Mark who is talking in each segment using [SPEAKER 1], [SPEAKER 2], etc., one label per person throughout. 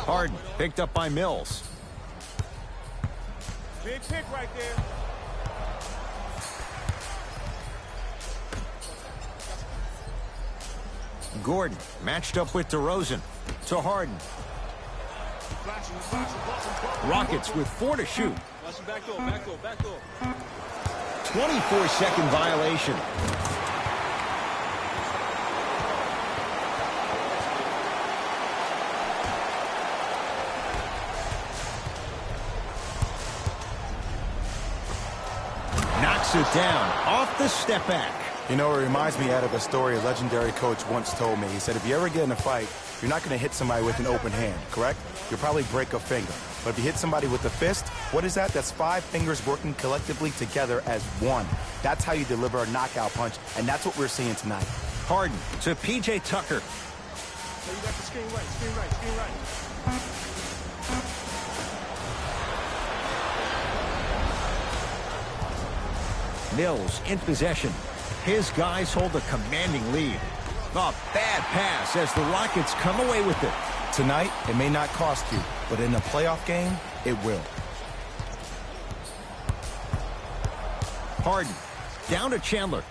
[SPEAKER 1] Harden picked up by Mills.
[SPEAKER 2] Big pick right there.
[SPEAKER 1] Gordon matched up with DeRozan. To Harden. Rockets with 4 to shoot. 24-second violation. Knocks it down off the step back.
[SPEAKER 3] You know, it reminds me of a story a legendary coach once told me. He said, if you ever get in a fight, you're not going to hit somebody with an open hand, correct? You'll probably break a finger. But if you hit somebody with a fist, what is that? That's 5 fingers working collectively together as one. That's how you deliver a knockout punch, and that's what we're seeing tonight.
[SPEAKER 1] Harden to P.J. Tucker.
[SPEAKER 2] So you got the screen right, screen right, screen right.
[SPEAKER 1] Mills in possession. His guys hold a commanding lead. A bad pass as the Rockets come away with it.
[SPEAKER 3] Tonight, it may not cost you, but in a playoff game, it will.
[SPEAKER 1] Harden down to Chandler.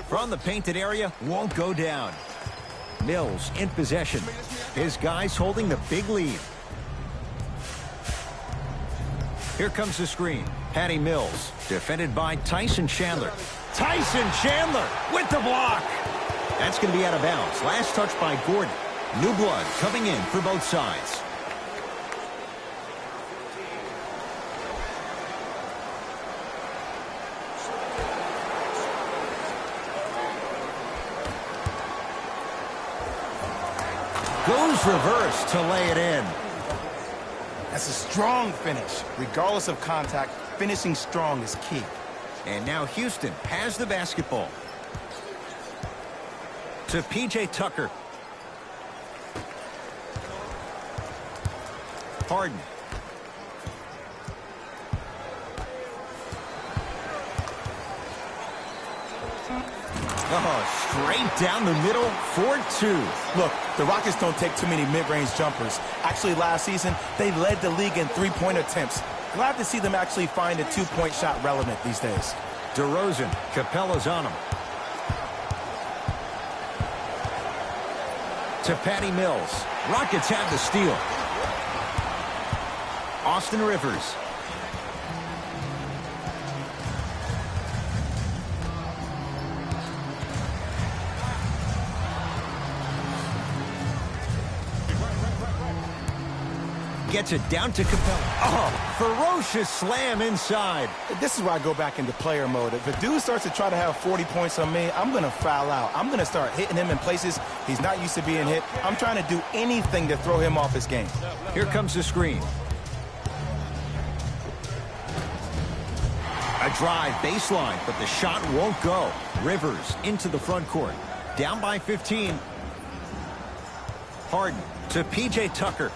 [SPEAKER 1] From the painted area, won't go down. Mills in possession. His guys holding the big lead. Here comes the screen. Patty Mills, defended by Tyson Chandler. Tyson Chandler with the block. That's going to be out of bounds. Last touch by Gordon. New blood coming in for both sides. Goes reverse to lay it in.
[SPEAKER 3] That's a strong finish. Regardless of contact, finishing strong is key.
[SPEAKER 1] And now Houston has the basketball. To P.J. Tucker. Harden. Oh, straight down the middle for 2.
[SPEAKER 3] Look, the Rockets don't take too many mid-range jumpers. Actually, last season, they led the league in 3-point attempts. Glad to see them actually find a 2-point shot relevant these days.
[SPEAKER 1] DeRozan, Capella's on him. To Patty Mills. Rockets have the steal. Austin Rivers. Gets it down to Capella. Oh, ferocious slam inside.
[SPEAKER 3] This is where I go back into player mode. If a dude starts to try to have 40 points on me, I'm going to foul out. I'm going to start hitting him in places he's not used to being hit. I'm trying to do anything to throw him off his game.
[SPEAKER 1] Here comes the screen. A drive baseline, but the shot won't go. Rivers into the front court. Down by 15. Harden to P.J. Tucker.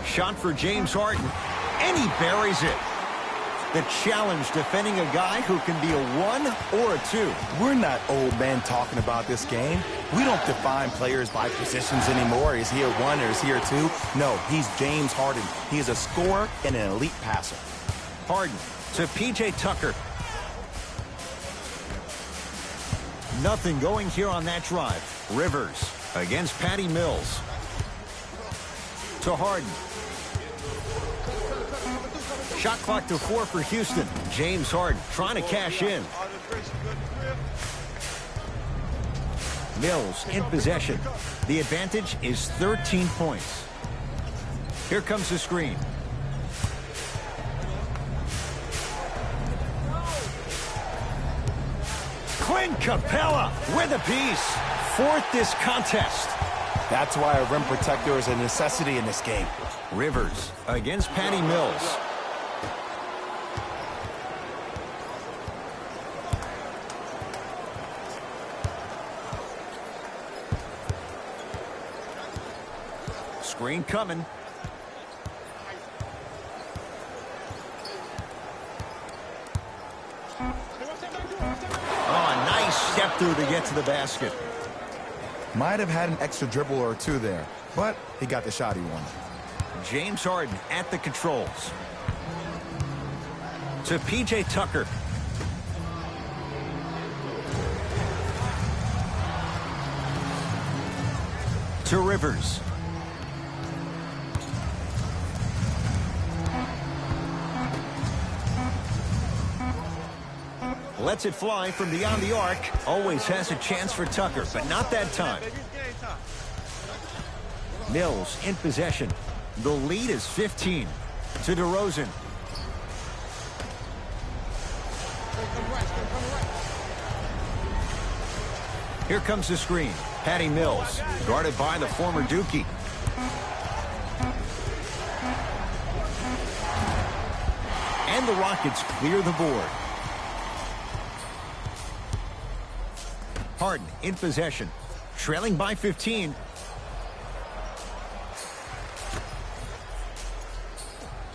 [SPEAKER 1] Shot for James Harden, and he buries it. The challenge defending a guy who can be a 1 or a 2.
[SPEAKER 3] We're not old men talking about this game. We don't define players by positions anymore. Is he a 1 or is he a 2? No, he's James Harden. He is a scorer and an elite passer.
[SPEAKER 1] Harden to P.J. Tucker. Nothing going here on that drive. Rivers against Patty Mills. To Harden. Shot clock to 4 for Houston. James Harden trying to cash in. Mills in possession. The advantage is 13 points. Here comes the screen. Clint Capella with a piece. 4th this contest.
[SPEAKER 3] That's why a rim protector is a necessity in this game.
[SPEAKER 1] Rivers against Patty Mills. Screen coming. Oh, a nice step through to get to the basket.
[SPEAKER 3] Might have had an extra dribble or two there, but he got the shot he wanted.
[SPEAKER 1] James Harden at the controls. To P.J. Tucker. To Rivers. Lets it fly from beyond the arc. Always has a chance for Tucker, but not that time. Mills in possession. The lead is 15. To DeRozan. Here comes the screen. Patty Mills, guarded by the former Dookie. And the Rockets clear the board. Harden in possession, trailing by 15.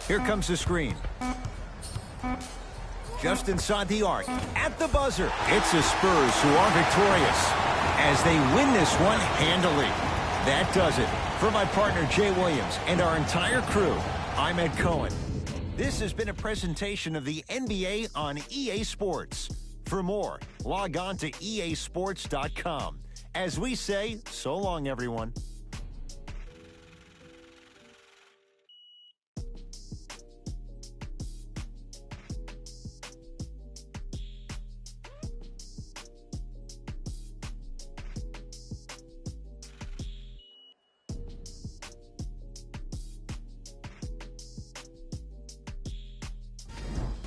[SPEAKER 1] Here comes the screen. Just inside the arc, at the buzzer. It's the Spurs who are victorious as they win this one handily. That does it. For my partner Jay Williams and our entire crew, I'm Ed Cohen. This has been a presentation of the NBA on EA Sports. For more, log on to easports.com. As we say, so long, everyone.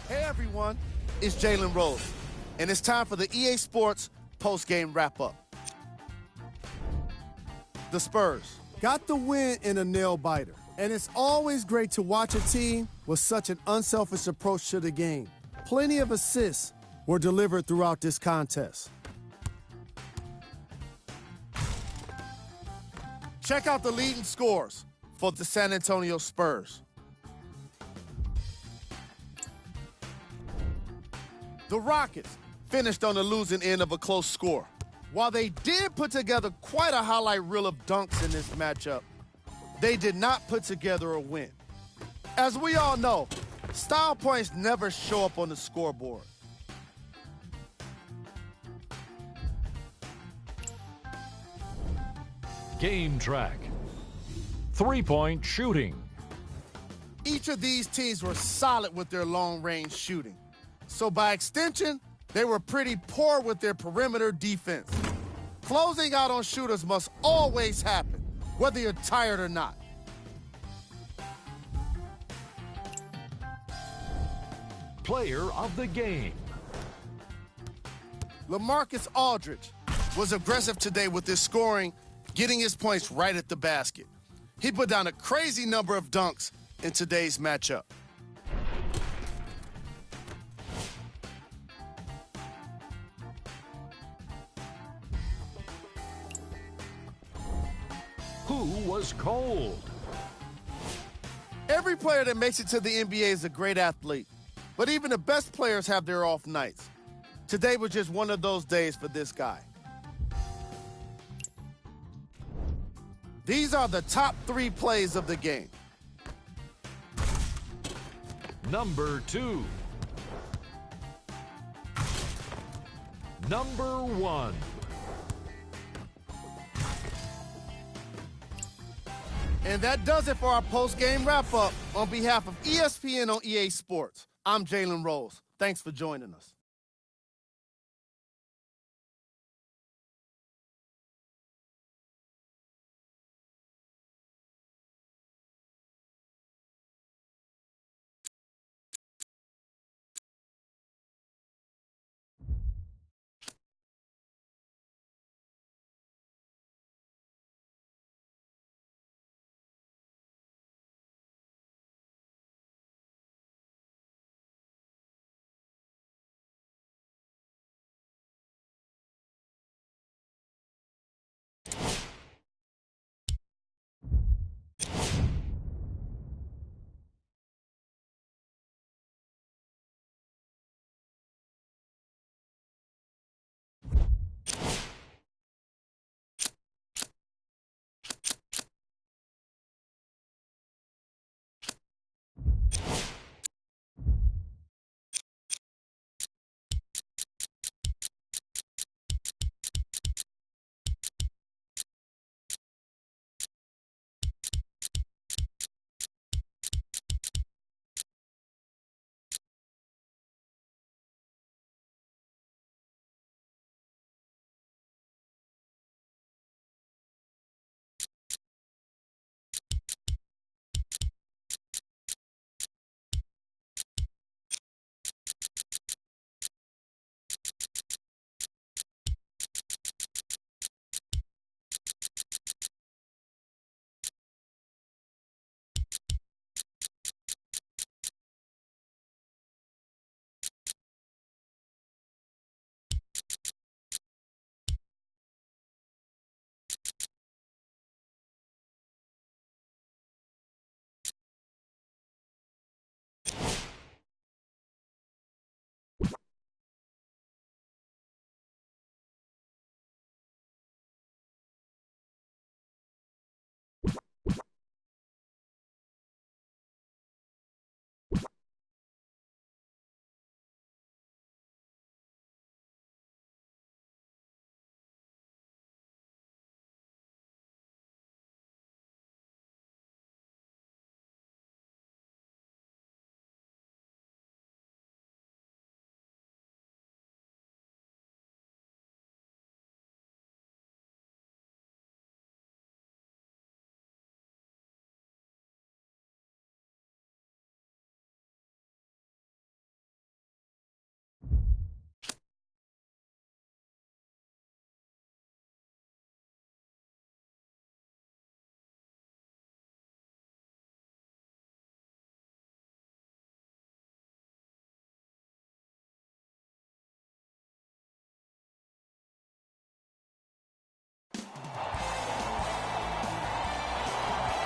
[SPEAKER 4] Hey everyone, it's Jalen Rose, and it's time for the EA Sports post-game wrap-up. The Spurs
[SPEAKER 5] got the win in a nail-biter, and it's always great to watch a team with such an unselfish approach to the game. Plenty of assists were delivered throughout this contest.
[SPEAKER 4] Check out the leading scores for the San Antonio Spurs. The Rockets finished on the losing end of a close score. While they did put together quite a highlight reel of dunks in this matchup, they did not put together a win. As we all know, style points never show up on the scoreboard.
[SPEAKER 6] Game track. Three-point shooting.
[SPEAKER 4] Each of these teams were solid with their long-range shooting. So by extension, they were pretty poor with their perimeter defense. Closing out on shooters must always happen, whether you're tired or not.
[SPEAKER 6] Player of the game.
[SPEAKER 4] LaMarcus Aldridge was aggressive today with his scoring, getting his points right at the basket. He put down a crazy number of dunks in today's matchup.
[SPEAKER 6] Who was cold?
[SPEAKER 4] Every player that makes it to the NBA is a great athlete, but even the best players have their off nights. Today was just one of those days for this guy. These are the top 3 plays of the game.
[SPEAKER 6] Number 2. Number 1.
[SPEAKER 4] And that does it for our post-game wrap-up. On behalf of ESPN on EA Sports, I'm Jalen Rose. Thanks for joining us.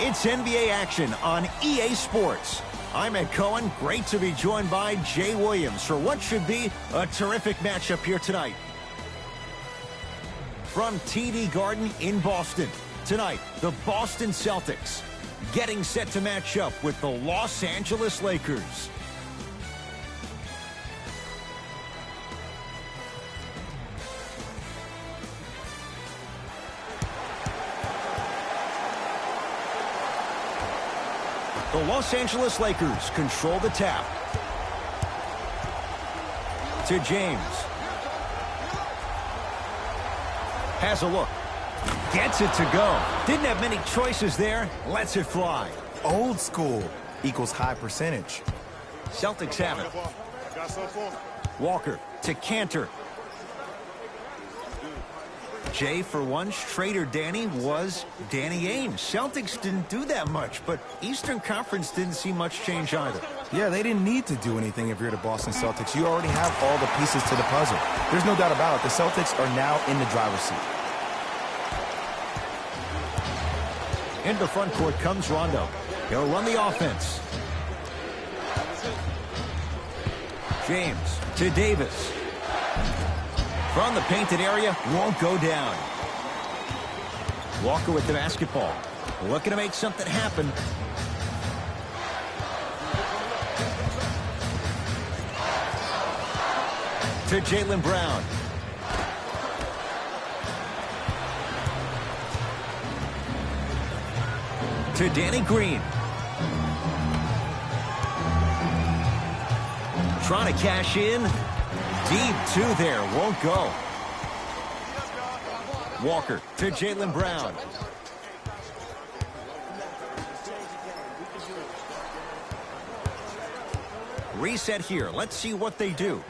[SPEAKER 1] It's NBA action on EA Sports. I'm Ed Cohen. Great to be joined by Jay Williams for what should be a terrific matchup here tonight. From TD Garden in Boston, tonight, the Boston Celtics getting set to match up with the Los Angeles Lakers. The Los Angeles Lakers control the tap. To James. Has a look. Gets it to go. Didn't have many choices there. Lets it fly.
[SPEAKER 3] Old school equals high percentage.
[SPEAKER 1] Celtics have it. Walker to Cantor. Jay, for once, Trader Danny was Danny Ainge. Celtics didn't do that much, but Eastern Conference didn't see much change either.
[SPEAKER 3] Yeah, they didn't need to do anything if you're the Boston Celtics. You already have all the pieces to the puzzle. There's no doubt about it. The Celtics are now in the driver's seat.
[SPEAKER 1] Into the front court comes Rondo. He'll run the offense. James to Davis. From the painted area, won't go down. Walker with the basketball. Looking to make something happen. To Jaylen Brown. To Danny Green. Trying to cash in. Deep two there, won't go. Walker to Jaylen Brown. Reset here. Let's see what they do.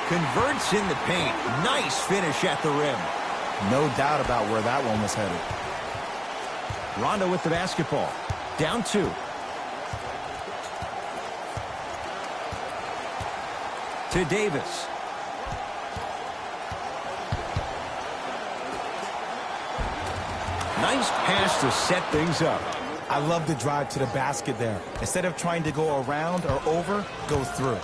[SPEAKER 1] Converts in the paint. Nice finish at the rim.
[SPEAKER 3] No doubt about where that one was headed.
[SPEAKER 1] Rondo with the basketball. Down two. To Davis. Nice pass to set things up.
[SPEAKER 3] I love the drive to the basket there. Instead of trying to go around or over, go through.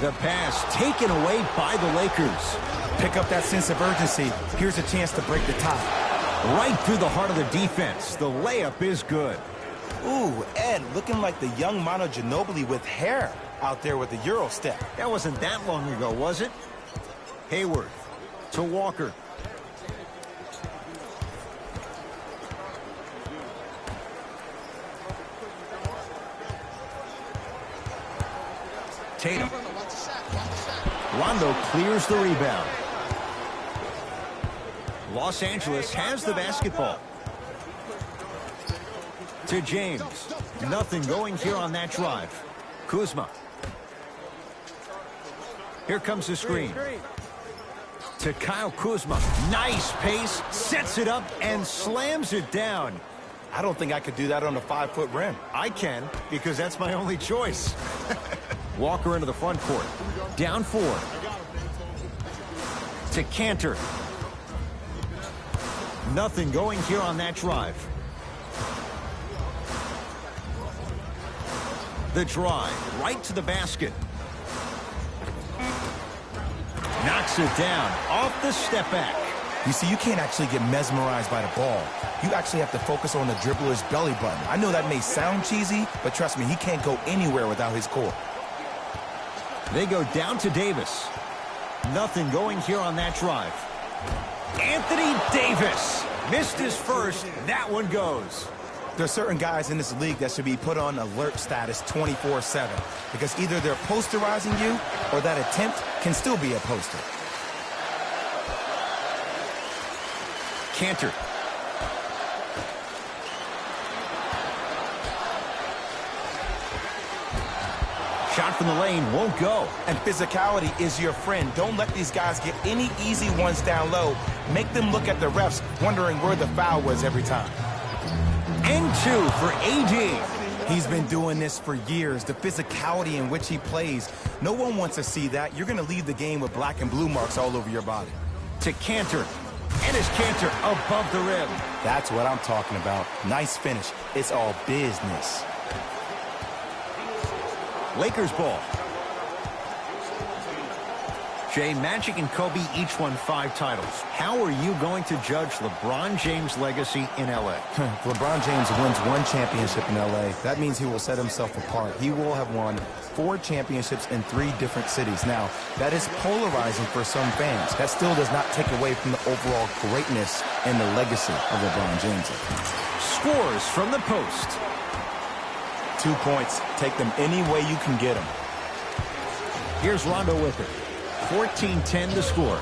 [SPEAKER 1] The pass taken away by the Lakers.
[SPEAKER 3] Pick up that sense of urgency. Here's a chance to break the tie.
[SPEAKER 1] Right through the heart of the defense. The layup is good.
[SPEAKER 3] Ooh, Ed, looking like the young Manu Ginobili with hair out there with the Euro step.
[SPEAKER 1] That wasn't that long ago, was it? Hayward to Walker. Tatum. Rondo clears the rebound. Los Angeles has the basketball. To James. Nothing going here on that drive. Kuzma. Here comes the screen. To Kyle Kuzma. Nice pace. Sets it up and slams it down.
[SPEAKER 3] I don't think I could do that on a 5-foot rim.
[SPEAKER 1] I can, because that's my only choice. Walker into the front court. Down 4. To Cantor. Nothing going here on that drive. The drive, right to the basket. Knocks it down, off the step back.
[SPEAKER 3] You see, you can't actually get mesmerized by the ball. You actually have to focus on the dribbler's belly button. I know that may sound cheesy, but trust me, he can't go anywhere without his core.
[SPEAKER 1] They go down to Davis. Nothing going here on that drive. Anthony Davis missed his first. That one goes.
[SPEAKER 3] There are certain guys in this league that should be put on alert status 24/7 because either they're posterizing you or that attempt can still be a poster.
[SPEAKER 1] Cantor. Shot from the lane won't go.
[SPEAKER 3] And physicality is your friend. Don't let these guys get any easy ones down low. Make them look at the refs, wondering where the foul was every time.
[SPEAKER 1] And 2 for AD.
[SPEAKER 3] He's been doing this for years. The physicality in which he plays. No one wants to see that. You're going to leave the game with black and blue marks all over your body.
[SPEAKER 1] To Cantor. And his Cantor above the rim.
[SPEAKER 3] That's what I'm talking about. Nice finish. It's all business.
[SPEAKER 1] Lakers ball. Jay, Magic and Kobe each won 5 titles. How are you going to judge LeBron James' legacy in L.A.?
[SPEAKER 3] LeBron James wins 1 championship in L.A. That means he will set himself apart. He will have won 4 championships in 3 different cities. Now, that is polarizing for some fans. That still does not take away from the overall greatness and the legacy of LeBron James.
[SPEAKER 1] Scores from the post.
[SPEAKER 3] 2 points. Take them any way you can get them.
[SPEAKER 1] Here's Rondo with it. 14-10 to score.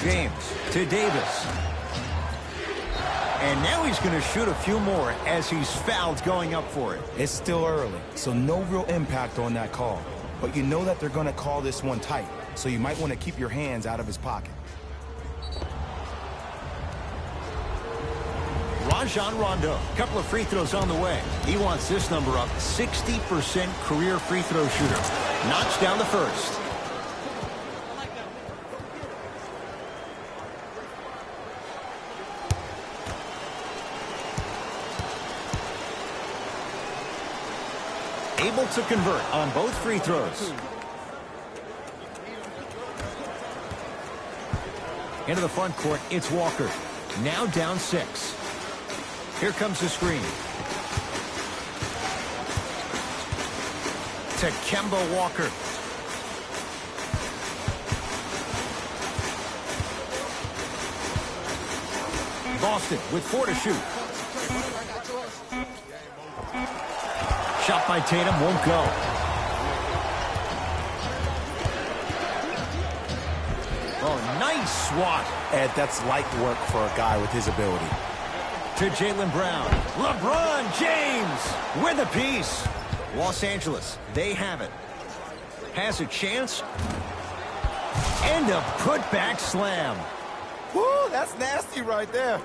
[SPEAKER 1] James to Davis. And now he's going to shoot a few more as he's fouled going up for it.
[SPEAKER 3] It's still early, so no real impact on that call. But you know that they're going to call this one tight, so you might want to keep your hands out of his pocket.
[SPEAKER 1] Rajon Rondo, couple of free throws on the way. He wants this number up. 60% career free throw shooter. Knocks down the first. Able to convert on both free throws. Into the front court, it's Walker. Now down 6. Here comes the screen. To Kemba Walker. Boston with 4 to shoot. Shot by Tatum won't go. Oh, nice swat.
[SPEAKER 3] Ed, that's light work for a guy with his ability.
[SPEAKER 1] To Jaylen Brown. LeBron James with a piece. Los Angeles, they have it. Has a chance. And a putback slam.
[SPEAKER 3] Woo, that's nasty right there.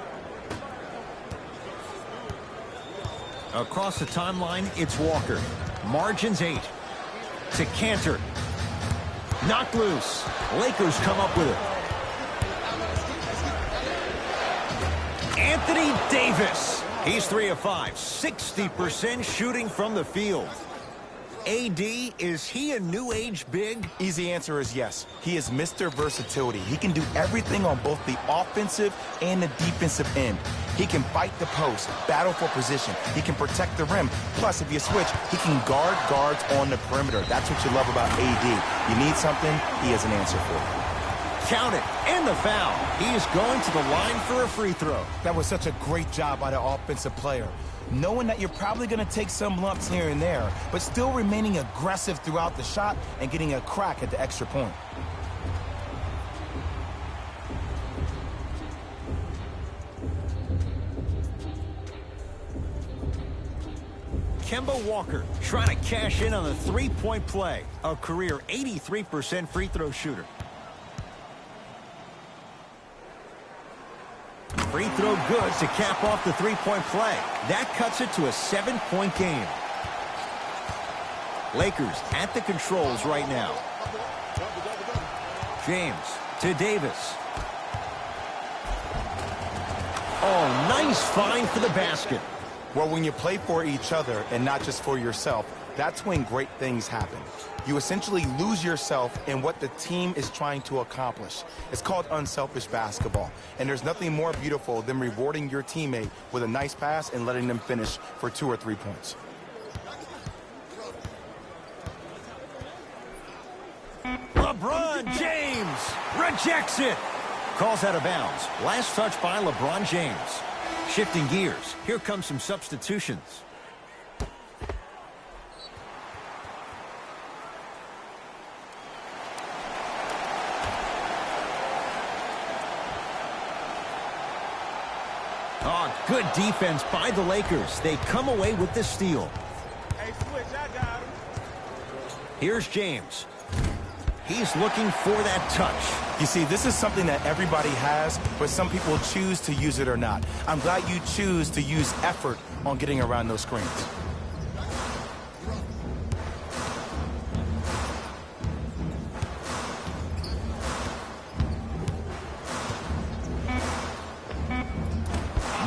[SPEAKER 1] Across the timeline, it's Walker. Margins 8. To Cantor. Knocked loose. Lakers come up with it. Anthony Davis. He's 3 of 5. 60% shooting from the field. AD, is he a new age big?
[SPEAKER 3] Easy answer is yes. He is Mr. Versatility. He can do everything on both the offensive and the defensive end. He can fight the post, battle for position. He can protect the rim. Plus, if you switch, he can guard guards on the perimeter. That's what you love about AD. You need something, he has an answer for it.
[SPEAKER 1] Count it, and the foul. He is going to the line for a free throw.
[SPEAKER 3] That was such a great job by the offensive player. Knowing that you're probably going to take some lumps here and there, but still remaining aggressive throughout the shot and getting a crack at the extra point.
[SPEAKER 1] Kemba Walker trying to cash in on the three-point play. A career 83% free throw shooter. Free throw good to cap off the three-point play. That cuts it to a 7-point game. Lakers at the controls right now. James to Davis. Oh, nice find for the basket.
[SPEAKER 3] Well, when you play for each other and not just for yourself, that's when great things happen. You essentially lose yourself in what the team is trying to accomplish. It's called unselfish basketball. And there's nothing more beautiful than rewarding your teammate with a nice pass and letting them finish for 2 or 3 points.
[SPEAKER 1] LeBron James rejects it. Calls out of bounds. Last touch by LeBron James. Shifting gears. Here comes some substitutions. Oh, good defense by the Lakers. They come away with the steal.
[SPEAKER 2] Hey, switch, I got him.
[SPEAKER 1] Here's James. He's looking for that touch.
[SPEAKER 3] You see, this is something that everybody has, but some people choose to use it or not. I'm glad you choose to use effort on getting around those screens.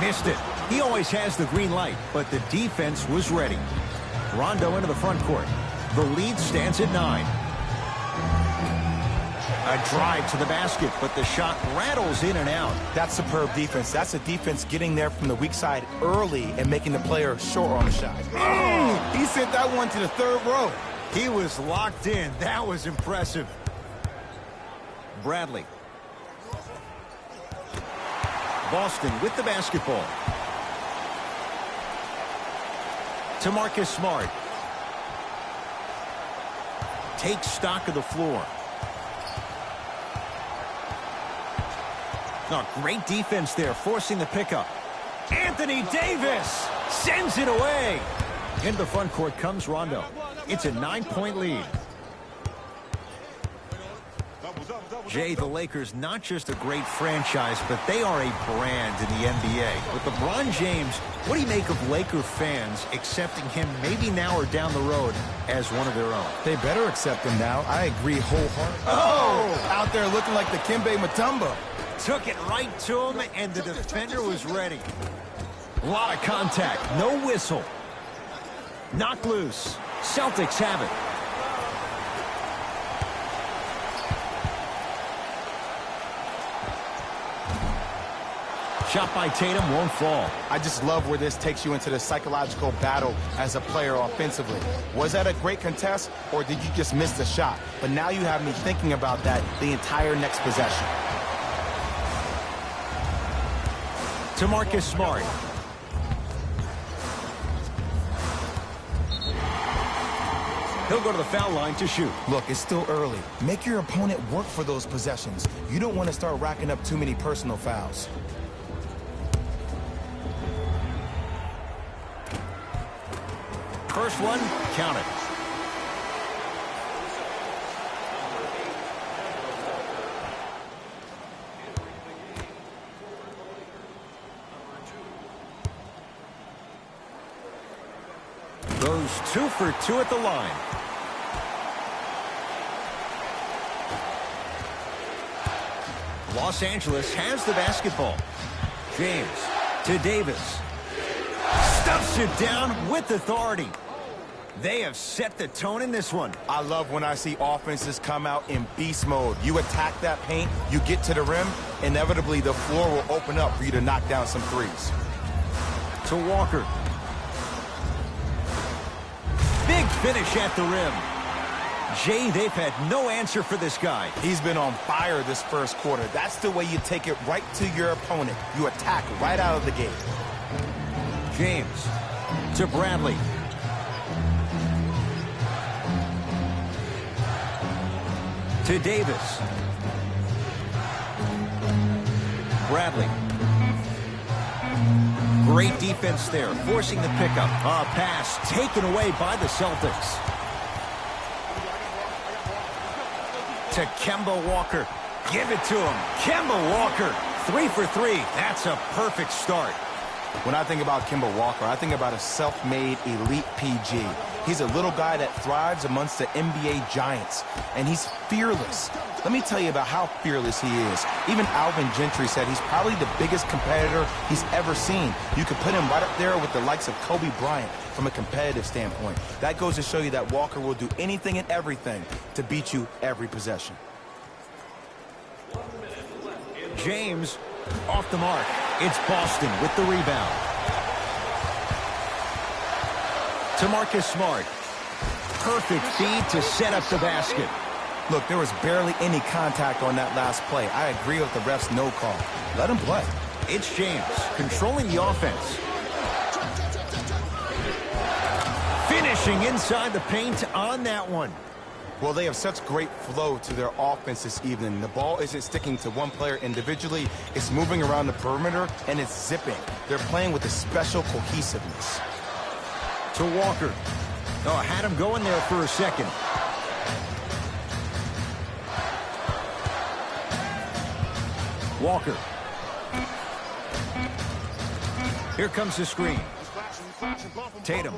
[SPEAKER 1] Missed it. He always has the green light, but the defense was ready. Rondo into the front court. The lead stands at 9. A drive to the basket, but the shot rattles in and out.
[SPEAKER 3] That's superb defense. That's a defense getting there from the weak side early and making the player short on the shot. Oh, he sent that one to the third row.
[SPEAKER 1] He was locked in. That was impressive. Bradley. Boston with the basketball. To Marcus Smart. Takes stock of the floor. Oh, great defense there, forcing the pickup. Anthony Davis sends it away. Into the front court comes Rondo. It's a 9-point lead. Jay, the Lakers, not just a great franchise, but they are a brand in the NBA. With LeBron James, what do you make of Laker fans accepting him maybe now or down the road as one of their own?
[SPEAKER 3] They better accept him now. I agree wholeheartedly. Oh! Out there looking like the Kimbe Mutombo.
[SPEAKER 1] Took it right to him, and the defender was ready. A lot of contact. No whistle. Knocked loose. Celtics have it. Shot by Tatum won't fall.
[SPEAKER 3] I just love where this takes you into the psychological battle as a player offensively. Was that a great contest, or did you just miss the shot? But now you have me thinking about that the entire next possession.
[SPEAKER 1] To Marcus Smart. He'll go to the foul line to shoot.
[SPEAKER 3] Look, it's still early. Make your opponent work for those possessions. You don't want to start racking up too many personal fouls.
[SPEAKER 1] First one, count it. Goes 2 for 2 at the line. Los Angeles has the basketball. James to Davis. Stuffs it down with authority. They have set the tone in this one.
[SPEAKER 3] I love when I see offenses come out in beast mode. You attack that paint, you get to the rim, inevitably the floor will open up for you to knock down some threes.
[SPEAKER 1] To Walker. Big finish at the rim. Jay, they've had no answer for this guy.
[SPEAKER 3] He's been on fire this first quarter. That's the way you take it right to your opponent. You attack right out of the gate.
[SPEAKER 1] James to Bradley. To Davis. Bradley. Great defense there, forcing the pickup. A pass taken away by the Celtics. To Kemba Walker. Give it to him. Kemba Walker. 3 for 3. That's a perfect start.
[SPEAKER 3] When I think about Kemba Walker, I think about a self-made elite PG. He's a little guy that thrives amongst the NBA giants, and he's fearless. Let me tell you about how fearless he is. Even Alvin Gentry said he's probably the biggest competitor he's ever seen. You could put him right up there with the likes of Kobe Bryant from a competitive standpoint. That goes to show you that Walker will do anything and everything to beat you every possession.
[SPEAKER 1] James off the mark. It's Boston with the rebound. To Marcus Smart. Perfect feed to set up the basket.
[SPEAKER 3] Look, there was barely any contact on that last play. I agree with the ref's no call. Let him play.
[SPEAKER 1] It's James controlling the offense. Finishing inside the paint on that one.
[SPEAKER 3] Well, they have such great flow to their offense this evening. The ball isn't sticking to one player individually. It's moving around the perimeter, and it's zipping. They're playing with a special cohesiveness.
[SPEAKER 1] To Walker. Oh, had him going there for a second. Walker. Here comes the screen. Tatum.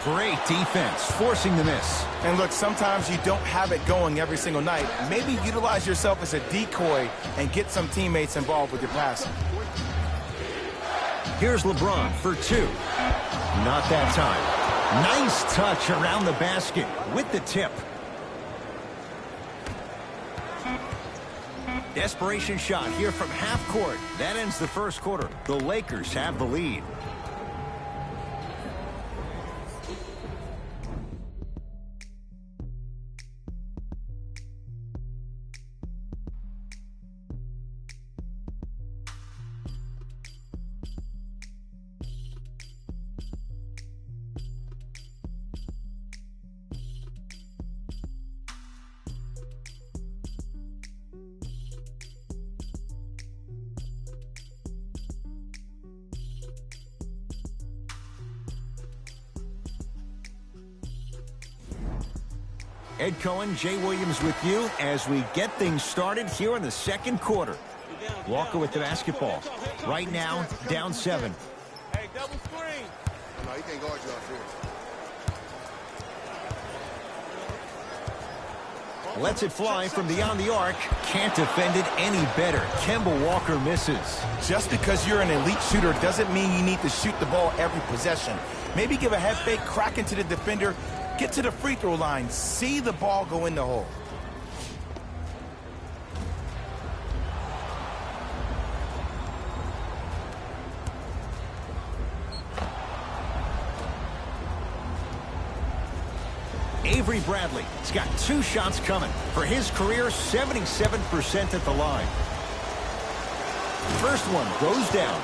[SPEAKER 1] Great defense, forcing the miss.
[SPEAKER 3] And look, sometimes you don't have it going every single night. Maybe utilize yourself as a decoy and get some teammates involved with your passing.
[SPEAKER 1] Here's LeBron for two. Not that time. Nice touch around the basket with the tip. Desperation shot here from half court. That ends the first quarter. The Lakers have the lead. Ed Cohen, Jay Williams with you as we get things started here in the second quarter. Walker with the basketball. Right now, down 7.
[SPEAKER 2] Hey, double screen.
[SPEAKER 7] No, he can't guard you off here.
[SPEAKER 1] Lets it fly from beyond the arc. Can't defend it any better. Kemba Walker misses.
[SPEAKER 3] Just because you're an elite shooter doesn't mean you need to shoot the ball every possession. Maybe give a head fake, crack into the defender, get to the free throw line, see the ball go in the hole.
[SPEAKER 1] Avery Bradley has got 2 shots coming. For his career, 77% at the line. First one goes down.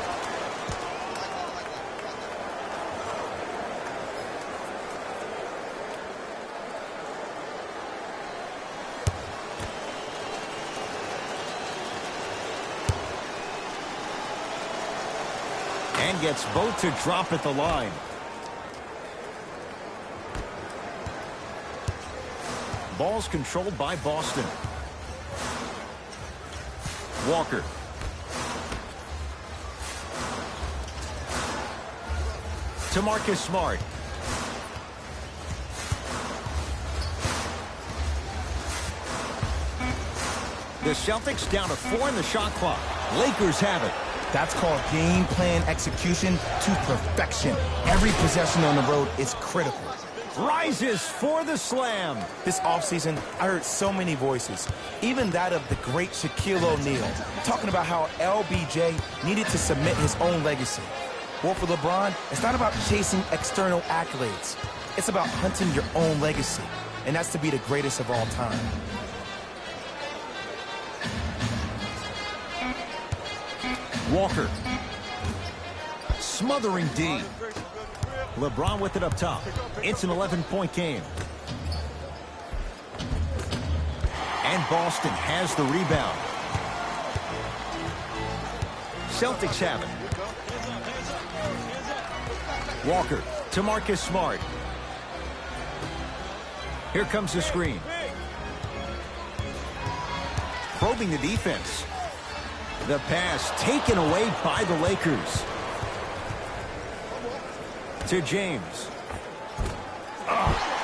[SPEAKER 1] And gets both to drop at the line. Ball's controlled by Boston. Walker. To Marcus Smart. The Celtics down to 4 in the shot clock. Lakers have it.
[SPEAKER 3] That's called game plan execution to perfection. Every possession on the road is critical.
[SPEAKER 1] Rises for the slam.
[SPEAKER 3] This offseason, I heard so many voices, even that of the great Shaquille O'Neal, talking about how LBJ needed to submit his own legacy. Well, for LeBron, it's not about chasing external accolades. It's about hunting your own legacy, and that's to be the greatest of all time.
[SPEAKER 1] Walker. Smothering D. LeBron with it up top. It's an 11-point game. And Boston has the rebound. Celtics have it. Walker to Marcus Smart. Here comes the screen. Probing the defense. The pass taken away by the Lakers. To James.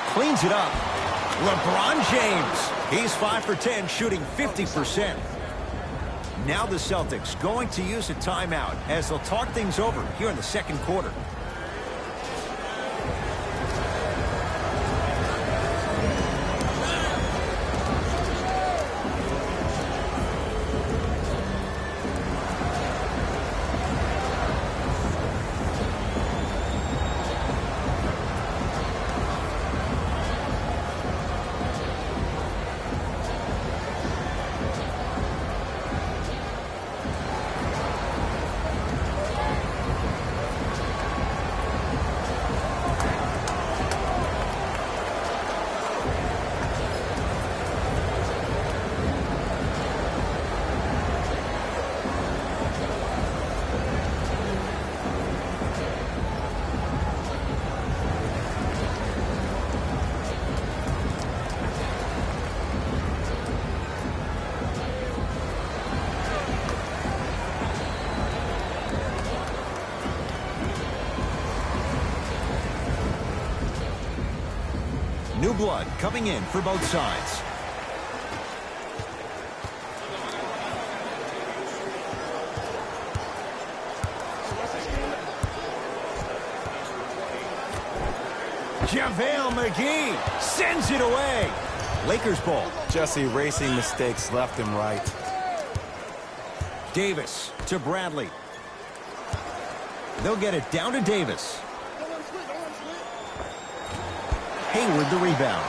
[SPEAKER 1] Cleans it up. LeBron James. He's 5 for 10, shooting 50%. Now the Celtics going to use a timeout as they'll talk things over here in the second quarter. blood coming in for both sides. JaVale McGee sends it away. Lakers ball.
[SPEAKER 3] Just erasing mistakes left and right.
[SPEAKER 1] Davis to Bradley. They'll get it down to Davis. Hayward the rebound.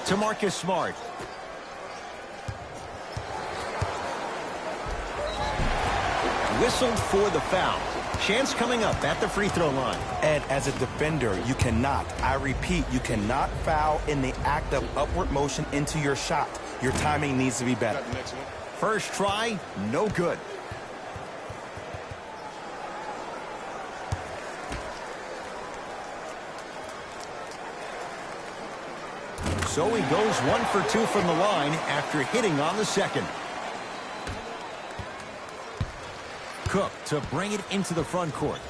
[SPEAKER 1] To Marcus Smart. Whistled for the foul. Chance coming up at the free throw line.
[SPEAKER 3] Ed, as a defender, you cannot, I repeat, you cannot foul in the act of upward motion into your shot. Your timing needs to be better.
[SPEAKER 1] First try, no good. So he goes 1 for 2 from the line after hitting on the second. Cook to bring it into the front court.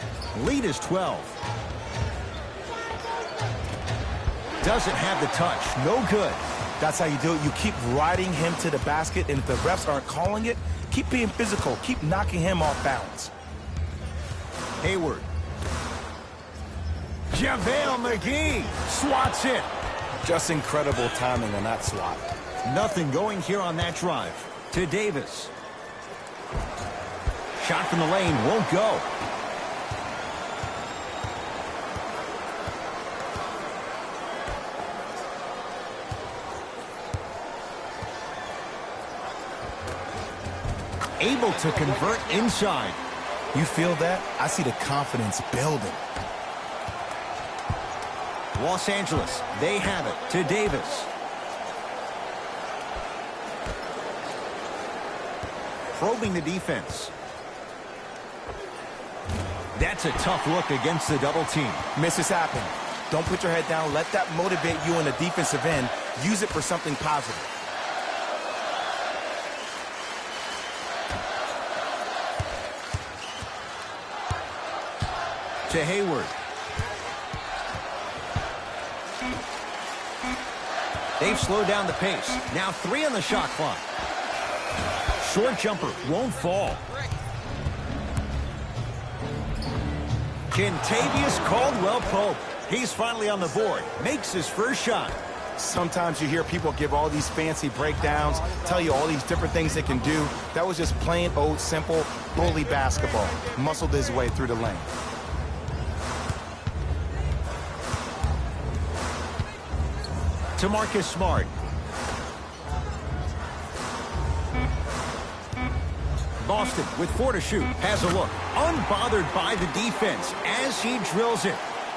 [SPEAKER 1] Lead is 12. Doesn't have the touch. No good.
[SPEAKER 3] That's how you do it. You keep riding him to the basket, and if the refs aren't calling it, keep being physical. Keep knocking him off balance.
[SPEAKER 1] Hayward. JaVale McGee swats it.
[SPEAKER 3] Just incredible timing on that swat.
[SPEAKER 1] Nothing going here on that drive. To Davis. Shot from the lane won't go. Able to convert inside.
[SPEAKER 3] You feel that? I see the confidence building.
[SPEAKER 1] Los Angeles, they have it to Davis. Probing the defense. That's a tough look against the double team.
[SPEAKER 3] Misses happen. Don't put your head down. Let that motivate you on the defensive end. Use it for something positive.
[SPEAKER 1] To Hayward. They've slowed down the pace. Now 3 on the shot clock. Short jumper won't fall. Kentavious Caldwell-Pope. He's finally on the board. Makes his first shot.
[SPEAKER 3] Sometimes you hear people give all these fancy breakdowns, tell you all these different things they can do. That was just plain old simple bully basketball. Muscled his way through the lane.
[SPEAKER 1] To Marcus Smart. Boston with 4 to shoot. Has a look. Unbothered by the defense as he drills it.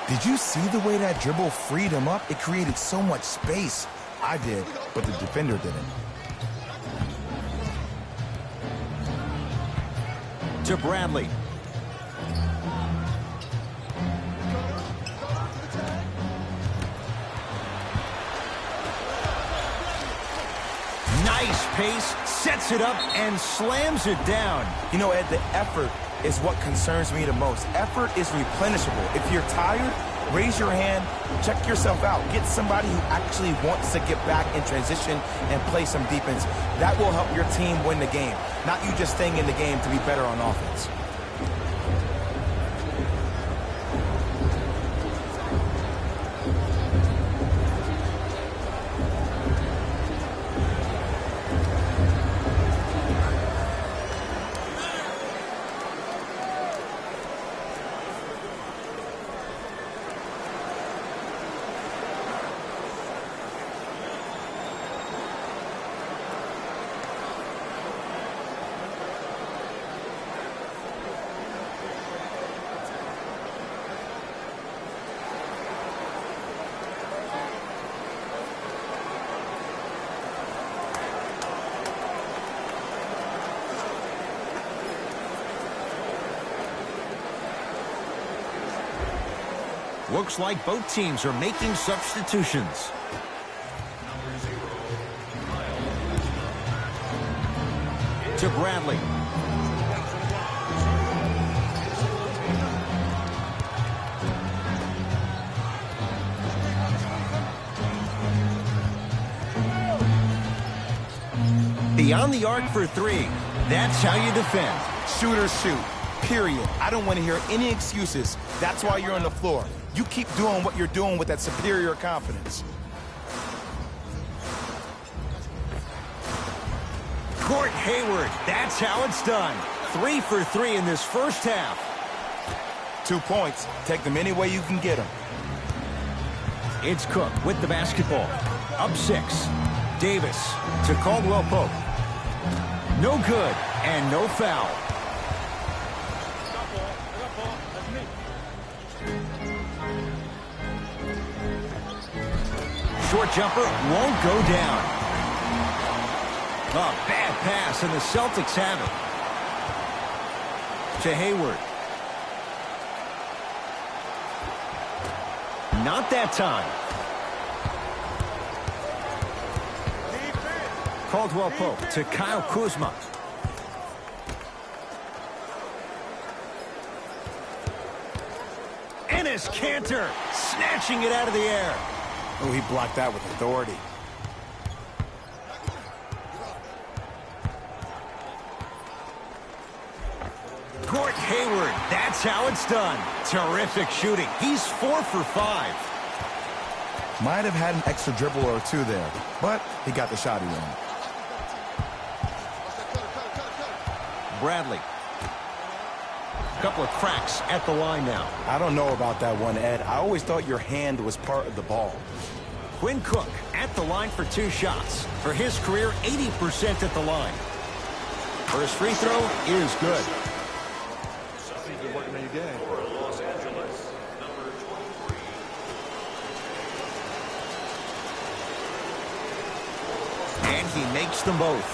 [SPEAKER 3] Did you see the way that dribble freed him up? It created so much space. I did, but the defender didn't.
[SPEAKER 1] To Bradley. Nice pace, sets it up, and slams it down.
[SPEAKER 3] You know, Ed, the effort is what concerns me the most. Effort is replenishable. If you're tired, raise your hand, check yourself out. Get somebody who actually wants to get back in transition and play some defense. That will help your team win the game, not you just staying in the game to be better on offense.
[SPEAKER 1] Looks like both teams are making substitutions. To Bradley. Beyond the arc for three. That's how you defend.
[SPEAKER 3] Shooters shoot. Period. I don't want to hear any excuses. That's why you're on the floor. You keep doing what you're doing with that superior confidence.
[SPEAKER 1] Gordon Hayward, that's how it's done. 3 for 3 in this first half.
[SPEAKER 3] 2 points. Take them any way you can get them.
[SPEAKER 1] It's Cook with the basketball. Up 6. Davis to Caldwell Pope. No good and no foul. Short jumper won't go down. A bad pass, and the Celtics have it. To Hayward. Not that time. Caldwell Pope to Kyle Kuzma. Enes Kanter snatching it out of the air.
[SPEAKER 3] Oh, he blocked that with authority.
[SPEAKER 1] Gordon Hayward, that's how it's done. Terrific shooting. He's 4 for 5.
[SPEAKER 3] Might have had an extra dribble or two there, but he got the shot he wanted.
[SPEAKER 1] Bradley. A couple of cracks at the line now.
[SPEAKER 3] I don't know about that one, Ed. I always thought your hand was part of the ball.
[SPEAKER 1] Quinn Cook at the line for 2 shots. For his career, 80% at the line. First free throw is good. And he makes them both.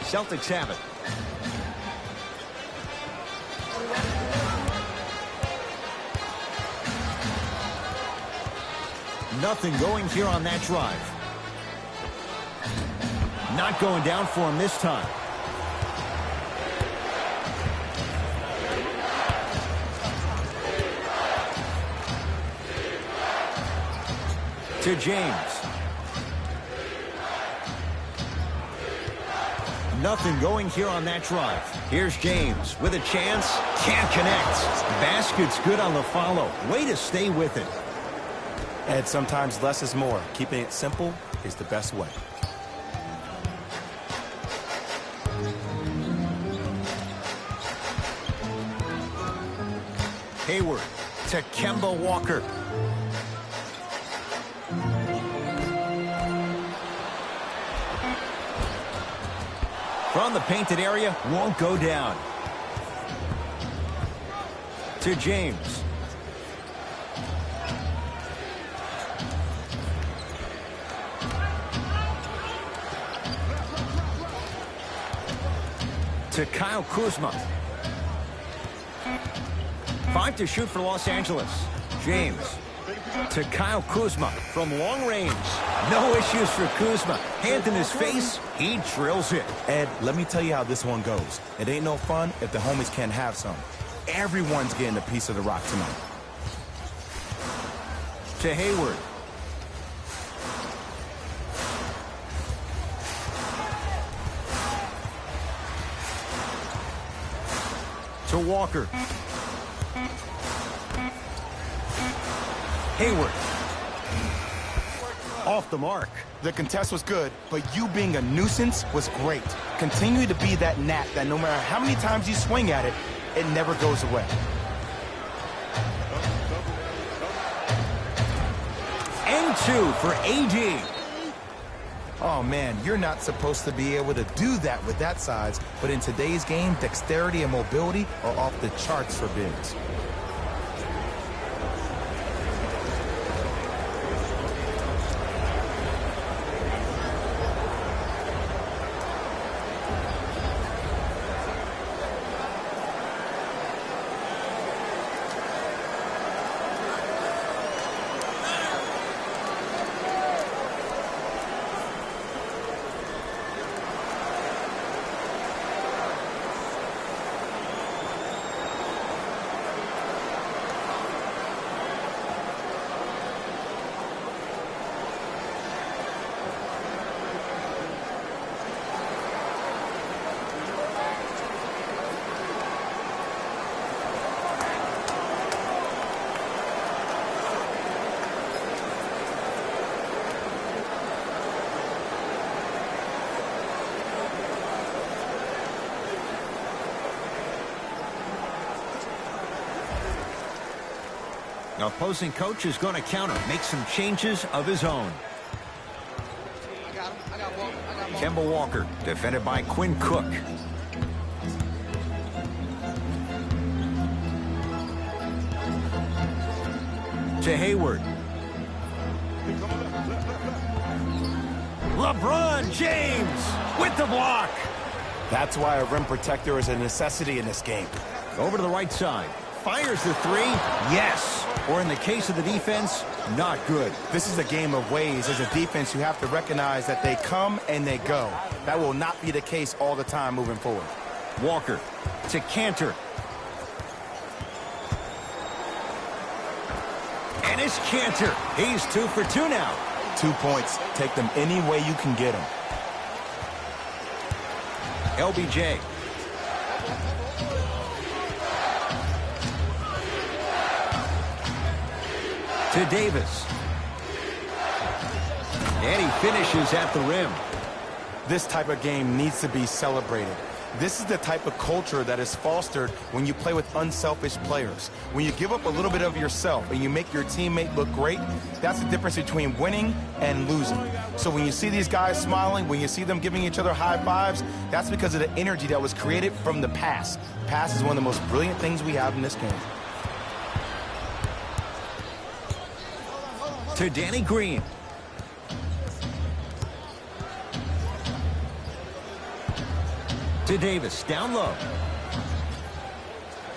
[SPEAKER 1] Celtics have it. Nothing going here on that drive. Not going down for him this time. To James. Nothing going here on that drive. Here's James with a chance. Can't connect. Basket's good on the follow. Way to stay with it.
[SPEAKER 3] Ed, sometimes less is more. Keeping it simple is the best way.
[SPEAKER 1] Hayward to Kemba Walker. From the painted area, won't go down. To James. To Kyle Kuzma. 5 to shoot for Los Angeles. James to Kyle Kuzma from long range. No issues for Kuzma. Hand in his face, he drills it.
[SPEAKER 3] Ed, let me tell you how this one goes. It ain't no fun if the homies can't have some. Everyone's getting a piece of the rock tonight.
[SPEAKER 1] To Hayward. To Walker. Hayward. Off the mark.
[SPEAKER 3] The contest was good, but you being a nuisance was great. Continue to be that gnat that no matter how many times you swing at it, it never goes away.
[SPEAKER 1] And 2 for AD.
[SPEAKER 3] Oh, man, you're not supposed to be able to do that with that size, but in today's game, dexterity and mobility are off the charts for bigs.
[SPEAKER 1] The opposing coach is going to counter, make some changes of his own. Kemba Walker, defended by Quinn Cook. To Hayward. LeBron James with the block.
[SPEAKER 3] That's why a rim protector is a necessity in this game.
[SPEAKER 1] Over to the right side. Fires the three. Yes. Or in the case of the defense, not good.
[SPEAKER 3] This is a game of ways. As a defense, you have to recognize that they come and they go. That will not be the case all the time moving forward.
[SPEAKER 1] Walker to Cantor. And it's Cantor. He's 2 for 2 now.
[SPEAKER 3] 2 points. Take them any way you can get them.
[SPEAKER 1] LBJ. To Davis. And he finishes at the rim.
[SPEAKER 3] This type of game needs to be celebrated. This is the type of culture that is fostered when you play with unselfish players. When you give up a little bit of yourself and you make your teammate look great, that's the difference between winning and losing. So when you see these guys smiling, when you see them giving each other high fives, that's because of the energy that was created from the pass. Pass is one of the most brilliant things we have in this game.
[SPEAKER 1] To Danny Green. To Davis, down low.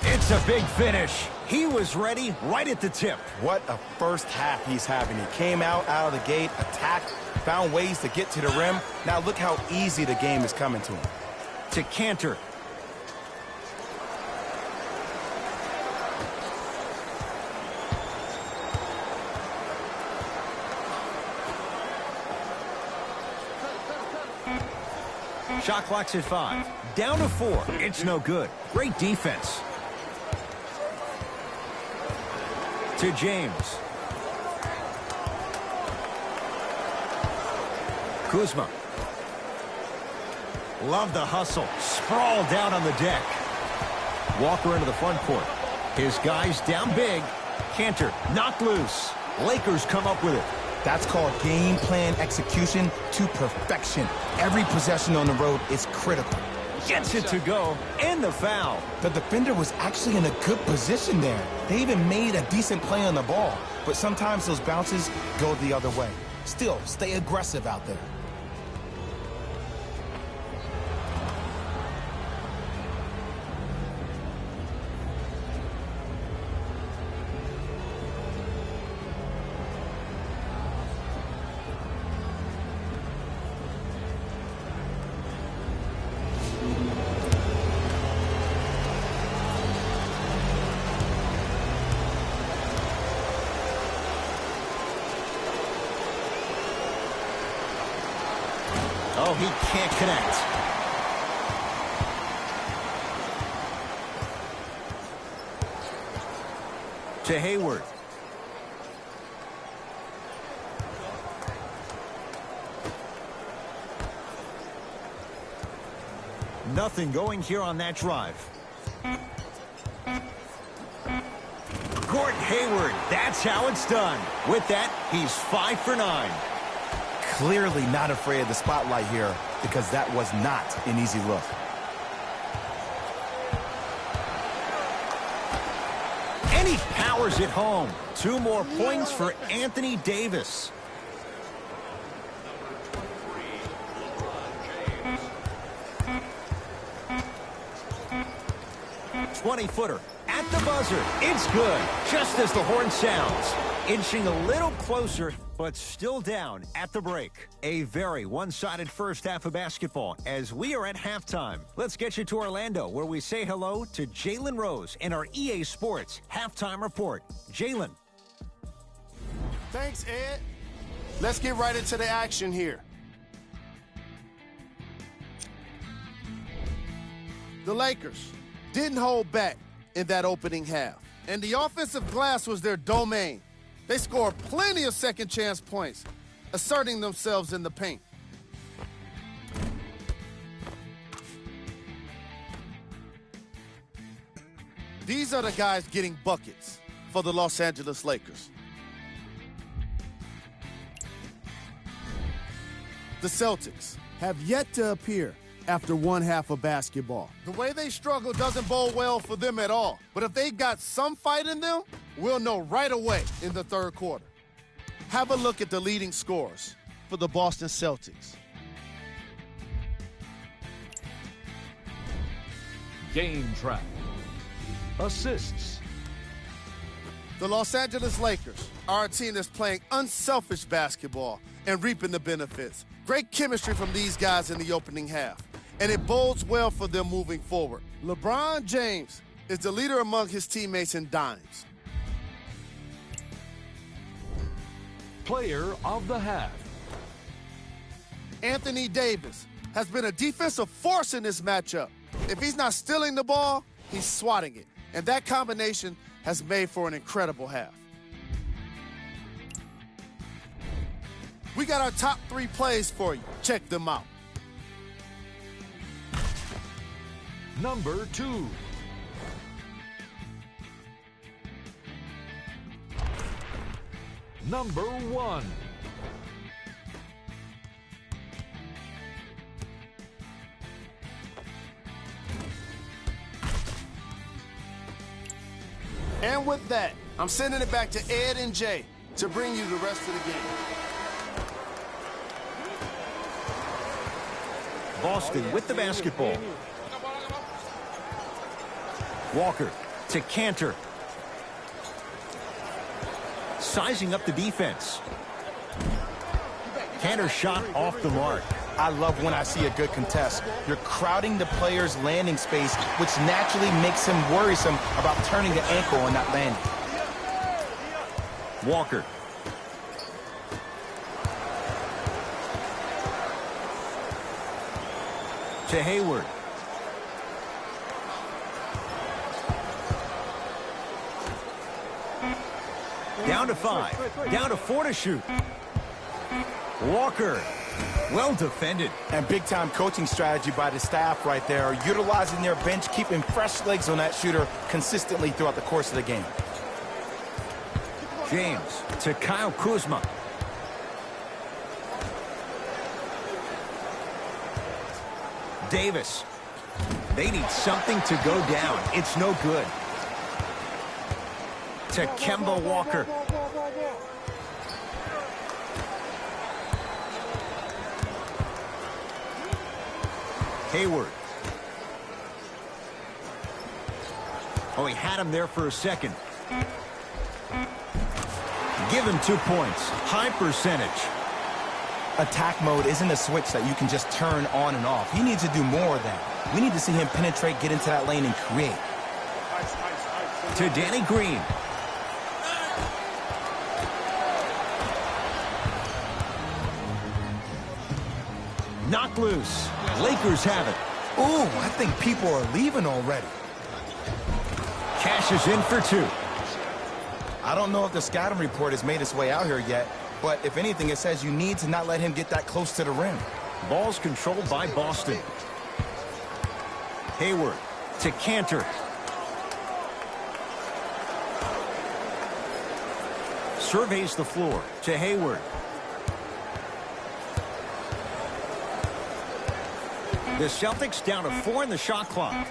[SPEAKER 1] It's a big finish. He was ready right at the tip.
[SPEAKER 3] What a first half he's having. He came out of the gate, attacked, found ways to get to the rim. Now look how easy the game is coming to him.
[SPEAKER 1] To Cantor. Shot clock's at 5. Down to 4. It's no good. Great defense. To James. Kuzma. Love the hustle. Sprawled down on the deck. Walker into the front court. His guys down big. Cantor knocked loose. Lakers come up with it.
[SPEAKER 3] That's called game plan execution to perfection. Every possession on the road is critical.
[SPEAKER 1] Gets it to go, and the foul.
[SPEAKER 3] The defender was actually in a good position there. They even made a decent play on the ball, but sometimes those bounces go the other way. Still, stay aggressive out there.
[SPEAKER 1] Oh, he can't connect. To Hayward. Nothing going here on that drive. Gordon Hayward, that's how it's done. With that, he's 5 for 9.
[SPEAKER 3] Clearly not afraid of the spotlight here because that was not an easy look.
[SPEAKER 1] And he powers it home. 2 more points for Anthony Davis. .20-footer at the buzzer. It's good, just as the horn sounds. Inching a little closer, but still down at the break. A very one-sided first half of basketball as we are at halftime. Let's get you to Orlando, where we say hello to Jalen Rose in our EA Sports Halftime Report. Jalen.
[SPEAKER 4] Thanks, Ed. Let's get right into the action here. The Lakers didn't hold back in that opening half, and the offensive glass was their domain. They scored plenty of second-chance points, asserting themselves in the paint. These are the guys getting buckets. for the Los Angeles Lakers. The Celtics
[SPEAKER 5] have yet to appear after one half of basketball.
[SPEAKER 4] The way they struggle doesn't bode well for them at all. But if they got some fight in them, we'll know right away in the third quarter. Have a look at the leading scorers for the Boston Celtics.
[SPEAKER 6] Game track. Assists.
[SPEAKER 4] The Los Angeles Lakers are a team that's playing unselfish basketball and reaping the benefits. Great chemistry from these guys in the opening half, and it bodes well for them moving forward. LeBron James is the leader among his teammates in dimes.
[SPEAKER 6] Player of the half.
[SPEAKER 4] Anthony Davis has been a defensive force in this matchup. If he's not stealing the ball, he's swatting it. And that combination has made for an incredible half. We got our top 3 plays for you. Check them out.
[SPEAKER 6] Number 2. Number 1.
[SPEAKER 4] And with that, I'm sending it back to Ed and Jay to bring you the rest of the game.
[SPEAKER 1] Boston with the basketball. Walker to Cantor. Sizing up the defense. Cantor's shot off the mark.
[SPEAKER 3] I love when I see a good contest. You're crowding the player's landing space, which naturally makes him worrisome about turning the ankle and not landing.
[SPEAKER 1] Walker. To Hayward. Down to 5. Down to 4 to shoot. Walker. Well defended.
[SPEAKER 3] And big-time coaching strategy by the staff right there, utilizing their bench, keeping fresh legs on that shooter consistently throughout the course of the game.
[SPEAKER 1] James to Kyle Kuzma. Davis. They need something to go down. It's no good. To Kemba Walker. Hayward. Oh, he had him there for a second. Give him 2 points. High percentage.
[SPEAKER 3] Attack mode isn't a switch that you can just turn on and off. He needs to do more of that. We need to see him penetrate, get into that lane, and create.
[SPEAKER 1] To Danny Green. Knocked loose. Lakers have it.
[SPEAKER 3] Ooh, I think people are leaving already.
[SPEAKER 1] Cashes in for 2.
[SPEAKER 3] I don't know if the scouting report has made its way out here yet, but if anything, it says you need to not let him get that close to the rim.
[SPEAKER 1] Ball's controlled by Boston. Hayward to Cantor. Surveys the floor to Hayward. The Celtics down to 4 in the shot clock.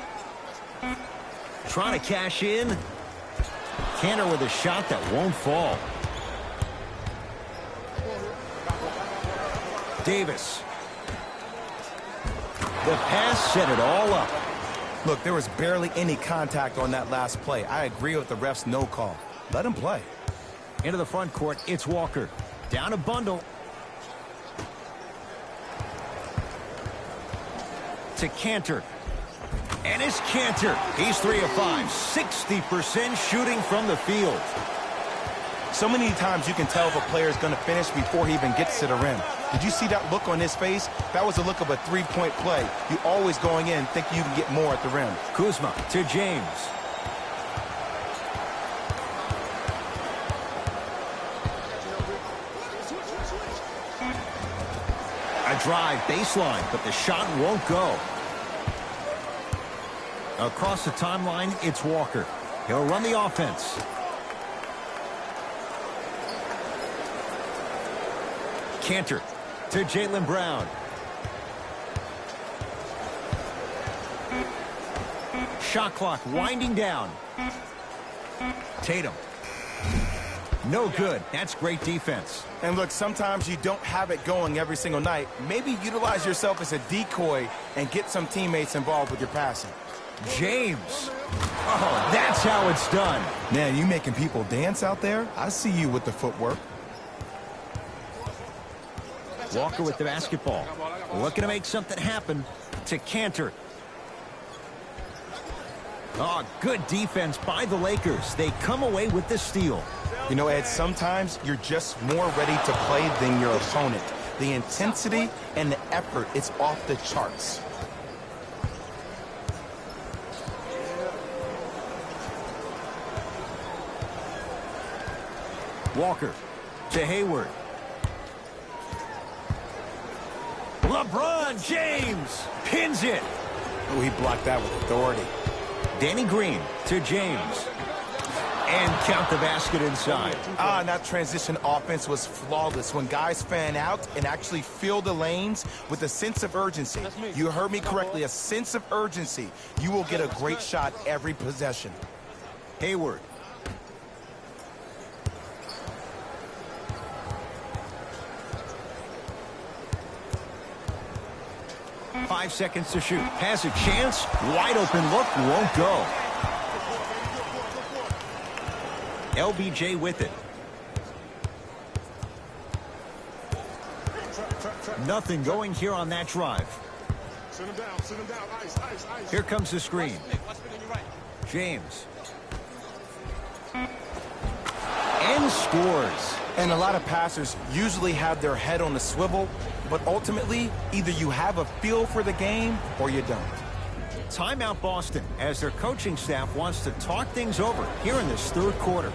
[SPEAKER 1] Trying to cash in. Cantor with a shot that won't fall. Davis. The pass set it all up.
[SPEAKER 3] Look, there was barely any contact on that last play. I agree with the ref's no call. Let him play.
[SPEAKER 1] Into the front court, it's Walker. Down a bundle. To Cantor. And it's Cantor. He's 3 of 5. 60% shooting from the field.
[SPEAKER 3] So many times you can tell if a player is going to finish before he even gets to the rim. Did you see that look on his face? That was the look of a three-point play. You always going in thinking you can get more at the rim.
[SPEAKER 1] Kuzma to James. A drive baseline, but the shot won't go. Across the timeline, it's Walker. He'll run the offense. Cantor to Jaylen Brown. Shot clock winding down. Tatum. No good. That's great defense.
[SPEAKER 3] And look, sometimes you don't have it going every single night. Maybe utilize yourself as a decoy and get some teammates involved with your passing.
[SPEAKER 1] James. Oh, that's how it's done.
[SPEAKER 3] Man, you making people dance out there? I see you with the footwork.
[SPEAKER 1] Walker with the basketball. Looking to make something happen to Cantor. Oh, good defense by the Lakers. They come away with the steal.
[SPEAKER 3] You know, Ed, sometimes you're just more ready to play than your opponent. The intensity and the effort, it's off the charts.
[SPEAKER 1] Walker to Hayward. LeBron James pins it.
[SPEAKER 3] Oh, he blocked that with authority.
[SPEAKER 1] Danny Green to James. And count the basket inside.
[SPEAKER 3] And that transition offense was flawless. When guys fan out and actually fill the lanes with a sense of urgency. You heard me correctly, a sense of urgency. You will get a great shot every possession.
[SPEAKER 1] Hayward. Five seconds to shoot. Has a chance. Wide open look. Won't go. LBJ with it. Nothing going here on that drive.
[SPEAKER 7] Sit him down, sit him down. Ice, ice, ice.
[SPEAKER 1] Here comes the screen. James. And scores.
[SPEAKER 3] And a lot of passers usually have their head on the swivel, but ultimately, either you have a feel for the game or you don't.
[SPEAKER 1] Timeout Boston as their coaching staff wants to talk things over here in this third quarter.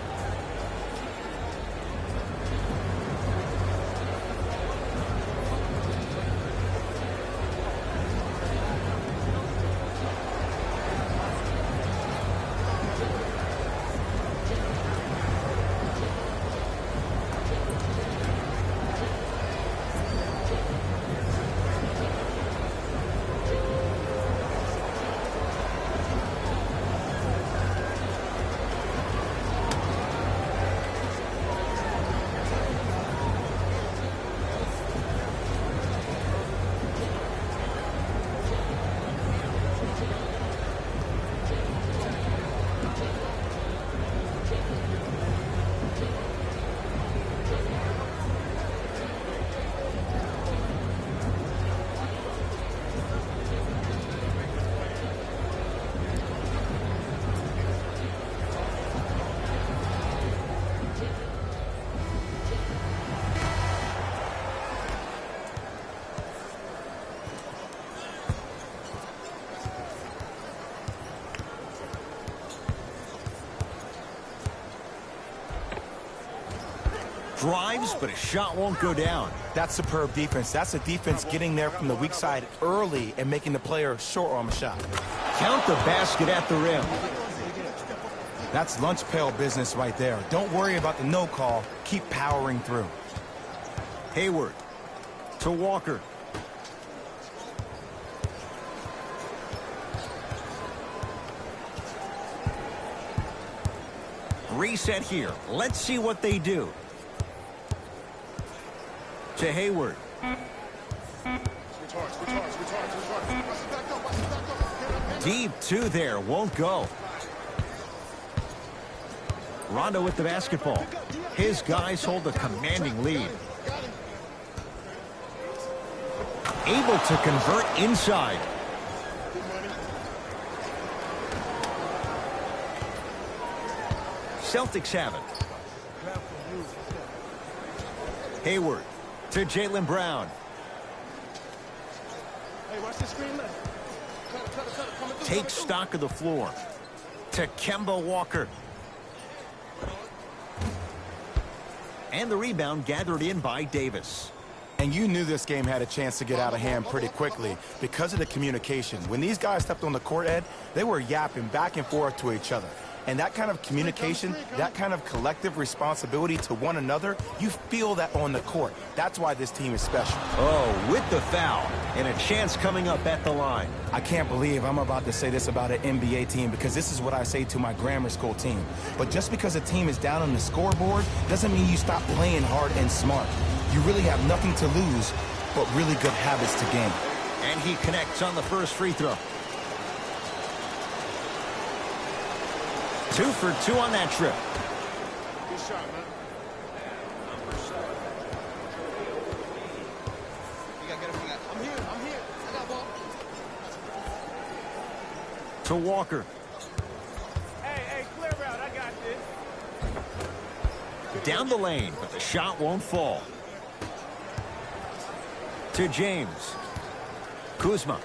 [SPEAKER 1] Drives, but a shot won't go down.
[SPEAKER 3] That's superb defense. That's a defense getting there from the weak side early and making the player short arm a shot.
[SPEAKER 1] Count the basket at the rim.
[SPEAKER 3] That's lunch pail business right there. Don't worry about the no call. Keep powering through.
[SPEAKER 1] Hayward to Walker. Reset here. Let's see what they do. To Hayward. Deep two there. Won't go. Rondo with the basketball. His guys hold a commanding lead. Able to convert inside. Celtics have it. Hayward to Jaylen Brown. Takes stock of the floor. To Kemba Walker. And the rebound gathered in by Davis.
[SPEAKER 3] And you knew this game had a chance to get out of hand pretty quickly because of the communication. When these guys stepped on the court, Ed, they were yapping back and forth to each other. And that kind of communication, that kind of collective responsibility to one another, you feel that on the court. That's why this team is special.
[SPEAKER 1] Oh, with the foul. And a chance coming up at the line.
[SPEAKER 3] I can't believe I'm about to say this about an NBA team because this is what I say to my grammar school team. But just because a team is down on the scoreboard doesn't mean you stop playing hard and smart. You really have nothing to lose, but really good habits to gain.
[SPEAKER 1] And he connects on the first free throw. 2 for 2 on that trip.
[SPEAKER 7] Good shot, man.
[SPEAKER 2] I'm here. I got ball.
[SPEAKER 1] To Walker.
[SPEAKER 2] Hey, clear out. I got this.
[SPEAKER 1] Down the lane, but the shot won't fall. To James. Kuzma.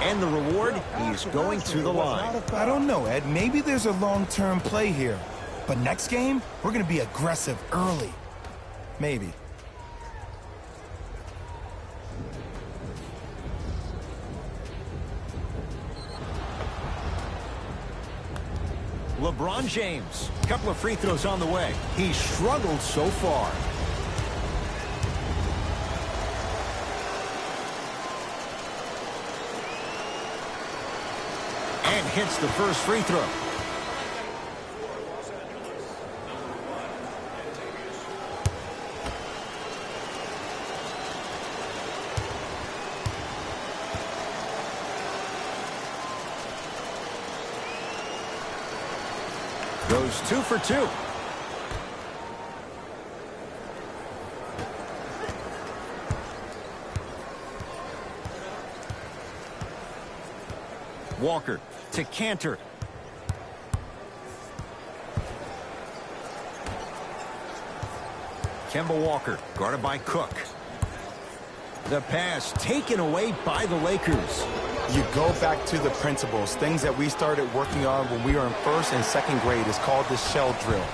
[SPEAKER 1] And the reward, he's going to the line.
[SPEAKER 3] I don't know, Ed. Maybe there's a long-term play here. But next game, we're going to be aggressive early. Maybe.
[SPEAKER 1] LeBron James, a couple of free throws on the way. He's struggled so far. And hits the first free throw. Goes 2 for 2. Walker to Cantor. Kemba Walker guarded by Cook. The pass taken away by the Lakers.
[SPEAKER 3] You go back to the principles. Things that we started working on when we were in first and second grade is called the shell drill.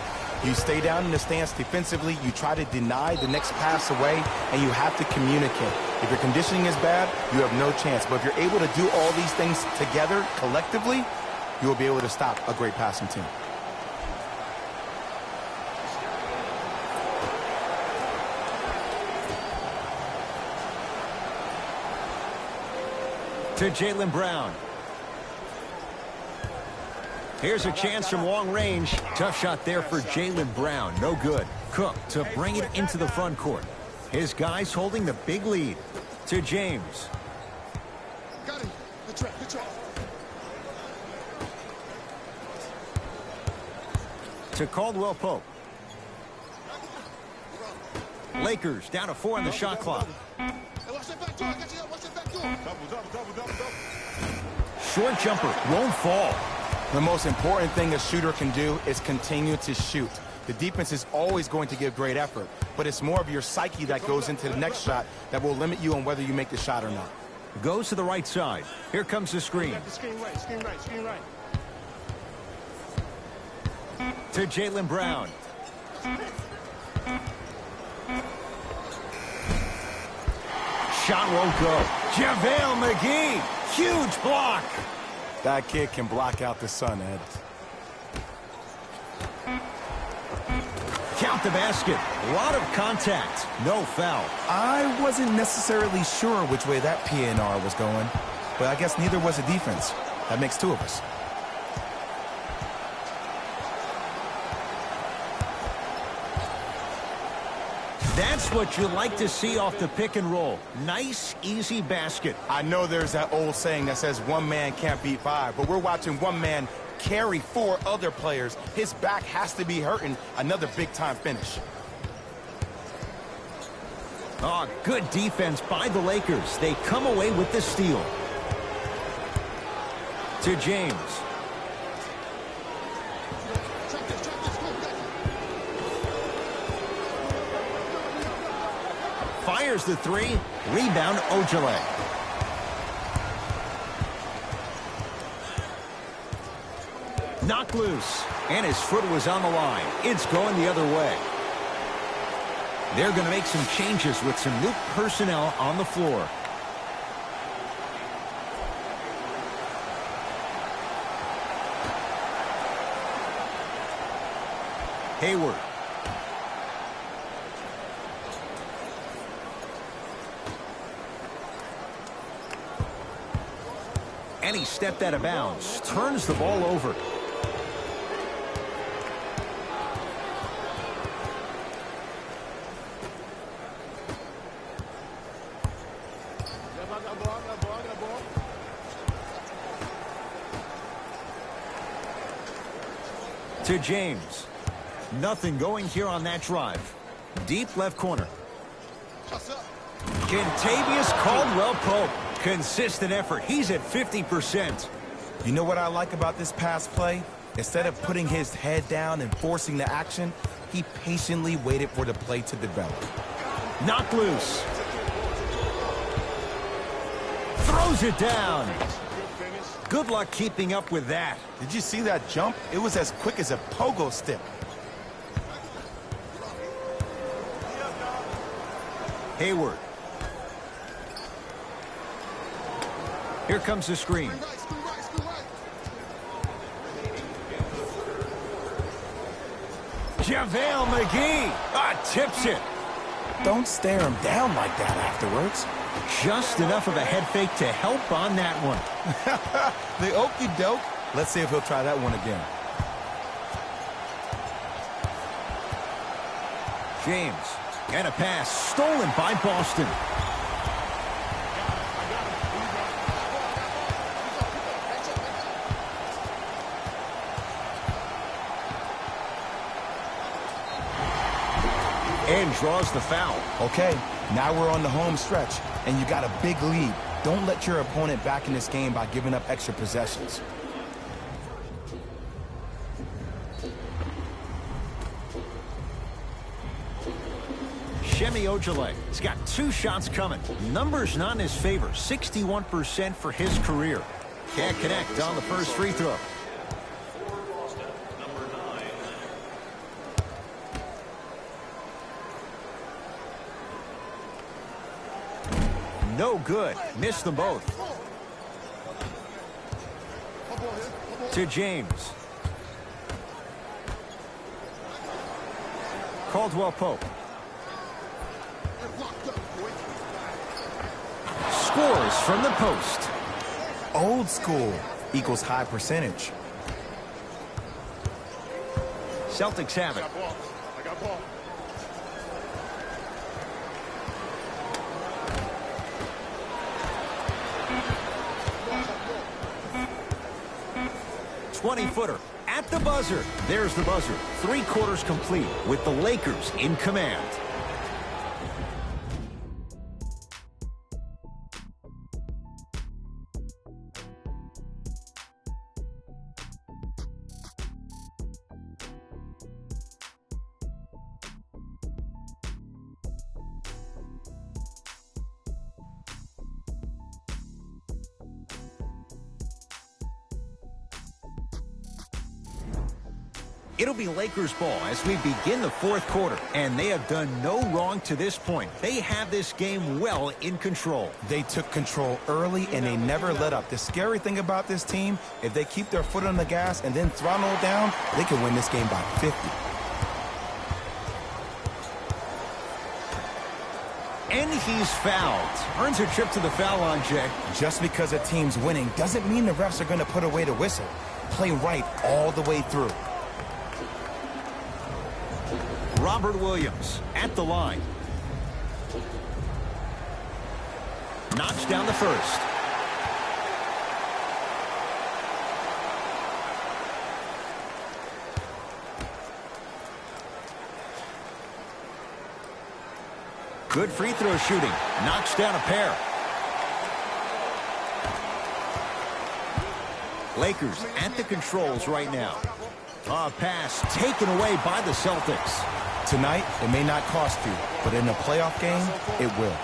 [SPEAKER 3] You stay down in the stance defensively, you try to deny the next pass away, and you have to communicate. If your conditioning is bad, you have no chance. But if you're able to do all these things together, collectively, you will be able to stop a great passing team.
[SPEAKER 1] To Jaylen Brown. Here's a chance from long range. Tough shot there for Jaylen Brown. No good. Cook to bring it into the front court. His guys holding the big lead. To James.
[SPEAKER 7] Got him. Good try.
[SPEAKER 1] To Caldwell Pope. Lakers down to 4 on the shot clock.
[SPEAKER 7] Hey, watch that back door. I got you. Watch that back door. Double.
[SPEAKER 1] Short jumper won't fall.
[SPEAKER 3] The most important thing a shooter can do is continue to shoot. The defense is always going to give great effort, but it's more of your psyche that goes into the next shot that will limit you on whether you make the shot or not.
[SPEAKER 1] Goes to the right side. Here comes the screen.
[SPEAKER 7] Screen right.
[SPEAKER 1] To Jaylen Brown. Shot won't go. JaVale McGee. Huge block.
[SPEAKER 3] That kid can block out the sun, Ed.
[SPEAKER 1] Count the basket. A lot of contact. No foul.
[SPEAKER 3] I wasn't necessarily sure which way that PNR was going, but I guess neither was the defense. That makes 2 of us.
[SPEAKER 1] That's what you like to see off the pick and roll. Nice, easy basket.
[SPEAKER 3] I know there's that old saying that says one man can't beat 5, but we're watching one man carry 4 other players. His back has to be hurting. Another big-time finish.
[SPEAKER 1] Oh, good defense by the Lakers. They come away with the steal. To James. Fires the 3. Rebound, Ojale. Knocked loose. And his foot was on the line. It's going the other way. They're going to make some changes with some new personnel on the floor. Hayward. And he stepped out of bounds. Turns the ball over. To James. Nothing going here on that drive. Deep left corner. Kentavious Caldwell-Pope. Consistent effort. He's at 50%.
[SPEAKER 3] You know what I like about this pass play? Instead of putting his head down and forcing the action, he patiently waited for the play to develop.
[SPEAKER 1] Knocked loose. Throws it down. Good luck keeping up with that.
[SPEAKER 3] Did you see that jump? It was as quick as a pogo stick.
[SPEAKER 1] Hayward. Here comes the screen. JaVale McGee tips it.
[SPEAKER 3] Don't stare him down like that afterwards.
[SPEAKER 1] Just enough of a head fake to help on that one.
[SPEAKER 3] The okie doke. Let's see if he'll try that one again.
[SPEAKER 1] James. And a pass stolen by Boston. And draws the foul.
[SPEAKER 3] Okay, now we're on the home stretch, and you got a big lead. Don't let your opponent back in this game by giving up extra possessions.
[SPEAKER 1] Shemi Ojale has got 2 shots coming. Numbers not in his favor. 61% for his career. Can't connect on the first free throw. No good. Missed them both. To James. Caldwell-Pope. Scores from the post.
[SPEAKER 3] Old school equals high percentage.
[SPEAKER 1] Celtics have it.
[SPEAKER 7] I got ball.
[SPEAKER 1] 20-footer at the buzzer. There's the buzzer. 3 quarters complete with the Lakers in command. It'll be Lakers ball as we begin the 4th quarter, and they have done no wrong to this point. They have this game well in control.
[SPEAKER 3] They took control early, and they never let up. The scary thing about this team, if they keep their foot on the gas and then throttle it down, they can win this game by 50.
[SPEAKER 1] And he's fouled. Earns a trip to the foul line, Jay.
[SPEAKER 3] Just because a team's winning doesn't mean the refs are going to put away the whistle. Play right all the way through.
[SPEAKER 1] Robert Williams at the line. Knocks down the first. Good free throw shooting. Knocks down a pair. Lakers at the controls right now. A pass taken away by the Celtics.
[SPEAKER 3] Tonight, it may not cost you, but in a playoff game, it will.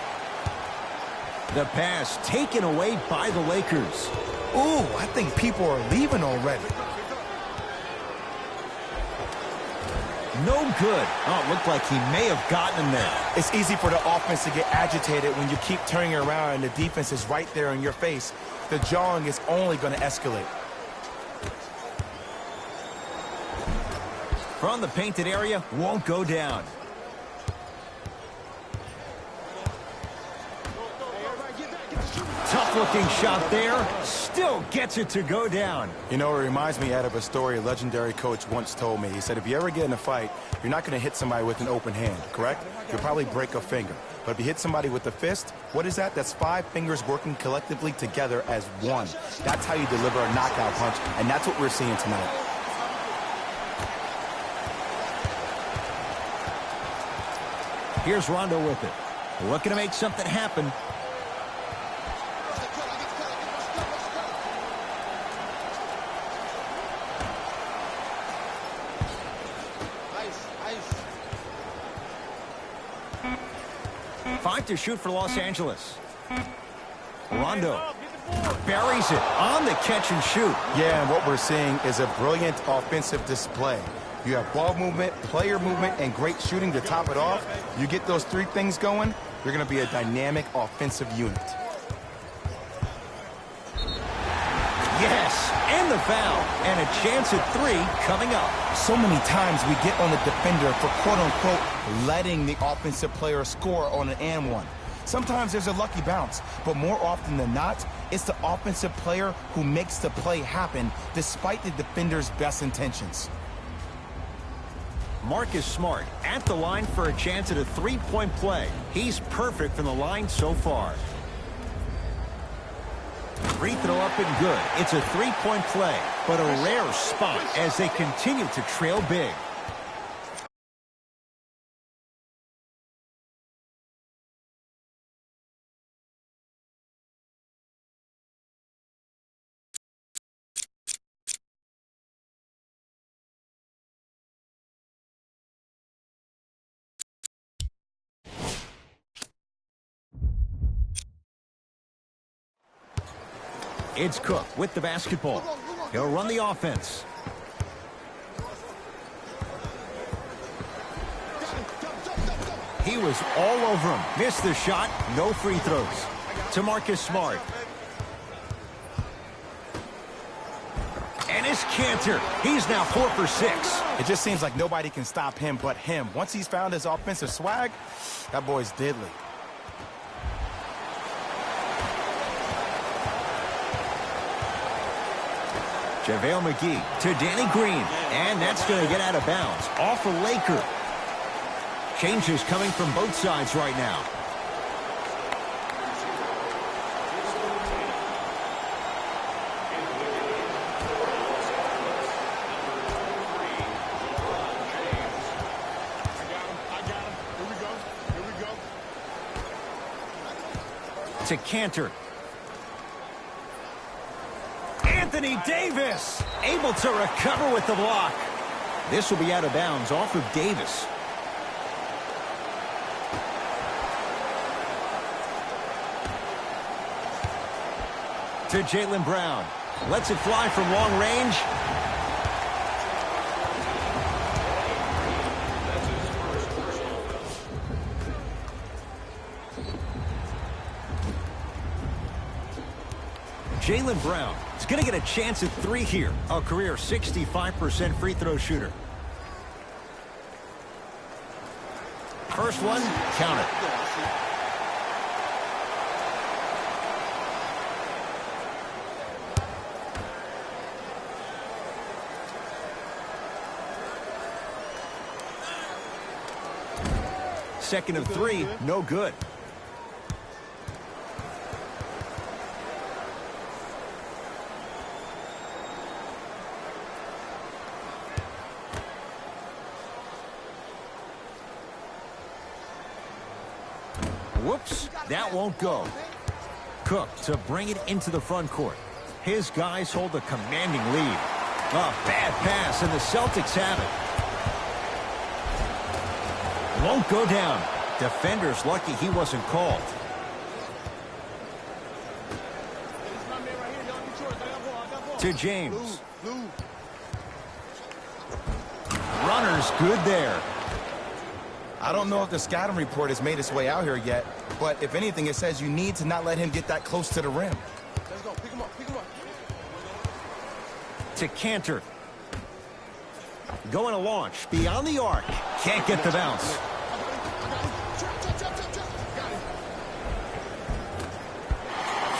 [SPEAKER 1] The pass taken away by the Lakers.
[SPEAKER 3] Ooh, I think people are leaving already.
[SPEAKER 1] No good. Oh, it looked like he may have gotten him there.
[SPEAKER 3] It's easy for the offense to get agitated when you keep turning around and the defense is right there in your face. The jawing is only going to escalate.
[SPEAKER 1] From the painted area, won't go down. Tough-looking shot there. Still gets it to go down.
[SPEAKER 3] You know, it reminds me of a story a legendary coach once told me. He said, if you ever get in a fight, you're not going to hit somebody with an open hand, correct? You'll probably break a finger. But if you hit somebody with a fist, what is that? That's 5 fingers working collectively together as one. That's how you deliver a knockout punch, and that's what we're seeing tonight.
[SPEAKER 1] Here's Rondo with it. Looking to make something happen. Five to shoot for Los Angeles. Rondo buries it on the catch and shoot.
[SPEAKER 3] Yeah, and what we're seeing is a brilliant offensive display. You have ball movement, player movement, and great shooting to top it off. You get those 3 things going, you're going to be a dynamic offensive unit.
[SPEAKER 1] Yes, and the foul. And a chance at 3 coming up.
[SPEAKER 3] So many times we get on the defender for quote-unquote letting the offensive player score on an and one. Sometimes there's a lucky bounce, but more often than not, it's the offensive player who makes the play happen despite the defender's best intentions.
[SPEAKER 1] Marcus Smart at the line for a chance at a 3-point play. He's perfect from the line so far. Free throw up and good. It's a 3-point play, but a rare spot as they continue to trail big. It's Cook with the basketball. He'll run the offense. He was all over him. Missed the shot. No free throws. To Marcus Smart. And it's Cantor. He's now 4 for 6.
[SPEAKER 3] It just seems like nobody can stop him but him. Once he's found his offensive swag, that boy's deadly.
[SPEAKER 1] JaVale McGee to Danny Green. And that's going to get out of bounds. Off a Laker. Changes coming from both sides right now. To Cantor. Anthony Davis able to recover with the block. This will be out of bounds off of Davis. To Jaylen Brown. Lets it fly from long range. Jaylen Brown is going to get a chance at 3 here. A career 65% free throw shooter. First one, count it. Second of 3, no good. Whoops, that won't go. Cook to bring it into the front court. His guys hold a commanding lead. A bad pass, and the Celtics have it. Won't go down. Defender's lucky he wasn't called. To James. Runner's good there.
[SPEAKER 3] I don't know if the scouting report has made its way out here yet, but if anything, it says you need to not let him get that close to the rim.
[SPEAKER 2] Let's go. Pick him up. Pick him up.
[SPEAKER 1] To Cantor. Going to launch beyond the arc. Can't get the bounce.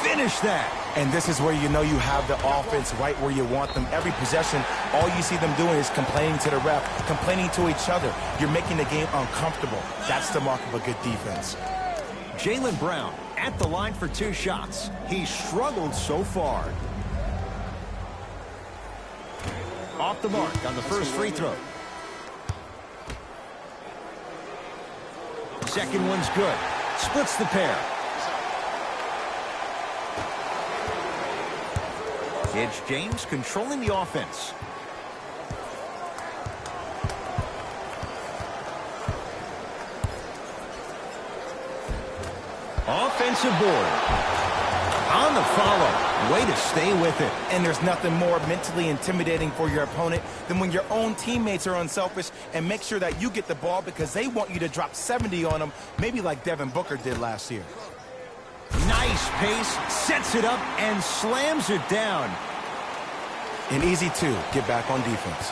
[SPEAKER 1] Finish that.
[SPEAKER 3] And this is where you know you have the offense right where you want them. Every possession, all you see them doing is complaining to the ref, complaining to each other. You're making the game uncomfortable. That's the mark of a good defense.
[SPEAKER 1] Jaylen Brown at the line for 2 shots. He's struggled so far. Off the mark on the first free throw. Second one's good. Splits the pair. It's James controlling the offense. Offensive board. On the follow. Way to stay with it.
[SPEAKER 3] And there's nothing more mentally intimidating for your opponent than when your own teammates are unselfish and make sure that you get the ball because they want you to drop 70 on them, maybe like Devin Booker did last year.
[SPEAKER 1] Nice pace, sets it up, and slams it down.
[SPEAKER 3] An easy 2, get back on defense.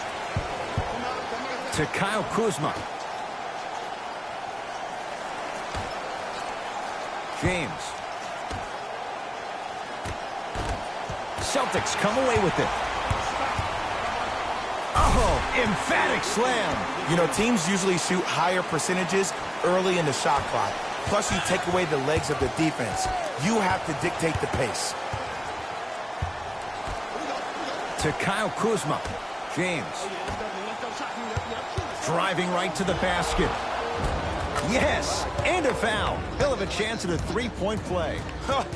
[SPEAKER 1] To Kyle Kuzma. James. Celtics come away with it. Oh, emphatic slam.
[SPEAKER 3] You know, teams usually shoot higher percentages early in the shot clock. Plus, you take away the legs of the defense. You have to dictate the pace.
[SPEAKER 1] To Kyle Kuzma. James. Driving right to the basket. Yes, and a foul. He'll have a chance at a 3-point play.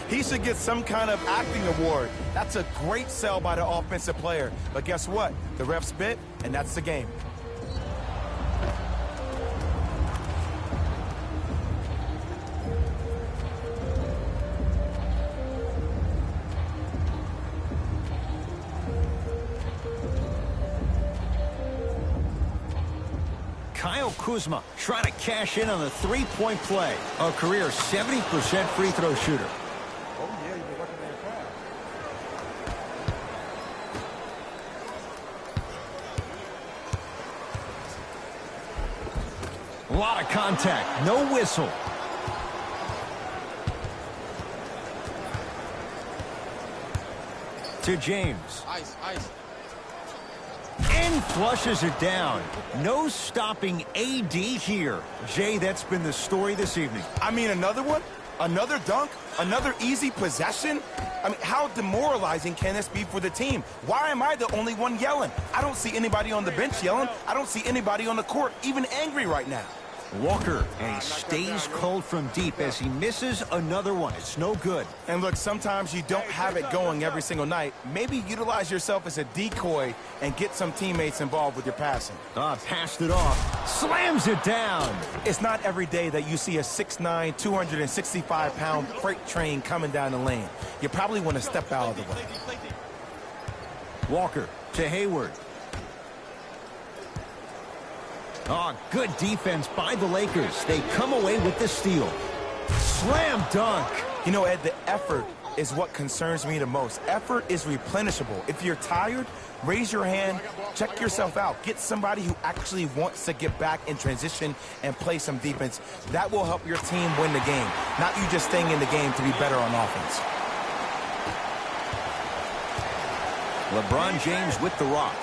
[SPEAKER 3] He should get some kind of acting award. That's a great sell by the offensive player. But guess what? The ref spit, and that's the game.
[SPEAKER 1] Kyle Kuzma trying to cash in on the 3-point play. A career 70% free throw shooter. A lot of contact, no whistle. To James.
[SPEAKER 2] Ice, ice.
[SPEAKER 1] And flushes it down. No stopping AD here. Jay, that's been the story this evening.
[SPEAKER 3] I mean, another one? Another dunk? Another easy possession? I mean, how demoralizing can this be for the team? Why am I the only one yelling? I don't see anybody on the bench yelling. I don't see anybody on the court even angry right now.
[SPEAKER 1] Walker, and he stays cold from deep as he misses another one. It's no good.
[SPEAKER 3] And look, sometimes you don't have it going every single night. Maybe utilize yourself as a decoy and get some teammates involved with your passing.
[SPEAKER 1] Passed it off. Slams it down.
[SPEAKER 3] It's not every day that you see a 6'9", 265-pound freight train coming down the lane. You probably want to step out of the way.
[SPEAKER 1] Walker to Hayward. Oh, good defense by the Lakers. They come away with the steal. Slam dunk.
[SPEAKER 3] You know, Ed, the effort is what concerns me the most. Effort is replenishable. If you're tired, raise your hand, check yourself out. Get somebody who actually wants to get back in transition and play some defense. That will help your team win the game, not you just staying in the game to be better on offense.
[SPEAKER 1] LeBron James with the rock.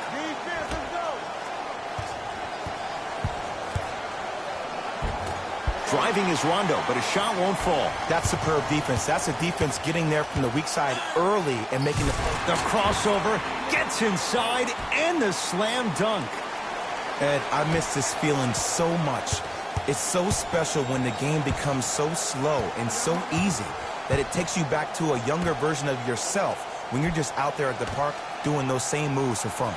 [SPEAKER 1] Driving is Rondo, but his shot won't fall.
[SPEAKER 3] That's superb defense. That's a defense getting there from the weak side early and making
[SPEAKER 1] the crossover, gets inside, and the slam dunk.
[SPEAKER 3] Ed, I miss this feeling so much. It's so special when the game becomes so slow and so easy that it takes you back to a younger version of yourself when you're just out there at the park doing those same moves for fun.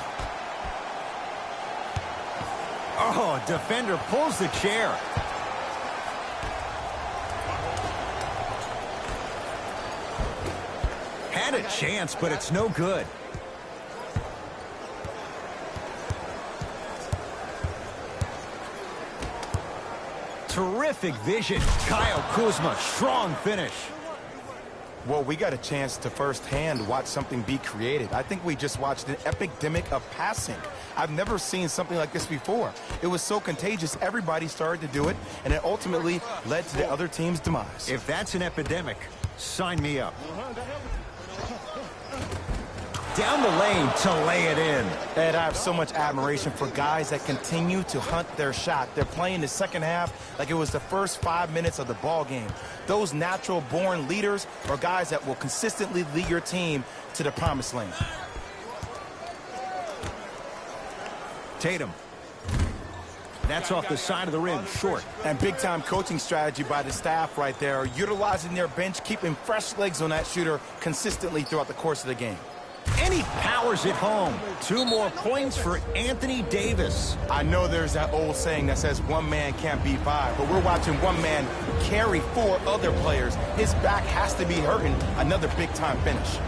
[SPEAKER 1] Oh, defender pulls the chair. Had a chance, but it's no good. Terrific vision. Kyle Kuzma, strong finish.
[SPEAKER 3] Well, we got a chance to firsthand watch something be created. I think we just watched an epidemic of passing. I've never seen something like this before. It was so contagious, everybody started to do it, and it ultimately led to the other team's demise.
[SPEAKER 1] If that's an epidemic, sign me up. Down the lane to lay it in.
[SPEAKER 3] Ed, I have so much admiration for guys that continue to hunt their shot. They're playing the second half like it was the first 5 minutes of the ball game. Those natural-born leaders are guys that will consistently lead your team to the promised land.
[SPEAKER 1] Tatum. That's off the side of the rim, short.
[SPEAKER 3] And big-time coaching strategy by the staff right there, utilizing their bench, keeping fresh legs on that shooter consistently throughout the course of the game.
[SPEAKER 1] And he powers it home. 2 more points for Anthony Davis.
[SPEAKER 3] I know there's that old saying that says one man can't beat 5, but we're watching one man carry 4 other players. His back has to be hurting. Another big-time finish.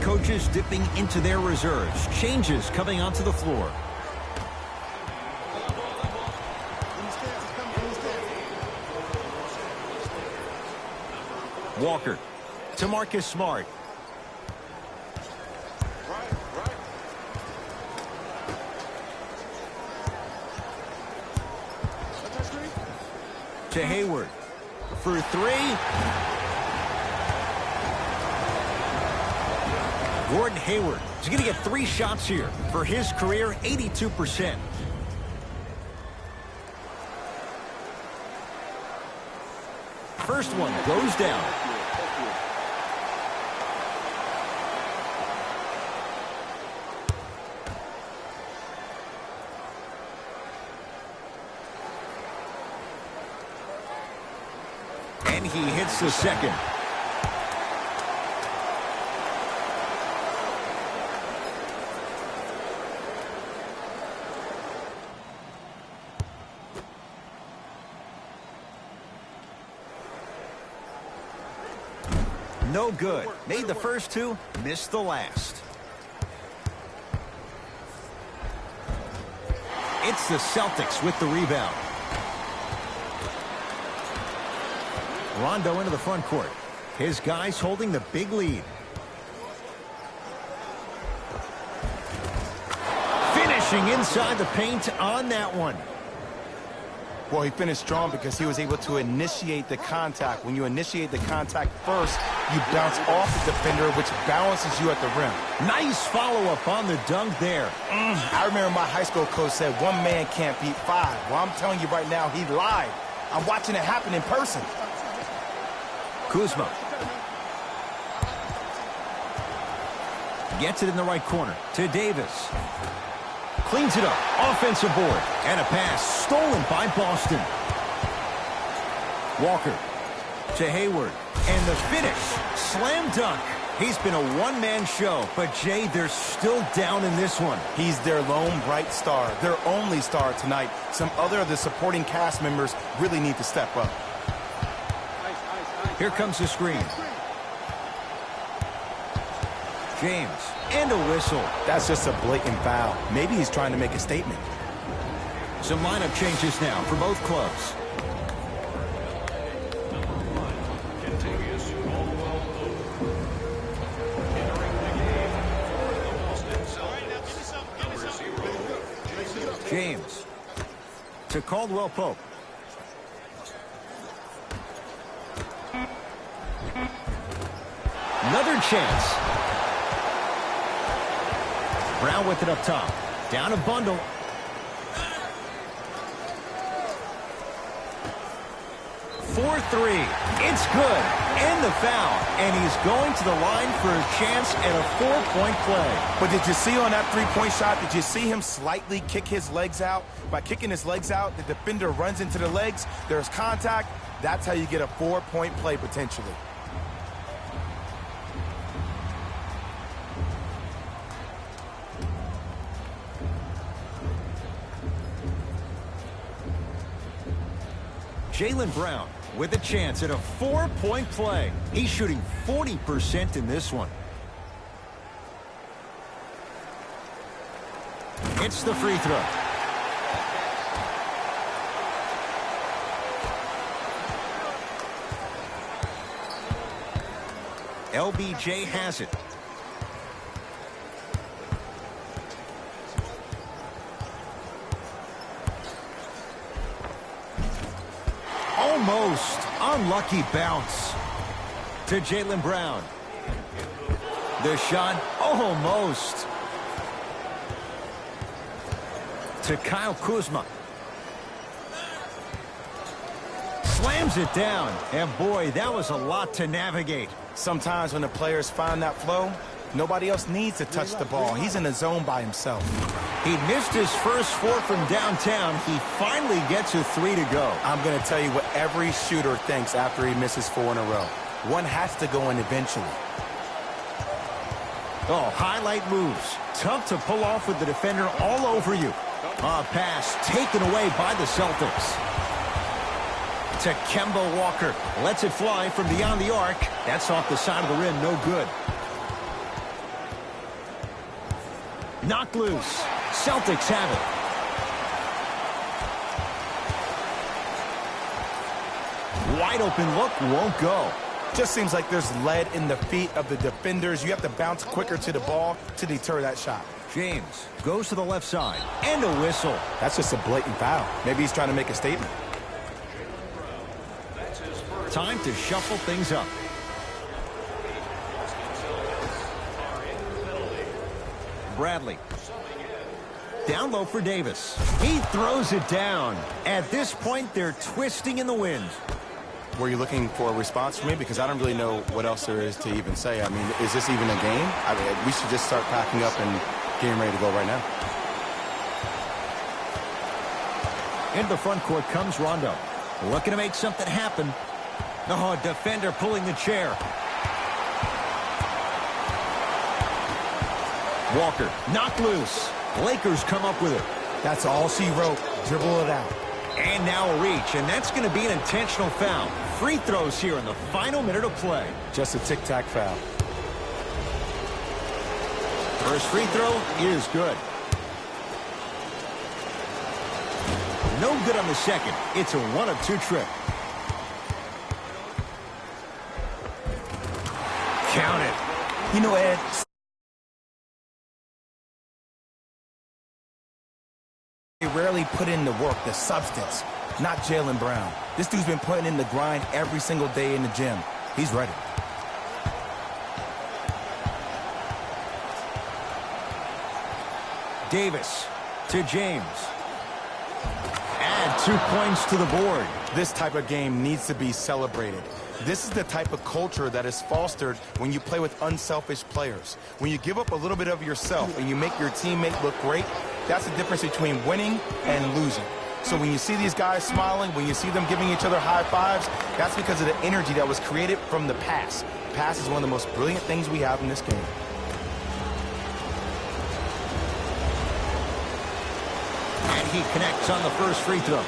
[SPEAKER 1] Coaches dipping into their reserves. Changes coming onto the floor. Walker to Marcus Smart. To Hayward for 3. Gordon Hayward is going to get 3 shots here for his career, 82%. First one goes down. And he hits the second. No good. Made the first 2, missed the last. It's the Celtics with the rebound. Rondo into the front court. His guys holding the big lead. Finishing inside the paint on that one.
[SPEAKER 3] Well, he finished strong because he was able to initiate the contact. When you initiate the contact first, you bounce off the defender, which balances you at the rim.
[SPEAKER 1] Nice follow-up on the dunk there.
[SPEAKER 3] I remember my high school coach said one man can't beat 5. Well, I'm telling you right now, he lied. I'm watching it happen in person.
[SPEAKER 1] Kuzma. Gets it in the right corner to Davis. Cleans it up. Offensive board. And a pass stolen by Boston. Walker to Hayward. And the finish. Slam dunk. He's been a one-man show. But, Jay, they're still down in this one.
[SPEAKER 3] He's their lone bright star. Their only star tonight. Some other of the supporting cast members really need to step up.
[SPEAKER 1] Here comes the screen. James. And a whistle.
[SPEAKER 3] That's just a blatant foul. Maybe he's trying to make a statement.
[SPEAKER 1] Some lineup changes now for both clubs. James to Caldwell Pope. Another chance. Brown with it up top. Down a bundle. For 3. It's good. And the foul. And he's going to the line for a chance at a 4-point play.
[SPEAKER 3] But did you see on that 3-point shot, did you see him slightly kick his legs out? By kicking his legs out, the defender runs into the legs. There's contact. That's how you get a 4-point play potentially.
[SPEAKER 1] Jaylen Brown with a chance at a 4-point play. He's shooting 40% in this one. It's the free throw. LBJ has it. Almost unlucky bounce to Jaylen Brown. The shot almost to Kyle Kuzma. Slams it down. And boy, that was a lot to navigate.
[SPEAKER 3] Sometimes when the players find that flow, nobody else needs to touch the ball. He's in the zone by himself.
[SPEAKER 1] He missed his first 4 from downtown. He finally gets a 3 to go.
[SPEAKER 3] I'm going to tell you what every shooter thinks after he misses 4 in a row. One has to go in eventually.
[SPEAKER 1] Oh, highlight moves. Tough to pull off with the defender all over you. A pass taken away by the Celtics. To Kemba Walker. Lets it fly from beyond the arc. That's off the side of the rim. No good. Knocked loose. Celtics have it. Wide open look, won't go.
[SPEAKER 3] Just seems like there's lead in the feet of the defenders. You have to bounce quicker to the ball to deter that shot.
[SPEAKER 1] James goes to the left side. And a whistle.
[SPEAKER 3] That's just a blatant foul. Maybe he's trying to make a statement.
[SPEAKER 1] Time to shuffle things up. Bradley. Down low for Davis. He throws it down. At this point, they're twisting in the wind.
[SPEAKER 3] Were you looking for a response from me? Because I don't really know what else there is to even say. I mean, is this even a game? I mean, we should just start packing up and getting ready to go right now.
[SPEAKER 1] Into the front court comes Rondo. Looking to make something happen. Oh, defender pulling the chair. Walker knocked loose. Lakers come up with it.
[SPEAKER 3] That's all she wrote. Dribble it out.
[SPEAKER 1] And now a reach, and that's going to be an intentional foul. Free throws here in the final minute of play.
[SPEAKER 3] Just a tic-tac foul.
[SPEAKER 1] First free throw is good. No good on the second. It's a 1-of-2 trip. Count it.
[SPEAKER 3] You know, Ed, they rarely put in the work, the substance. Not Jaylen Brown. This dude's been putting in the grind every single day in the gym. He's ready.
[SPEAKER 1] Davis to James. Add 2 points to the board.
[SPEAKER 3] This type of game needs to be celebrated. This is the type of culture that is fostered when you play with unselfish players. When you give up a little bit of yourself and you make your teammate look great, that's the difference between winning and losing. So when you see these guys smiling, when you see them giving each other high fives, that's because of the energy that was created from the pass. Pass is one of the most brilliant things we have in this game.
[SPEAKER 1] And he connects on the first free throw.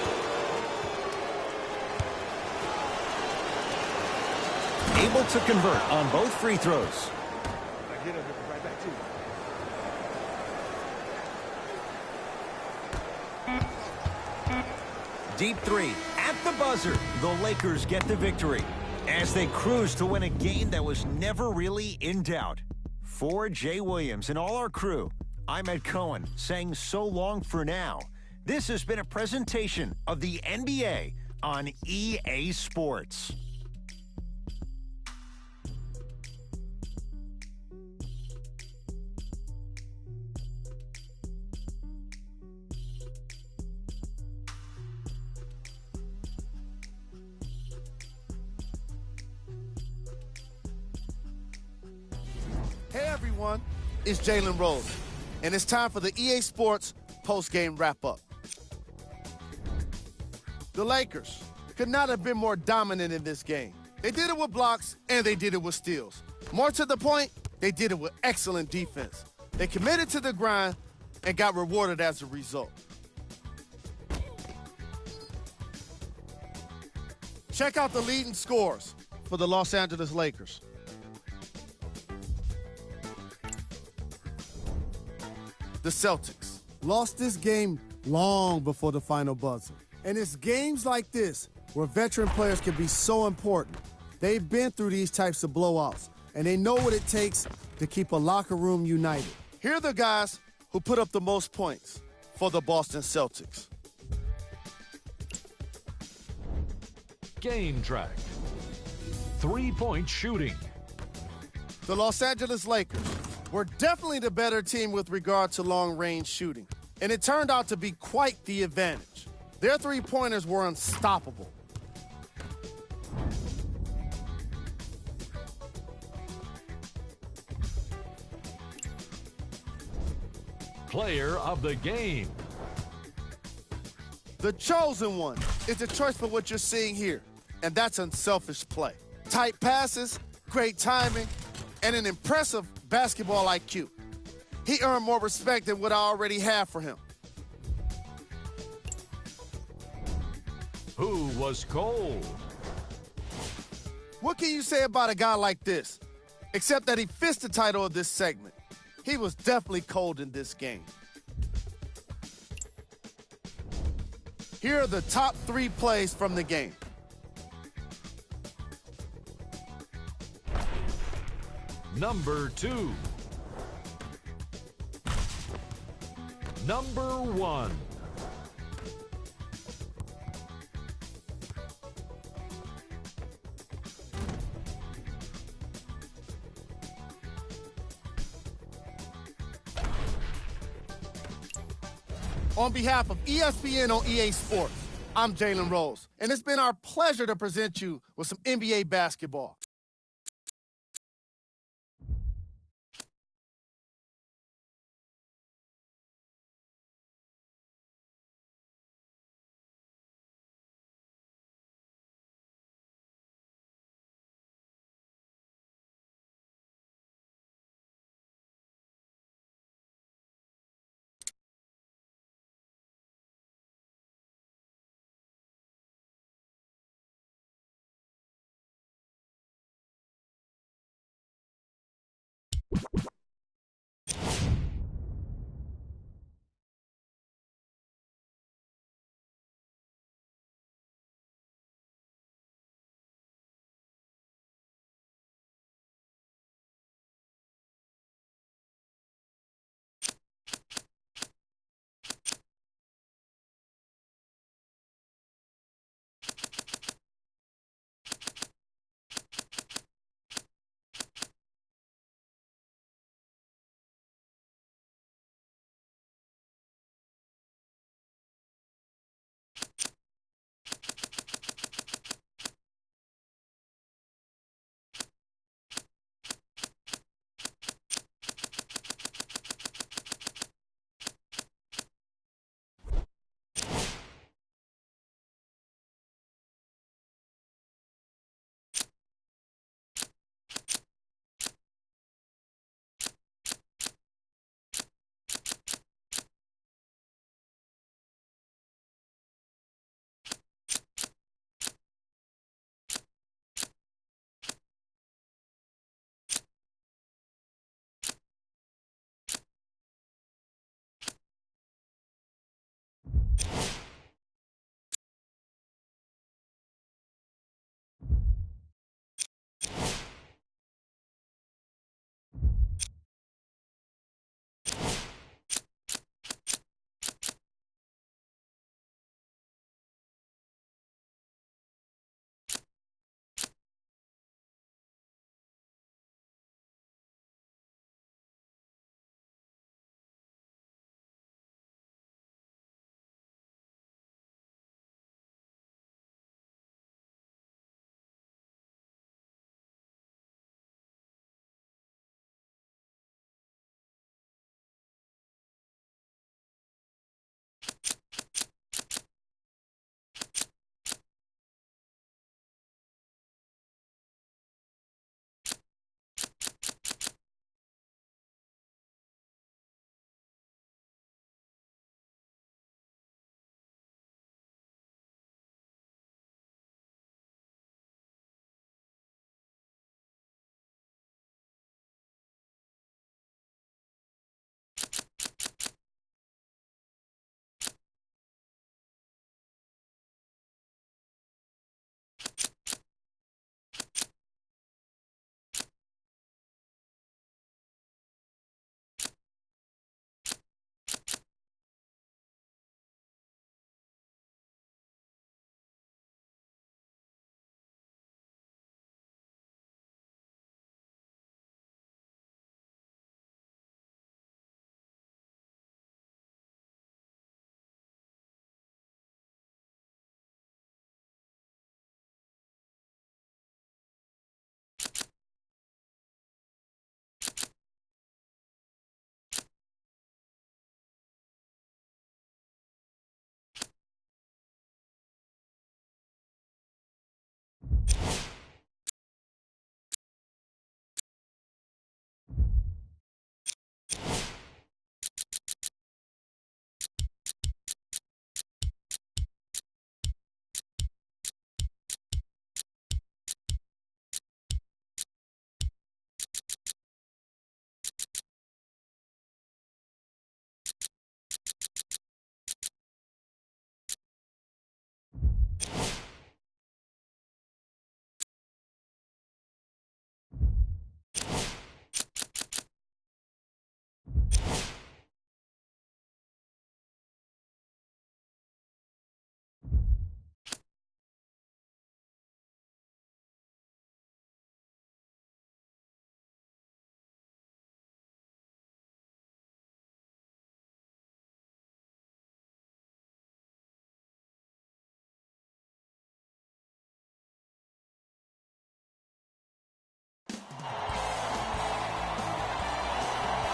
[SPEAKER 1] Able to convert on both free throws. Deep three at the buzzer. The Lakers get the victory as they cruise to win a game that was never really in doubt. For Jay Williams and all our crew, I'm Ed Cohen saying so long for now. This has been a presentation of the NBA on EA Sports.
[SPEAKER 4] Hey everyone, it's Jalen Rose, and it's time for the EA Sports post-game wrap-up. The Lakers could not have been more dominant in this game. They did it with blocks, and they did it with steals. More to the point, they did it with excellent defense. They committed to the grind and got rewarded as a result. Check out the leading scores for the Los Angeles Lakers. The Celtics
[SPEAKER 5] lost this game long before the final buzzer. And it's games like this where veteran players can be so important. They've been through these types of blowouts, and they know what it takes to keep a locker room united.
[SPEAKER 4] Here are the guys who put up the most points for the Boston Celtics.
[SPEAKER 6] Game track. 3-point shooting.
[SPEAKER 4] The Los Angeles Lakers were definitely the better team with regard to long-range shooting, and it turned out to be quite the advantage. Their three-pointers were unstoppable.
[SPEAKER 6] Player of the game.
[SPEAKER 4] The chosen one is the choice for what you're seeing here, and that's unselfish play. Tight passes, great timing, and an impressive basketball IQ. He earned more respect than what I already have for him.
[SPEAKER 6] Who was cold?
[SPEAKER 4] What can you say about a guy like this? Except that he fits the title of this segment. He was definitely cold in this game. Here are the top 3 plays from the game.
[SPEAKER 6] Number 2. Number 1.
[SPEAKER 4] On behalf of ESPN on EA Sports, I'm Jalen Rose, and it's been our pleasure to present you with some NBA basketball.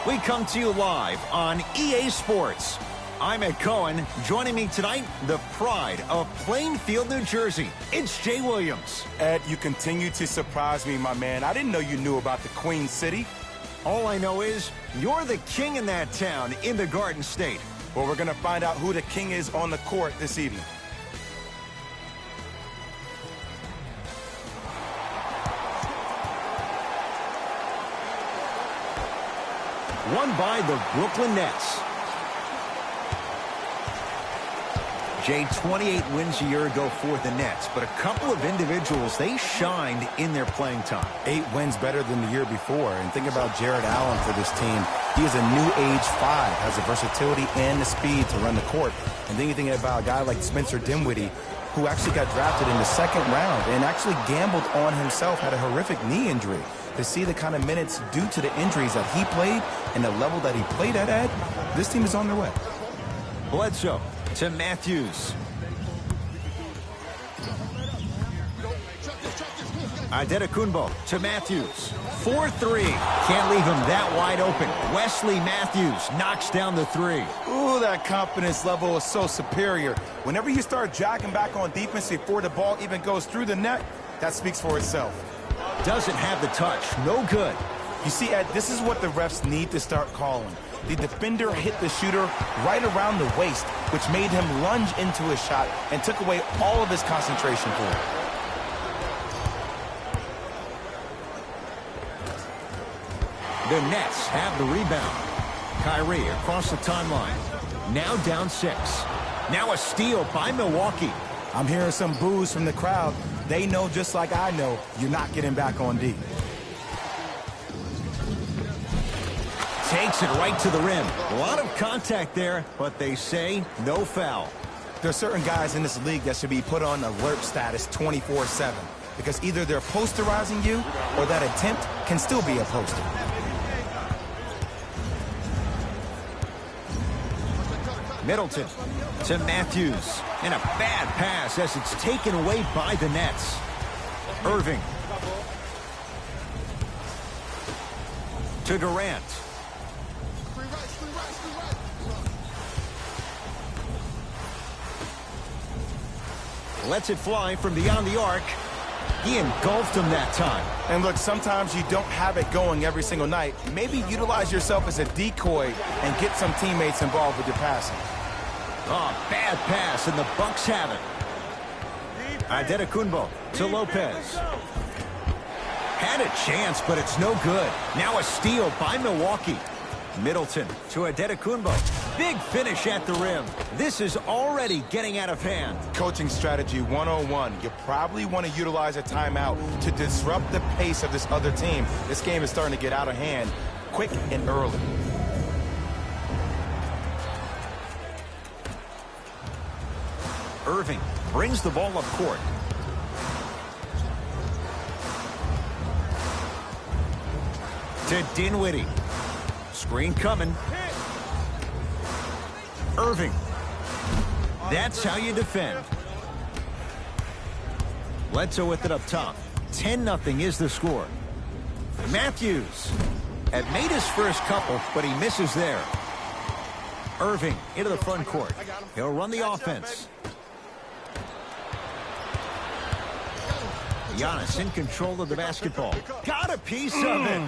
[SPEAKER 1] We come to you live on EA Sports. I'm Ed Cohen. Joining me tonight, the pride of Plainfield, New Jersey. It's Jay Williams.
[SPEAKER 3] Ed, you continue to surprise me, my man. I didn't know you knew about the Queen City.
[SPEAKER 1] All I know is you're the king in that town in the Garden State.
[SPEAKER 3] Well, we're going to find out who the king is on the court this evening.
[SPEAKER 1] Won by the Brooklyn Nets. Jay, 28 wins a year ago for the Nets, but a couple of individuals, they shined in their playing time.
[SPEAKER 3] 8 wins better than the year before. And think about Jared Allen for this team. He is a new age 5, has the versatility and the speed to run the court. And then you think about a guy like Spencer Dinwiddie, who actually got drafted in the 2nd round and actually gambled on himself, had a horrific knee injury. To see the kind of minutes due to the injuries that he played and the level that he played at, Ed, this team is on their way.
[SPEAKER 1] Bledsoe to Matthews. Adetokunbo to Matthews. 4-3. Can't leave him that wide open. Wesley Matthews knocks down the 3.
[SPEAKER 3] Ooh, that confidence level is so superior. Whenever you start jacking back on defense before the ball even goes through the net, that speaks for itself.
[SPEAKER 1] Doesn't have the touch. No good.
[SPEAKER 3] You see, Ed, this is what the refs need to start calling. The defender hit the shooter right around the waist, which made him lunge into his shot and took away all of his concentration for it.
[SPEAKER 1] The Nets have the rebound. Kyrie across the timeline. Now down 6. Now a steal by Milwaukee.
[SPEAKER 3] I'm hearing some boos from the crowd. They know, just like I know, you're not getting back on D.
[SPEAKER 1] Takes it right to the rim. A lot of contact there, but they say no foul.
[SPEAKER 3] There are certain guys in this league that should be put on alert status 24/7 because either they're posterizing you or that attempt can still be a poster.
[SPEAKER 1] Middleton to Matthews. And a bad pass as it's taken away by the Nets. Irving to Durant. Lets it fly from beyond the arc. He engulfed him that time.
[SPEAKER 3] And look, sometimes you don't have it going every single night. Maybe utilize yourself as a decoy and get some teammates involved with your passing.
[SPEAKER 1] Oh, bad pass, and the Bucks have it. Adetokunbo to Lopez. Had a chance, but it's no good. Now a steal by Milwaukee. Middleton to Adetokunbo. Big finish at the rim. This is already getting out of hand.
[SPEAKER 3] Coaching strategy 101. You probably want to utilize a timeout to disrupt the pace of this other team. This game is starting to get out of hand quick and early.
[SPEAKER 1] Irving brings the ball up court. To Dinwiddie. Screen coming. Irving. That's how you defend. Bledsoe with it up top. 10-0 is the score. Matthews had made his first couple, but he misses there. Irving into the front court. He'll run the offense. Giannis in control of the basketball. Got a piece of it.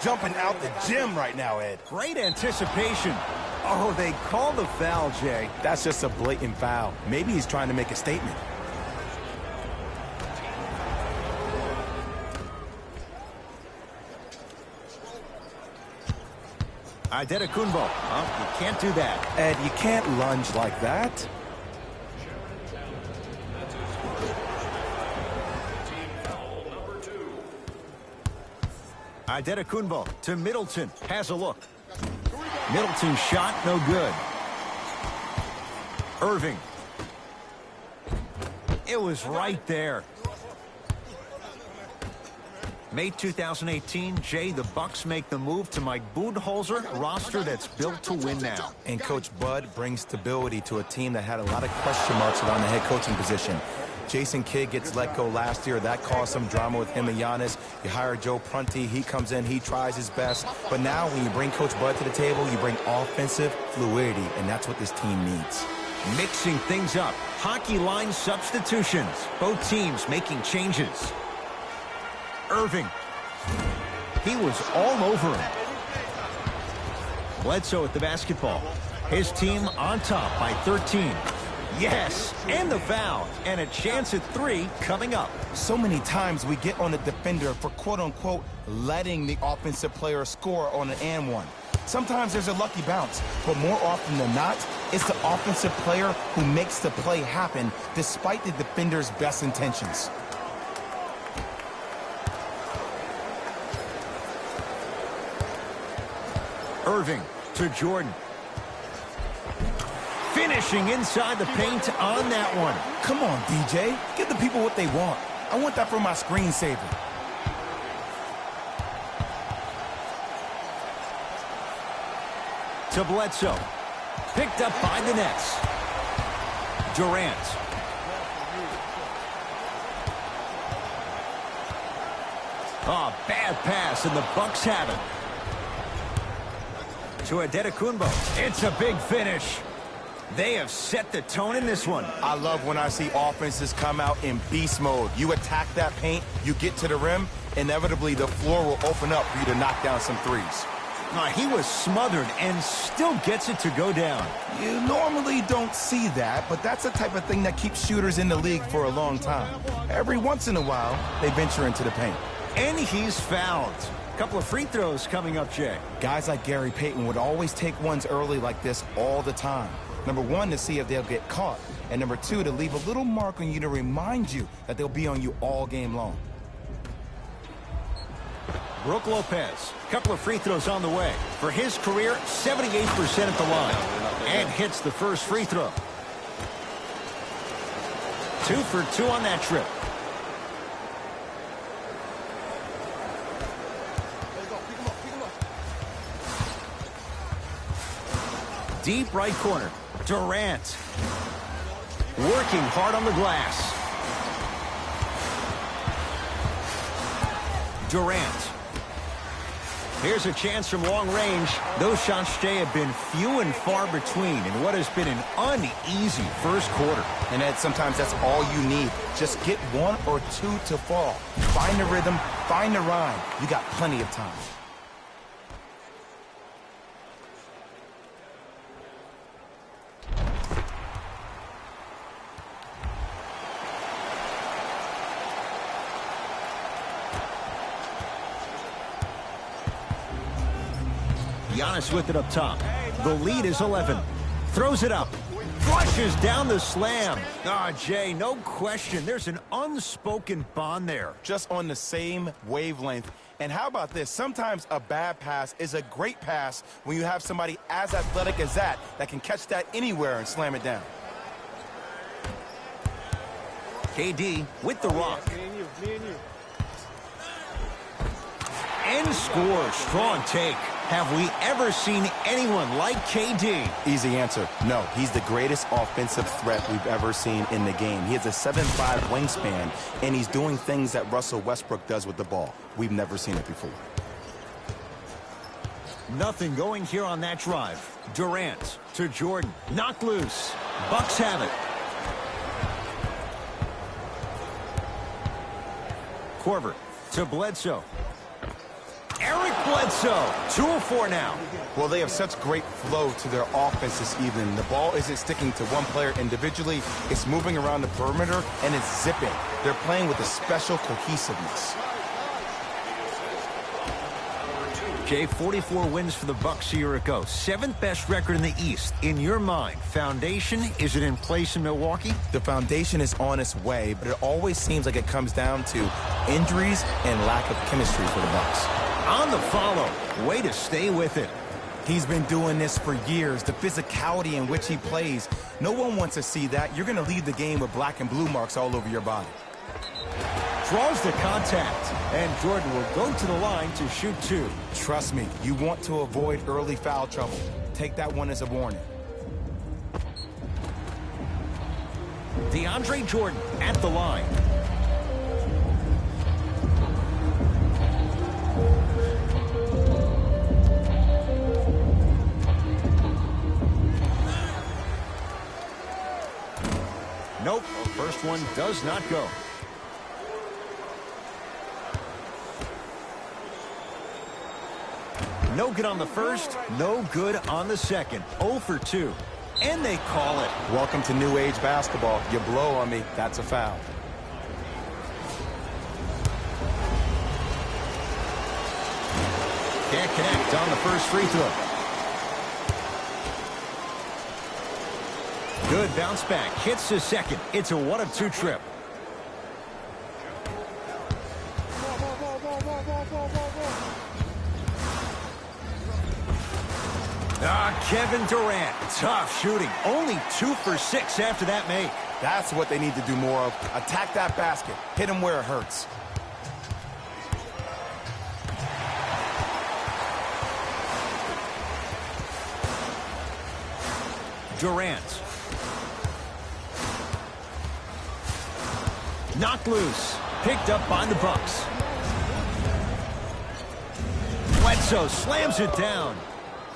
[SPEAKER 3] Jumping out the gym right now, Ed.
[SPEAKER 1] Great anticipation. Oh, they called the foul, Jay.
[SPEAKER 3] That's just a blatant foul. Maybe he's trying to make a statement.
[SPEAKER 1] Adetokunbo. Oh, you can't do that.
[SPEAKER 3] Ed, you can't lunge like that.
[SPEAKER 1] Adetokunbo to Middleton. Has a look. Middleton shot, no good. Irving. It was right there. May 2018, Jay, the Bucks make the move to Mike Budenholzer roster that's built to win now.
[SPEAKER 3] And Coach Bud brings stability to a team that had a lot of question marks around the head coaching position. Jason Kidd gets let go last year. That caused some drama with him and Giannis. You hire Joe Prunty. He comes in. He tries his best. But now when you bring Coach Bud to the table, you bring offensive fluidity, and that's what this team needs.
[SPEAKER 1] Mixing things up. Hockey line substitutions. Both teams making changes. Irving. He was all over him. Bledsoe with the basketball. His team on top by 13. Yes, and the foul. And a chance at 3 coming up.
[SPEAKER 3] So many times we get on the defender for quote-unquote letting the offensive player score on an and one. Sometimes there's a lucky bounce, but more often than not, it's the offensive player who makes the play happen despite the defender's best intentions.
[SPEAKER 1] Irving to Jordan. Finishing inside the paint on that one.
[SPEAKER 3] Come on, DJ. Give the people what they want. I want that for my screensaver.
[SPEAKER 1] To Bledsoe. Picked up by the Nets. Durant. Oh, bad pass, and the Bucks have it. To Adetokunbo. It's a big finish. They have set the tone in this one.
[SPEAKER 3] I love when I see offenses come out in beast mode. You attack that paint, you get to the rim, inevitably the floor will open up for you to knock down some threes.
[SPEAKER 1] He was smothered and still gets it to go down.
[SPEAKER 3] You normally don't see that, but that's the type of thing that keeps shooters in the league for a long time. Every once in a while, they venture into the paint.
[SPEAKER 1] And he's fouled. Couple of free throws coming up, Jay.
[SPEAKER 3] Guys like Gary Payton would always take ones early like this all the time. Number 1, to see if they'll get caught. And number 2, to leave a little mark on you to remind you that they'll be on you all game long.
[SPEAKER 1] Brook Lopez, couple of free throws on the way. For his career, 78% at the line. And hits the first free throw. 2 for 2 on that trip. Deep right corner. Durant. Working hard on the glass. Durant. Here's a chance from long range. Those shots, Jay, have been few and far between in what has been an uneasy first quarter.
[SPEAKER 3] And Ed, sometimes that's all you need. Just get 1 or 2 to fall. Find the rhythm, find the rhyme. You got plenty of time.
[SPEAKER 1] Giannis with it up top. The lead is 11. Throws it up. Flushes down the slam. Jay, no question. There's an unspoken bond there.
[SPEAKER 3] Just on the same wavelength. And how about this? Sometimes a bad pass is a great pass when you have somebody as athletic as that can catch that anywhere and slam it down.
[SPEAKER 1] KD with the rock.
[SPEAKER 2] Me and you.
[SPEAKER 1] And scores. Strong take. Have we ever seen anyone like KD?
[SPEAKER 3] Easy answer. No, he's the greatest offensive threat we've ever seen in the game. He has a 7'5" wingspan, and he's doing things that Russell Westbrook does with the ball. We've never seen it before.
[SPEAKER 1] Nothing going here on that drive. Durant to Jordan. Knocked loose. Bucks have it. Korver to Bledsoe. Eric Bledsoe, 2 of 4 now.
[SPEAKER 3] Well, they have such great flow to their offense this evening. The ball isn't sticking to one player individually. It's moving around the perimeter, and it's zipping. They're playing with a special cohesiveness.
[SPEAKER 1] Jay, 44 wins for the Bucks a year ago. 7th best record in the East. In your mind, foundation, is it in place in Milwaukee?
[SPEAKER 3] The foundation is on its way, but it always seems like it comes down to injuries and lack of chemistry for the Bucks.
[SPEAKER 1] On the follow. Way to stay with it.
[SPEAKER 3] He's been doing this for years. The physicality in which he plays. No one wants to see that. You're going to leave the game with black and blue marks all over your body.
[SPEAKER 1] Draws the contact. And Jordan will go to the line to shoot 2.
[SPEAKER 3] Trust me, you want to avoid early foul trouble. Take that one as a warning.
[SPEAKER 1] DeAndre Jordan at the line. Nope, first one does not go. No good on the first, no good on the second. 0 for 2. And they call it.
[SPEAKER 3] Welcome to new age basketball. You blow on me, that's a foul.
[SPEAKER 1] Can't connect on the first free throw. Good bounce back. Hits the second. It's a 1 of 2 trip. Kevin Durant. Tough shooting. Only 2 for 6 after that make.
[SPEAKER 3] That's what they need to do more of. Attack that basket. Hit him where it hurts.
[SPEAKER 1] Durant. Knocked loose. Picked up by the Bucks. Bledsoe slams it down.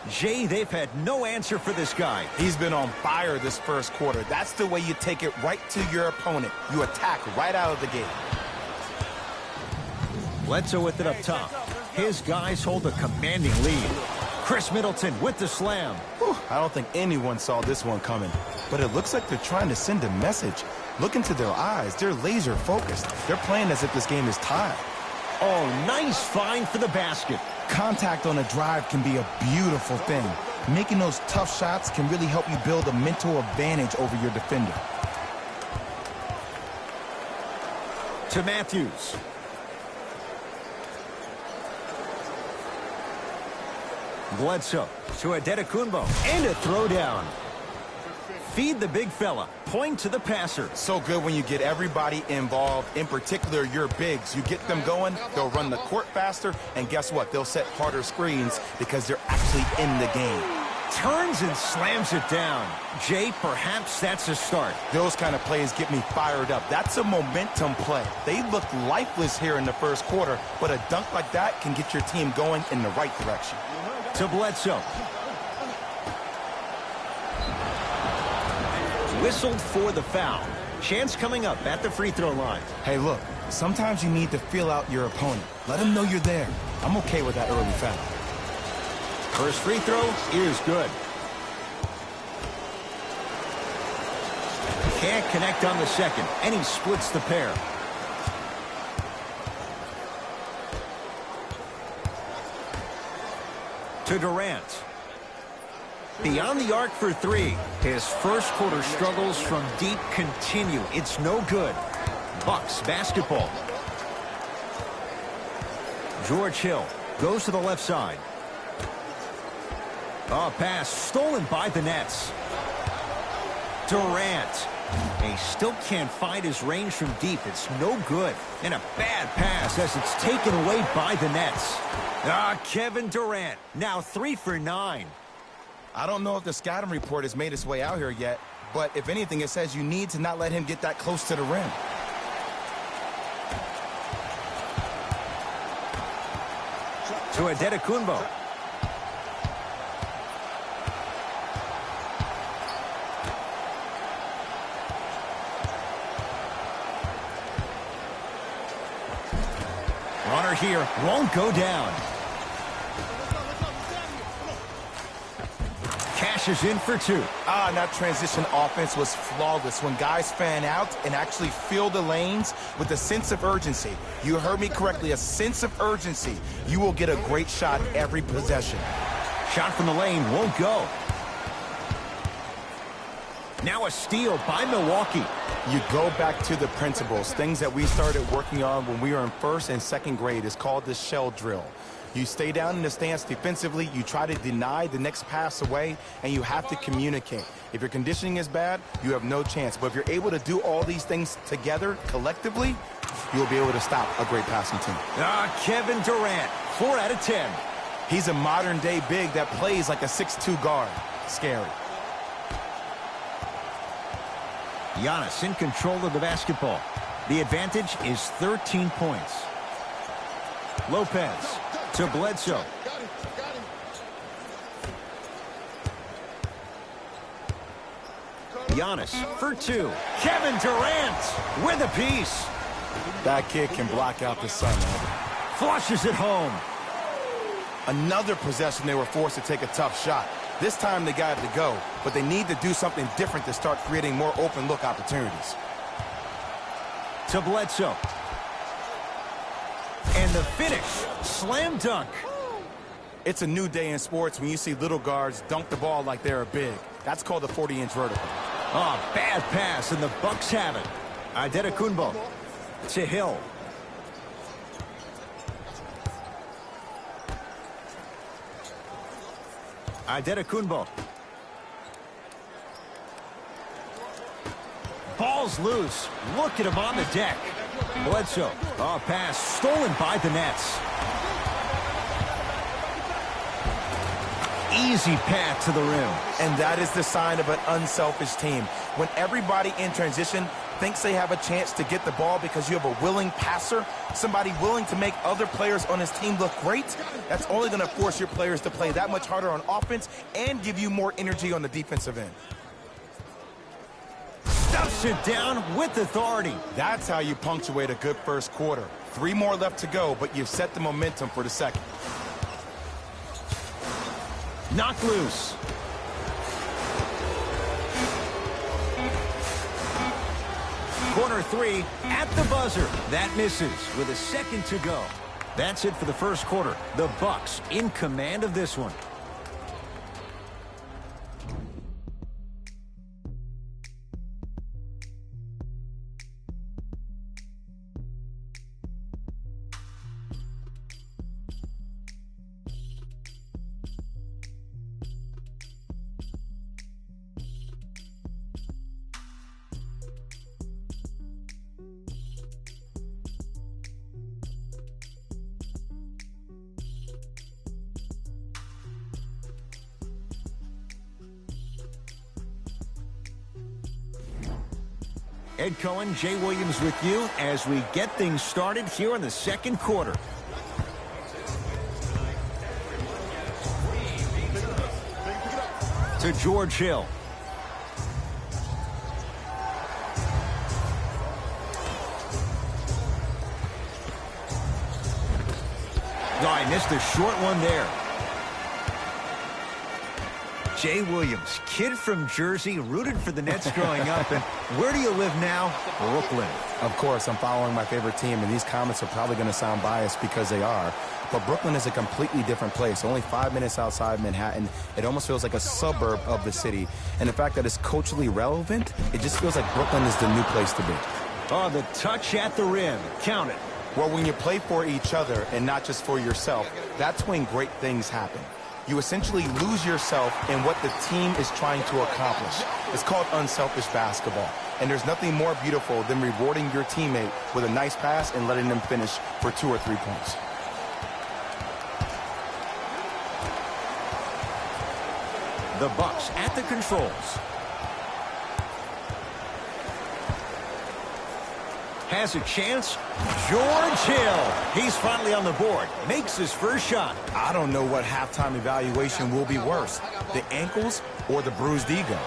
[SPEAKER 1] Jay, they've had no answer for this guy.
[SPEAKER 3] He's been on fire this first quarter. That's the way you take it right to your opponent. You attack right out of the gate.
[SPEAKER 1] Bledsoe with it up top. His guys hold a commanding lead. Chris Middleton with the slam.
[SPEAKER 3] Whew, I don't think anyone saw this one coming, but it looks like they're trying to send a message. Look into their eyes. They're laser focused. They're playing as if this game is tied.
[SPEAKER 1] Oh, nice find for the basket.
[SPEAKER 3] Contact on a drive can be a beautiful thing. Making those tough shots can really help you build a mental advantage over your defender.
[SPEAKER 1] To Matthews. Bledsoe to Adetokunbo. And a throwdown. Feed the big fella. Point to the passer.
[SPEAKER 3] So good when you get everybody involved, in particular your bigs. You get them going, they'll run the court faster, and guess what? They'll set harder screens because they're actually in the game.
[SPEAKER 1] Turns and slams it down. Jay, perhaps that's a start.
[SPEAKER 3] Those kind of plays get me fired up. That's a momentum play. They looked lifeless here in the first quarter, but a dunk like that can get your team going in the right direction.
[SPEAKER 1] To Bledsoe. Whistled for the foul. Chance coming up at the free throw line.
[SPEAKER 3] Hey, look, sometimes you need to feel out your opponent. Let them know you're there. I'm okay with that early foul.
[SPEAKER 1] First free throw is good. Can't connect on the second, and he splits the pair. To Durant. Beyond the arc for 3. His first quarter struggles from deep continue. It's no good. Bucks basketball. George Hill goes to the left side. A pass stolen by the Nets. Durant. He still can't find his range from deep. It's no good. And a bad pass as it's taken away by the Nets. Kevin Durant. Now 3 for 9.
[SPEAKER 3] I don't know if the scouting report has made its way out here yet, but if anything, it says you need to not let him get that close to the rim.
[SPEAKER 1] To Adetokunbo. Runner here won't go down. Cashes in for 2.
[SPEAKER 3] And that transition offense was flawless when guys fan out and actually fill the lanes with a sense of urgency. You heard me correctly, a sense of urgency. You will get a great shot every possession.
[SPEAKER 1] Shot from the lane won't go. Now a steal by Milwaukee.
[SPEAKER 3] You go back to the principles, things that we started working on when we were in first and second grade. It's called the shell drill. You stay down in the stance defensively, you try to deny the next pass away, and you have to communicate. If your conditioning is bad, you have no chance. But if you're able to do all these things together, collectively, you'll be able to stop a great passing team.
[SPEAKER 1] Kevin Durant, 4 out of 10.
[SPEAKER 3] He's a modern-day big that plays like a 6'2 guard. Scary.
[SPEAKER 1] Giannis in control of the basketball. The advantage is 13 points. Lopez to Bledsoe. Giannis for two. Kevin Durant with a piece.
[SPEAKER 3] That kid can block out the sun, Evan.
[SPEAKER 1] Flushes it home.
[SPEAKER 3] Another possession they were forced to take a tough shot. This time they got it to go, but they need to do something different to start creating more open look opportunities.
[SPEAKER 1] To Bledsoe. And the finish. Slam dunk.
[SPEAKER 3] It's a new day in sports when you see little guards dunk the ball like they're big. That's called the 40-inch vertical.
[SPEAKER 1] Oh, bad pass, and the Bucks have it. Antetokounmpo to Hill. Antetokounmpo. Ball's loose. Look at him on the deck. Bledsoe. Oh, pass stolen by the Nets. Easy path to the rim.
[SPEAKER 3] And that is the sign of an unselfish team. When everybody in transition thinks they have a chance to get the ball because you have a willing passer, somebody willing to make other players on his team look great, that's only going to force your players to play that much harder on offense and give you more energy on the defensive end.
[SPEAKER 1] Stuffs it down with authority.
[SPEAKER 3] That's how you punctuate a good first quarter. 3 more left to go, but you've set the momentum for the second.
[SPEAKER 1] Knocked loose. Corner 3 at the buzzer. That misses with a second to go. That's it for the first quarter. The Bucks in command of this one. Ed Cohen, Jay Williams with you as we get things started here in the second quarter. To George Hill. Oh, I missed a short one there. Jay Williams, kid from Jersey, rooted for the Nets growing up. And where do you live now? Brooklyn.
[SPEAKER 3] Of course, I'm following my favorite team, and these comments are probably going to sound biased because they are. But Brooklyn is a completely different place. Only 5 minutes outside Manhattan. It almost feels like a suburb of the city. And the fact that it's culturally relevant, it just feels like Brooklyn is the new place to be.
[SPEAKER 1] Oh, the touch at the rim. Count it.
[SPEAKER 3] Well, when you play for each other and not just for yourself, that's when great things happen. You essentially lose yourself in what the team is trying to accomplish. It's called unselfish basketball. And there's nothing more beautiful than rewarding your teammate with a nice pass and letting them finish for 2 or 3 points.
[SPEAKER 1] The Bucks at the controls. Has a chance. George Hill. He's finally on the board. Makes his first shot.
[SPEAKER 3] I don't know what halftime evaluation will be worse, the ankles or the bruised ego.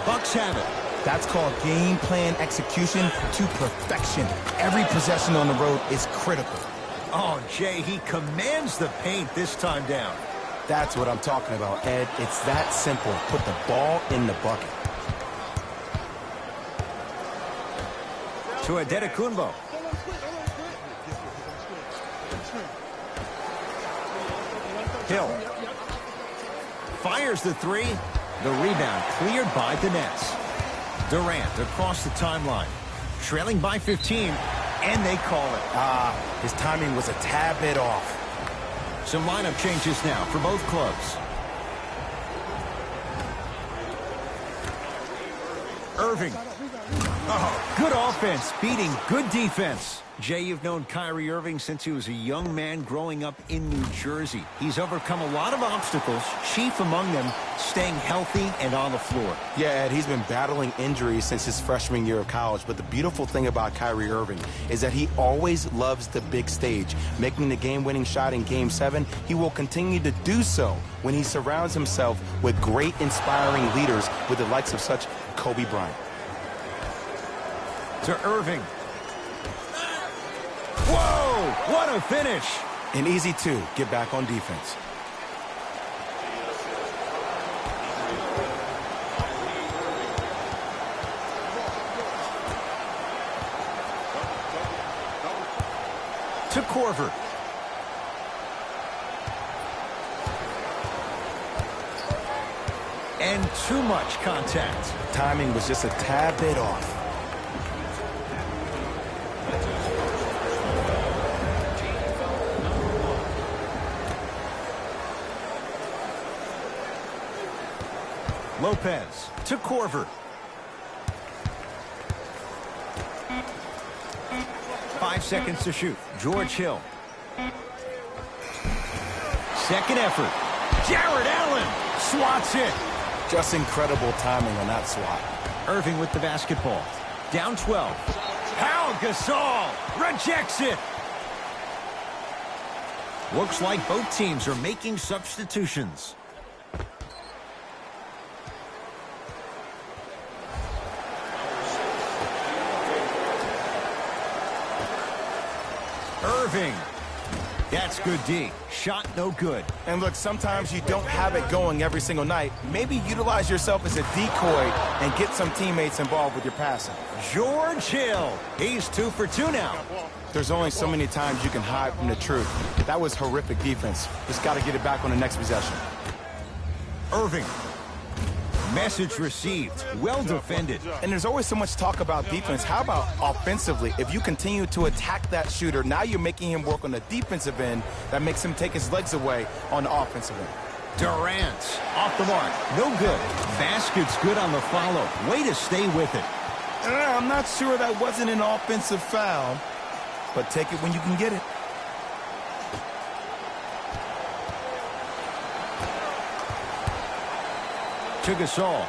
[SPEAKER 1] Bucks have it.
[SPEAKER 3] That's called game plan execution to perfection. Every possession on the road is critical.
[SPEAKER 1] Oh, Jay, he commands the paint this time down.
[SPEAKER 3] That's what I'm talking about, Ed. It's that simple. Put the ball in the bucket.
[SPEAKER 1] To Antetokounmpo. Hill. Fires the 3. The rebound cleared by the Nets. Durant across the timeline. Trailing by 15, and they call it.
[SPEAKER 3] His timing was a tad bit off.
[SPEAKER 1] Some lineup changes now for both clubs. Irving. Good offense beating good defense. Jay, you've known Kyrie Irving since he was a young man growing up in New Jersey. He's overcome a lot of obstacles, chief among them staying healthy and on the floor.
[SPEAKER 3] Yeah, Ed, he's been battling injuries since his freshman year of college, but the beautiful thing about Kyrie Irving is that he always loves the big stage. Making the game-winning shot in Game 7, he will continue to do so when he surrounds himself with great, inspiring leaders with the likes of such Kobe Bryant.
[SPEAKER 1] To Irving. Whoa, what a finish.
[SPEAKER 3] An easy two, get back on defense.
[SPEAKER 1] To Korver. And too much contact.
[SPEAKER 3] Timing was just a tad bit off.
[SPEAKER 1] Lopez to Korver. 5 seconds to shoot. George Hill. Second effort. Jared Allen swats it.
[SPEAKER 3] Just incredible timing on that swat.
[SPEAKER 1] Irving with the basketball. Down 12. Pau Gasol rejects it. Looks like both teams are making substitutions. Irving. That's good D. Shot no good.
[SPEAKER 3] And look, sometimes you don't have it going every single night. Maybe utilize yourself as a decoy and get some teammates involved with your passing.
[SPEAKER 1] George Hill. He's 2 for 2 now.
[SPEAKER 3] There's only so many times you can hide from the truth. That was horrific defense. Just got to get it back on the next possession.
[SPEAKER 1] Irving. Message received. Well defended.
[SPEAKER 3] And there's always so much talk about defense. How about offensively? If you continue to attack that shooter, now you're making him work on the defensive end. That makes him take his legs away on the offensive end.
[SPEAKER 1] Durant. Off the mark. No good. Basket's good on the follow. Way to stay with it.
[SPEAKER 3] I'm not sure that wasn't an offensive foul, but take it when you can get it.
[SPEAKER 1] To Gasol.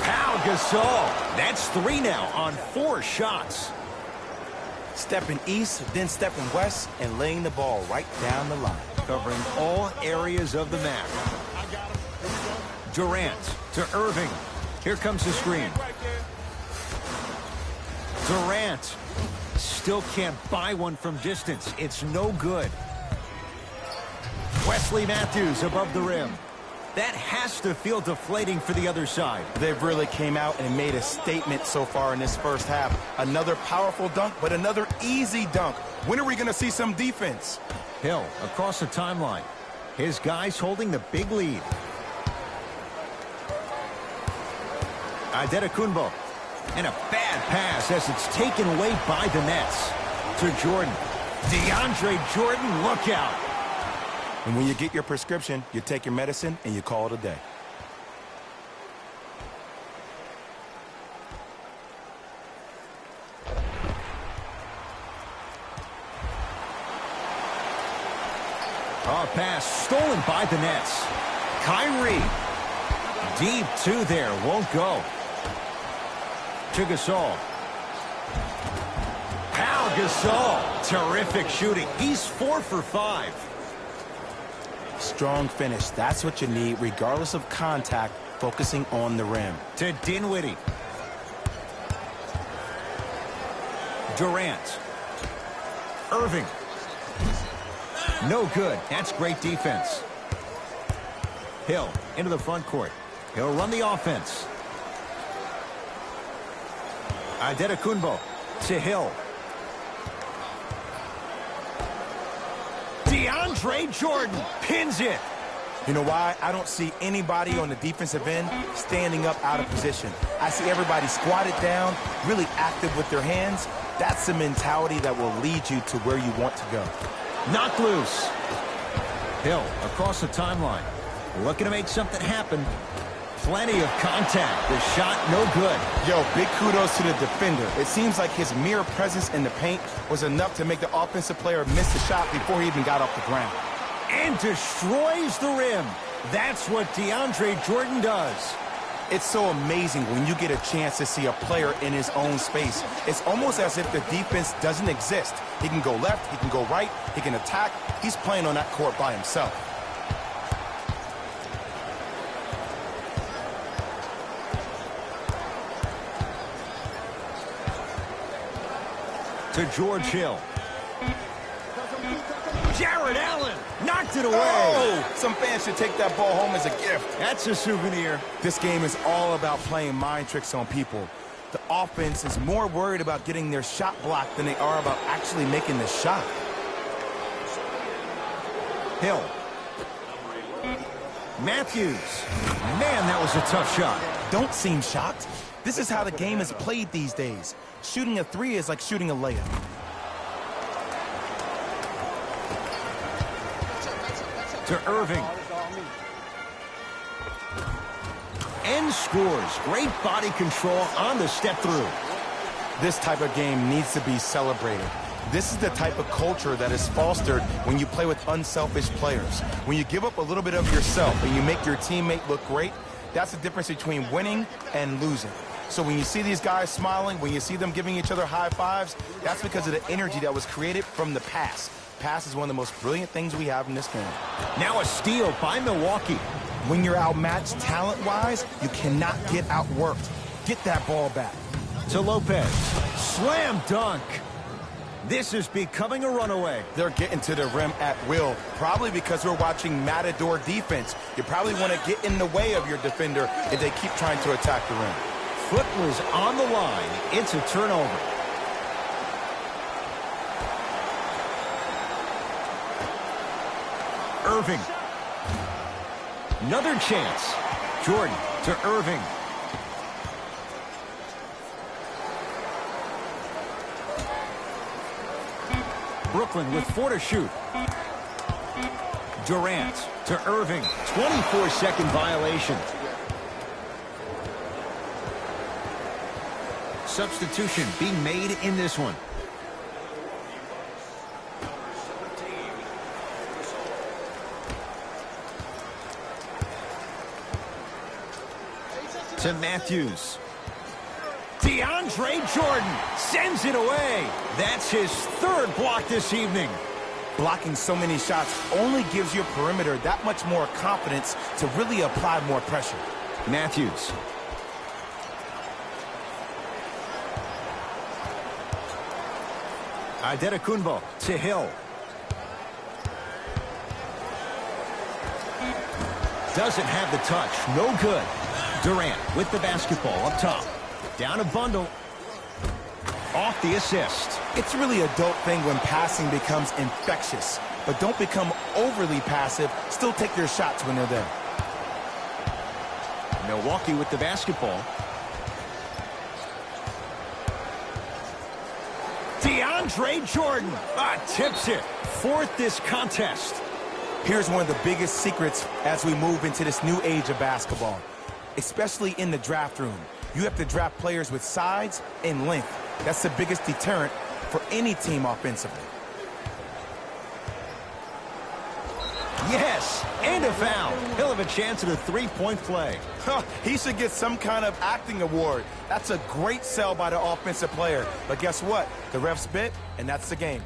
[SPEAKER 1] Pau Gasol. That's 3 now on 4 shots.
[SPEAKER 3] Stepping east, then stepping west, and laying the ball right down the line.
[SPEAKER 1] Covering all areas of the map. Durant to Irving. Here comes the screen. Durant still can't buy one from distance. It's no good. Wesley Matthews above the rim. That has to feel deflating for the other side.
[SPEAKER 3] They've really came out and made a statement so far in this first half. Another powerful dunk, but another easy dunk. When are we going to see some defense?
[SPEAKER 1] Hill across the timeline. His guys holding the big lead. Adetokunbo. And a bad pass as it's taken away by the Nets. To Jordan. DeAndre Jordan, look out.
[SPEAKER 3] And when you get your prescription, you take your medicine and you call it a day.
[SPEAKER 1] Oh, pass stolen by the Nets. Kyrie. Deep 2 there. Won't go. To Gasol. Pau Gasol. Terrific shooting. He's 4 for 5.
[SPEAKER 3] Strong finish. That's what you need, regardless of contact, focusing on the rim.
[SPEAKER 1] To Dinwiddie. Durant. Irving. No good. That's great defense. Hill into the front court. He'll run the offense. Adetokunbo to Hill. DeAndre Jordan pins it.
[SPEAKER 3] You know why? I don't see anybody on the defensive end standing up out of position. I see everybody squatted down, really active with their hands. That's the mentality that will lead you to where you want to go.
[SPEAKER 1] Knocked loose. Hill across the timeline. Looking to make something happen. Plenty of contact. The shot no good.
[SPEAKER 3] Yo, big kudos to the defender. It seems like his mere presence in the paint was enough to make the offensive player miss the shot before he even got off the ground.
[SPEAKER 1] And destroys the rim. That's what DeAndre Jordan does.
[SPEAKER 3] It's so amazing when you get a chance to see a player in his own space. It's almost as if the defense doesn't exist. He can go left, he can go right, he can attack. He's playing on that court by himself.
[SPEAKER 1] To George Hill. Jared Allen knocked it away.
[SPEAKER 3] Oh! Some fans should take that ball home as a gift.
[SPEAKER 1] That's a souvenir.
[SPEAKER 3] This game is all about playing mind tricks on people. The offense is more worried about getting their shot blocked than they are about actually making the shot.
[SPEAKER 1] Hill. Matthews. Man, that was a tough shot.
[SPEAKER 3] Don't seem shocked. This is how the game is played these days. Shooting a three is like shooting a layup.
[SPEAKER 1] To Irving. And scores. Great body control on the step through.
[SPEAKER 3] This type of game needs to be celebrated. This is the type of culture that is fostered when you play with unselfish players. When you give up a little bit of yourself and you make your teammate look great, that's the difference between winning and losing. So when you see these guys smiling, when you see them giving each other high fives, that's because of the energy that was created from the pass. Pass is one of the most brilliant things we have in this game.
[SPEAKER 1] Now a steal by Milwaukee.
[SPEAKER 3] When you're outmatched talent-wise, you cannot get outworked. Get that ball back.
[SPEAKER 1] To Lopez. Slam dunk. This is becoming a runaway.
[SPEAKER 3] They're getting to the rim at will, probably because we're watching Matador defense. You probably want to get in the way of your defender if they keep trying to attack the rim.
[SPEAKER 1] Foot was on the line. It's a turnover. Irving. Another chance. Jordan to Irving. Brooklyn with 4 to shoot. Durant to Irving. 24-second violation. Substitution being made in this one. To Matthews. DeAndre Jordan sends it away. That's his 3rd block this evening.
[SPEAKER 3] Blocking so many shots only gives your perimeter that much more confidence to really apply more pressure.
[SPEAKER 1] Matthews. Adetokunbo to Hill. Doesn't have the touch. No good. Durant with the basketball up top. Down a bundle. Off the assist.
[SPEAKER 3] It's really a dope thing when passing becomes infectious. But don't become overly passive. Still take your shots when they're there.
[SPEAKER 1] Milwaukee with the basketball. DeAndre Jordan tips it. 4th this contest.
[SPEAKER 3] Here's one of the biggest secrets as we move into this new age of basketball, especially in the draft room. You have to draft players with size and length. That's the biggest deterrent for any team offensively.
[SPEAKER 1] Yes, and a foul. He'll have a chance at a 3-point play.
[SPEAKER 3] He should get some kind of acting award. That's a great sell by the offensive player. But guess what? The ref spit, and that's the game.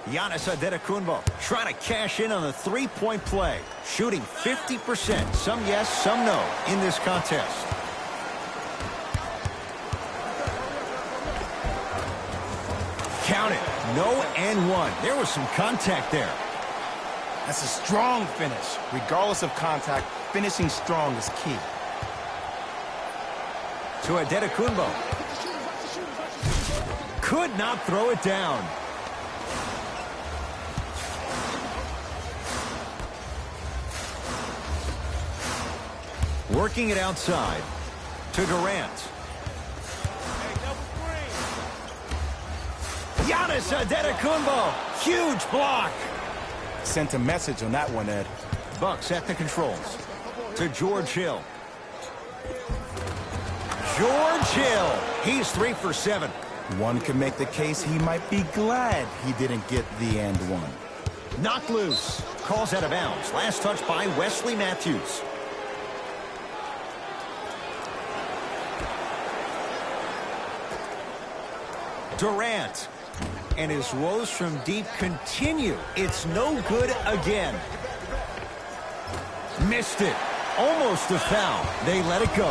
[SPEAKER 1] Giannis Adetokunbo trying to cash in on the 3-point play. Shooting 50%. Some yes, some no in this contest. Count it. No and 1. There was some contact there.
[SPEAKER 3] That's a strong finish. Regardless of contact, finishing strong is key.
[SPEAKER 1] To Adetokunbo. Could not throw it down. Working it outside to Durant.
[SPEAKER 2] Hey, double screen.
[SPEAKER 1] Giannis Antetokounmpo. Huge block.
[SPEAKER 3] Sent a message on that one, Ed.
[SPEAKER 1] Bucks at the controls to George Hill. George Hill. He's 3 for 7.
[SPEAKER 3] One can make the case he might be glad he didn't get the and one.
[SPEAKER 1] Knocked loose. Calls out of bounds. Last touch by Wesley Matthews. Durant. And his woes from deep continue. It's no good again. Missed it. Almost a foul. They let it go.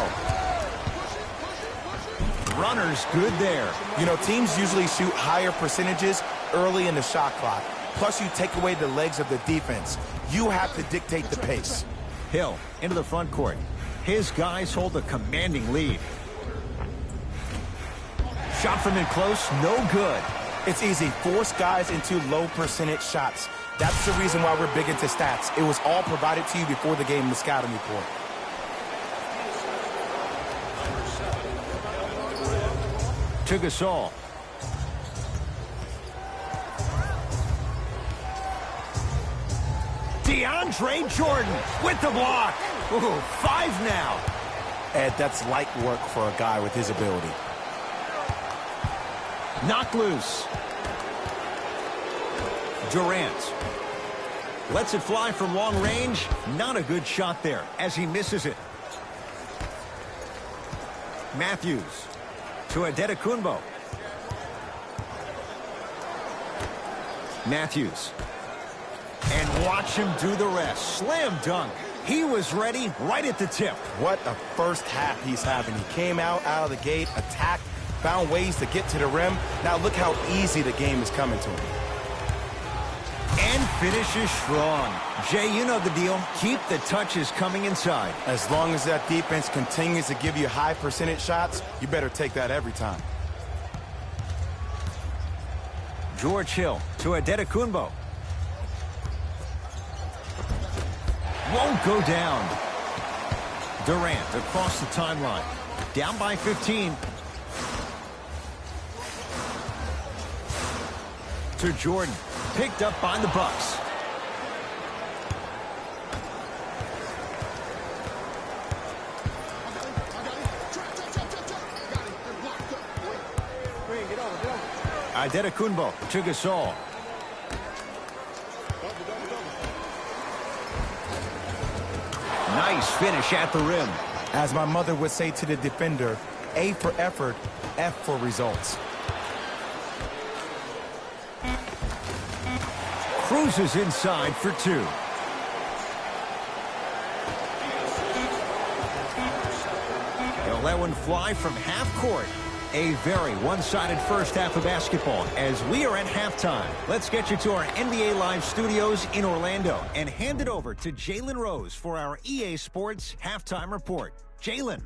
[SPEAKER 1] Runner's good there.
[SPEAKER 3] You know, teams usually shoot higher percentages early in the shot clock. Plus, you take away the legs of the defense. You have to dictate the pace.
[SPEAKER 1] Hill into the front court. His guys hold a commanding lead. Shot from in close, no good.
[SPEAKER 3] It's easy. Force guys into low percentage shots. That's the reason why we're big into stats. It was all provided to you before the game in the scouting report.
[SPEAKER 1] To Gasol. DeAndre Jordan with the block. Ooh, 5 now.
[SPEAKER 3] Ed, that's light work for a guy with his ability.
[SPEAKER 1] Knocked loose. Durant. Lets it fly from long range. Not a good shot there as he misses it. Matthews to Antetokounmpo. Matthews. And watch him do the rest. Slam dunk. He was ready right at the tip.
[SPEAKER 3] What a first half he's having. He came out of the gate, attacked, found ways to get to the rim. Now look how easy the game is coming to him.
[SPEAKER 1] And finishes strong. Jay, you know the deal. Keep the touches coming inside.
[SPEAKER 3] As long as that defense continues to give you high percentage shots, you better take that every time.
[SPEAKER 1] George Hill to Antetokounmpo. Won't go down. Durant across the timeline. Down by 15. To Jordan. Picked up by the Bucks. Antetokounmpo to Gasol. Nice finish at the rim.
[SPEAKER 3] As my mother would say to the defender, A for effort, F for results.
[SPEAKER 1] Cruises inside for 2. He'll let one fly from half court. A very one-sided first half of basketball as we are at halftime. Let's get you to our NBA Live studios in Orlando and hand it over to Jalen Rose for our EA Sports Halftime Report. Jalen.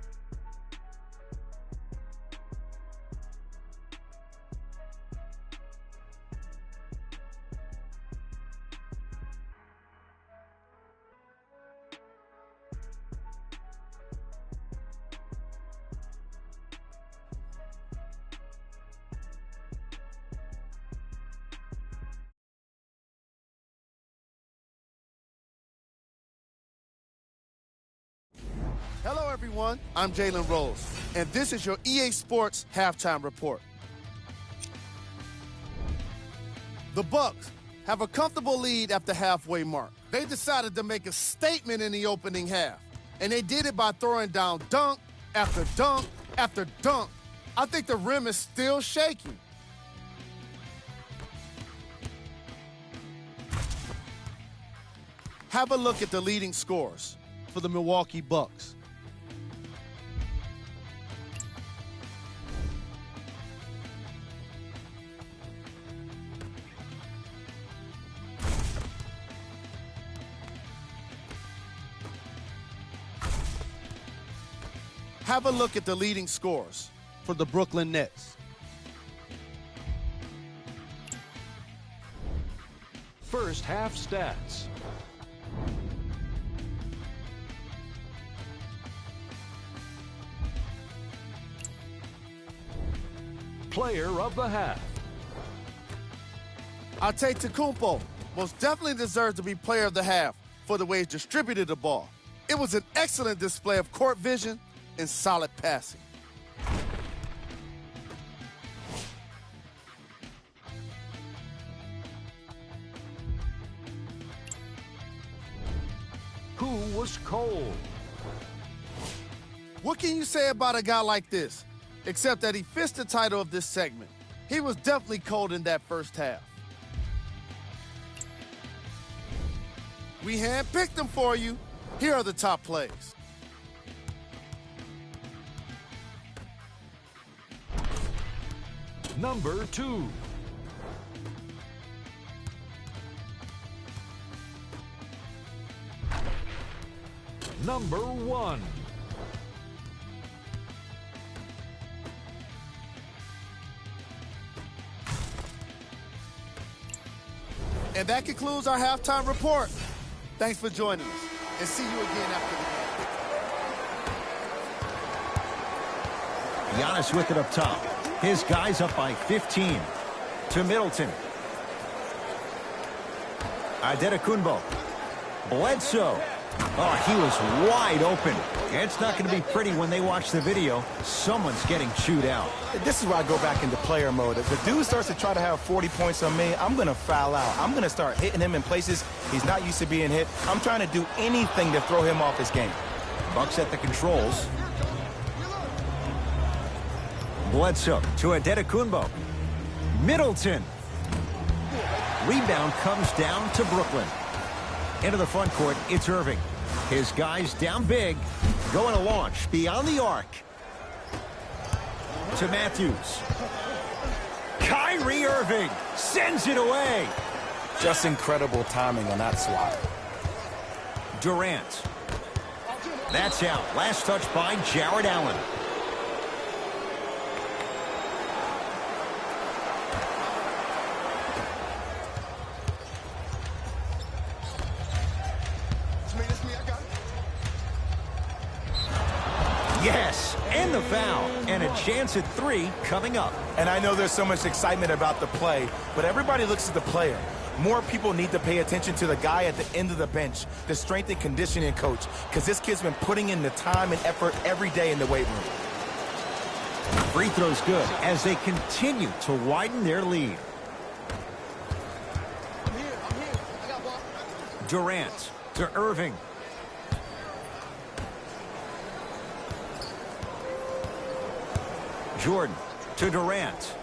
[SPEAKER 4] Hello, everyone. I'm Jalen Rose, and this is your EA Sports Halftime Report. The Bucks have a comfortable lead at the halfway mark. They decided to make a statement in the opening half, and they did it by throwing down dunk after dunk after dunk. I think the rim is still shaking. Have a look at the leading scorers for the Milwaukee Bucks. Have a look at the leading scorers for the Brooklyn Nets.
[SPEAKER 6] First half stats. player of the half.
[SPEAKER 4] I'll take Tecumpo. Most definitely deserves to be player of the half for the way he distributed the ball. It was an excellent display of court vision and solid passing.
[SPEAKER 6] Who was cold?
[SPEAKER 4] What can you say about a guy like this, except that he fits the title of this segment? He was definitely cold in that first half. We handpicked them for you. Here are the top plays.
[SPEAKER 6] Number 2. Number 1.
[SPEAKER 4] And that concludes our halftime report. Thanks for joining us, and see you again after the game.
[SPEAKER 1] Giannis with it up top. His guys up by 15. To Middleton. Adetokunbo. Bledsoe. Oh, he was wide open. It's not going to be pretty when they watch the video. Someone's getting chewed out.
[SPEAKER 3] This is where I go back into player mode. If the dude starts to try to have 40 points on me, I'm going to foul out. I'm going to start hitting him in places he's not used to being hit. I'm trying to do anything to throw him off his game.
[SPEAKER 1] Bucks at the controls. Bledsoe to Adetokunbo. Middleton. Rebound comes down to Brooklyn. Into the front court, it's Irving. His guys down big. Going to launch beyond the arc. To Matthews. Kyrie Irving sends it away.
[SPEAKER 3] Just incredible timing on that swat.
[SPEAKER 1] Durant. That's out. Last touch by Jared Allen. Yes, and the foul, and a chance at 3 coming up.
[SPEAKER 3] And I know there's so much excitement about the play, but everybody looks at the player. More people need to pay attention to the guy at the end of the bench, the strength and conditioning coach, because this kid's been putting in the time and effort every day in the weight room.
[SPEAKER 1] Free throw's good as they continue to widen their lead. Durant to Irving. Jordan to Durant.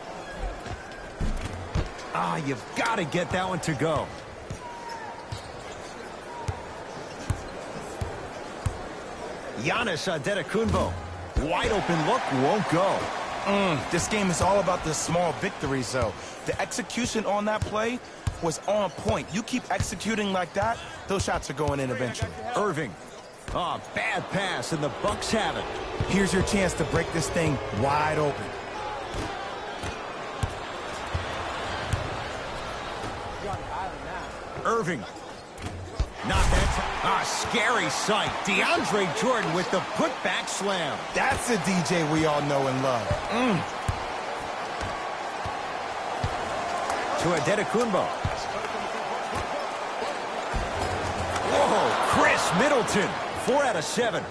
[SPEAKER 1] Ah, you've got to get that one to go. Giannis Adetokunbo. Wide open look, won't go.
[SPEAKER 3] This game is all about the small victories, though. The execution on that play was on point. You keep executing like that, those shots are going in eventually.
[SPEAKER 1] Irving. Oh, bad pass, and the Bucks have it.
[SPEAKER 3] Here's your chance to break this thing wide open.
[SPEAKER 1] Irving. Not that. Scary sight. DeAndre Jordan with the putback slam.
[SPEAKER 3] That's a DJ we all know and love.
[SPEAKER 1] To Adetokunbo. Whoa, Chris Middleton. 4 out of 7.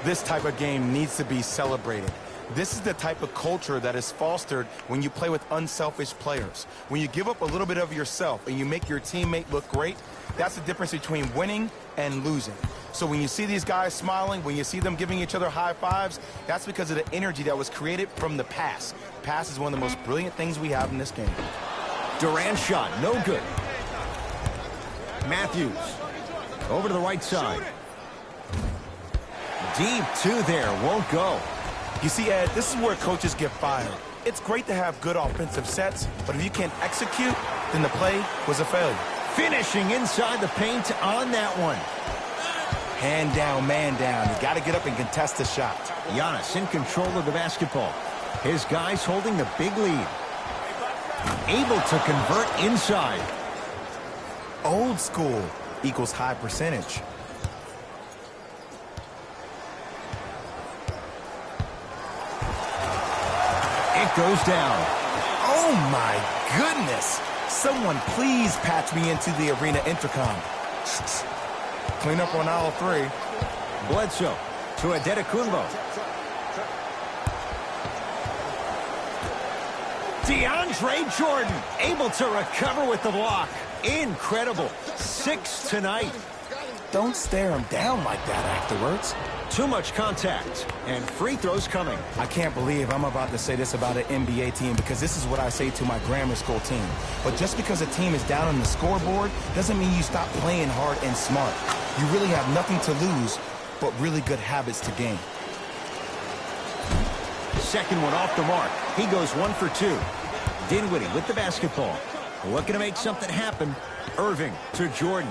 [SPEAKER 3] This type of game needs to be celebrated. This is the type of culture that is fostered when you play with unselfish players. When you give up a little bit of yourself and you make your teammate look great, that's the difference between winning and losing. So when you see these guys smiling, when you see them giving each other high fives, that's because of the energy that was created from the pass. Pass is one of the most brilliant things we have in this game.
[SPEAKER 1] Durant shot, no good. Matthews. Over to the right side. Deep 2 there, won't go.
[SPEAKER 3] You see, Ed, this is where coaches get fired. It's great to have good offensive sets, but if you can't execute, then the play was a failure.
[SPEAKER 1] Finishing inside the paint on that one.
[SPEAKER 3] Hand down, man down. You got to get up and contest the shot.
[SPEAKER 1] Giannis in control of the basketball. His guys holding the big lead. Able to convert inside.
[SPEAKER 3] Old school equals high percentage.
[SPEAKER 1] It goes down.
[SPEAKER 3] Oh, my goodness. Someone please patch me into the arena intercom. Clean up on aisle 3.
[SPEAKER 1] Bledsoe to Adetokunbo. DeAndre Jordan able to recover with the block. Incredible. 6 tonight.
[SPEAKER 3] Don't stare him down like that afterwards.
[SPEAKER 1] Too much contact, and free throws coming.
[SPEAKER 3] I can't believe I'm about to say this about an NBA team because this is what I say to my grammar school team. But just because a team is down on the scoreboard doesn't mean you stop playing hard and smart. You really have nothing to lose but really good habits to gain.
[SPEAKER 1] Second one off the mark. He goes 1 for 2. Dinwiddie with the basketball. Looking to make something happen. Irving to Jordan.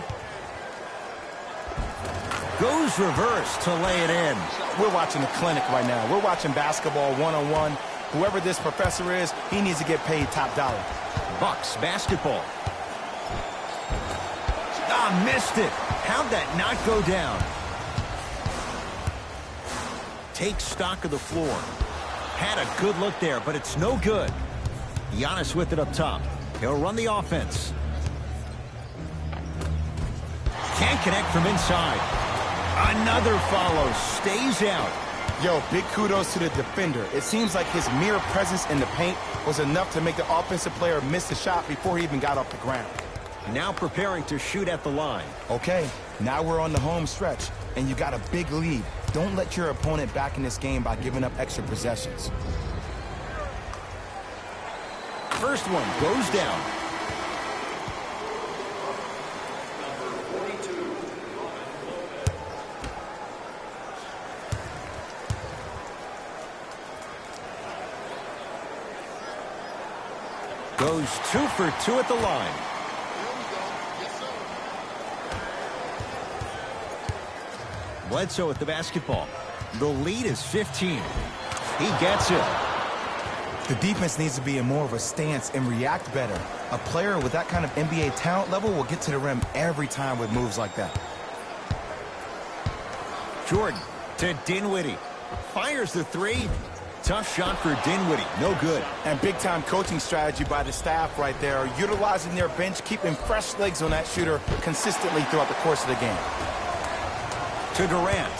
[SPEAKER 1] Goes reverse to lay it in.
[SPEAKER 3] We're watching a clinic right now. We're watching basketball one-on-one. Whoever this professor is, he needs to get paid top dollar.
[SPEAKER 1] Bucks basketball. Ah, missed it. How'd that not go down? Takes stock of the floor. Had a good look there, but it's no good. Giannis with it up top. He'll run the offense. Can't connect from inside. Another follow. Stays out.
[SPEAKER 3] Yo, big kudos to the defender. It seems like his mere presence in the paint was enough to make the offensive player miss the shot before he even got off the ground.
[SPEAKER 1] Now preparing to shoot at the line.
[SPEAKER 3] Okay, now we're on the home stretch, and you got a big lead. Don't let your opponent back in this game by giving up extra possessions.
[SPEAKER 1] First one goes down. Goes 2 for 2 at the line. Bledsoe with the basketball. The lead is 15. He gets it.
[SPEAKER 3] The defense needs to be in more of a stance and react better. A player with that kind of NBA talent level will get to the rim every time with moves like that.
[SPEAKER 1] Jordan to Dinwiddie. Fires the 3. Tough shot for Dinwiddie. No good.
[SPEAKER 3] And big-time coaching strategy by the staff right there, utilizing their bench, keeping fresh legs on that shooter consistently throughout the course of the game.
[SPEAKER 1] To Durant.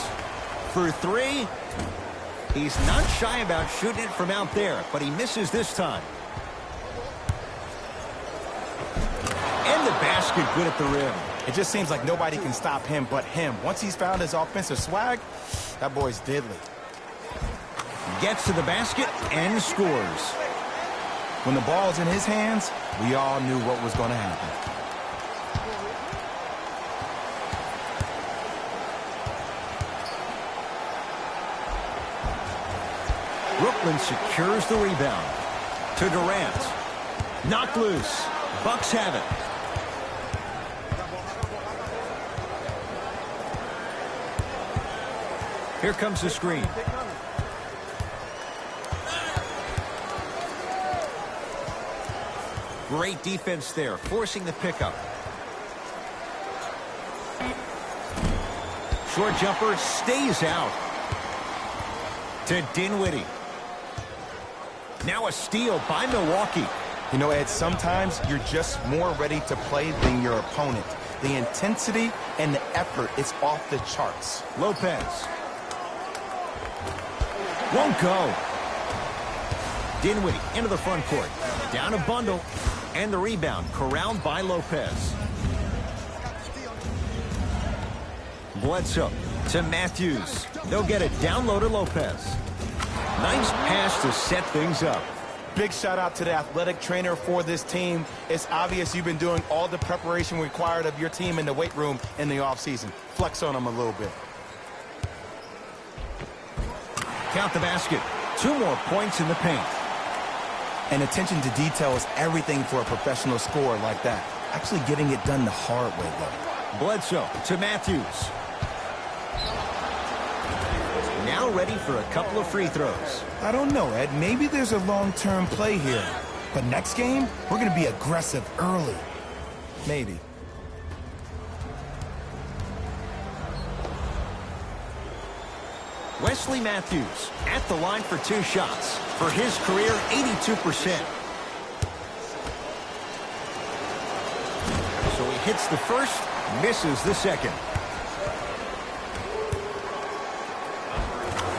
[SPEAKER 1] For 3. He's not shy about shooting it from out there, but he misses this time. And the basket good at the rim.
[SPEAKER 3] It just seems like nobody can stop him but him. Once he's found his offensive swag, that boy's deadly.
[SPEAKER 1] Gets to the basket and scores.
[SPEAKER 3] When the ball's in his hands, we all knew what was going to happen.
[SPEAKER 1] Brooklyn secures the rebound. To Durant. Knocked loose. Bucks have it. Here comes the screen. Great defense there, forcing the pickup. Short jumper stays out. To Dinwiddie. Now a steal by Milwaukee.
[SPEAKER 3] You know, Ed, sometimes you're just more ready to play than your opponent. The intensity and the effort is off the charts.
[SPEAKER 1] Lopez. Won't go. Dinwiddie into the front court. Down a bundle. And the rebound corralled by Lopez. Bledsoe to Matthews. They'll get it down low to Lopez. Nice pass to set things up.
[SPEAKER 3] Big shout out to the athletic trainer for this team. It's obvious you've been doing all the preparation required of your team in the weight room in the offseason. Flex on them a little bit.
[SPEAKER 1] Count the basket. 2 more points in the paint.
[SPEAKER 3] And attention to detail is everything for a professional scorer like that. Actually getting it done the hard way, though.
[SPEAKER 1] Bledsoe to Matthews. Now ready for a couple of free throws.
[SPEAKER 3] I don't know, Ed. Maybe there's a long-term play here. But next game, we're going to be aggressive early. Maybe.
[SPEAKER 1] Wesley Matthews at the line for 2 shots. For his career, 82%. So he hits the first, misses the second.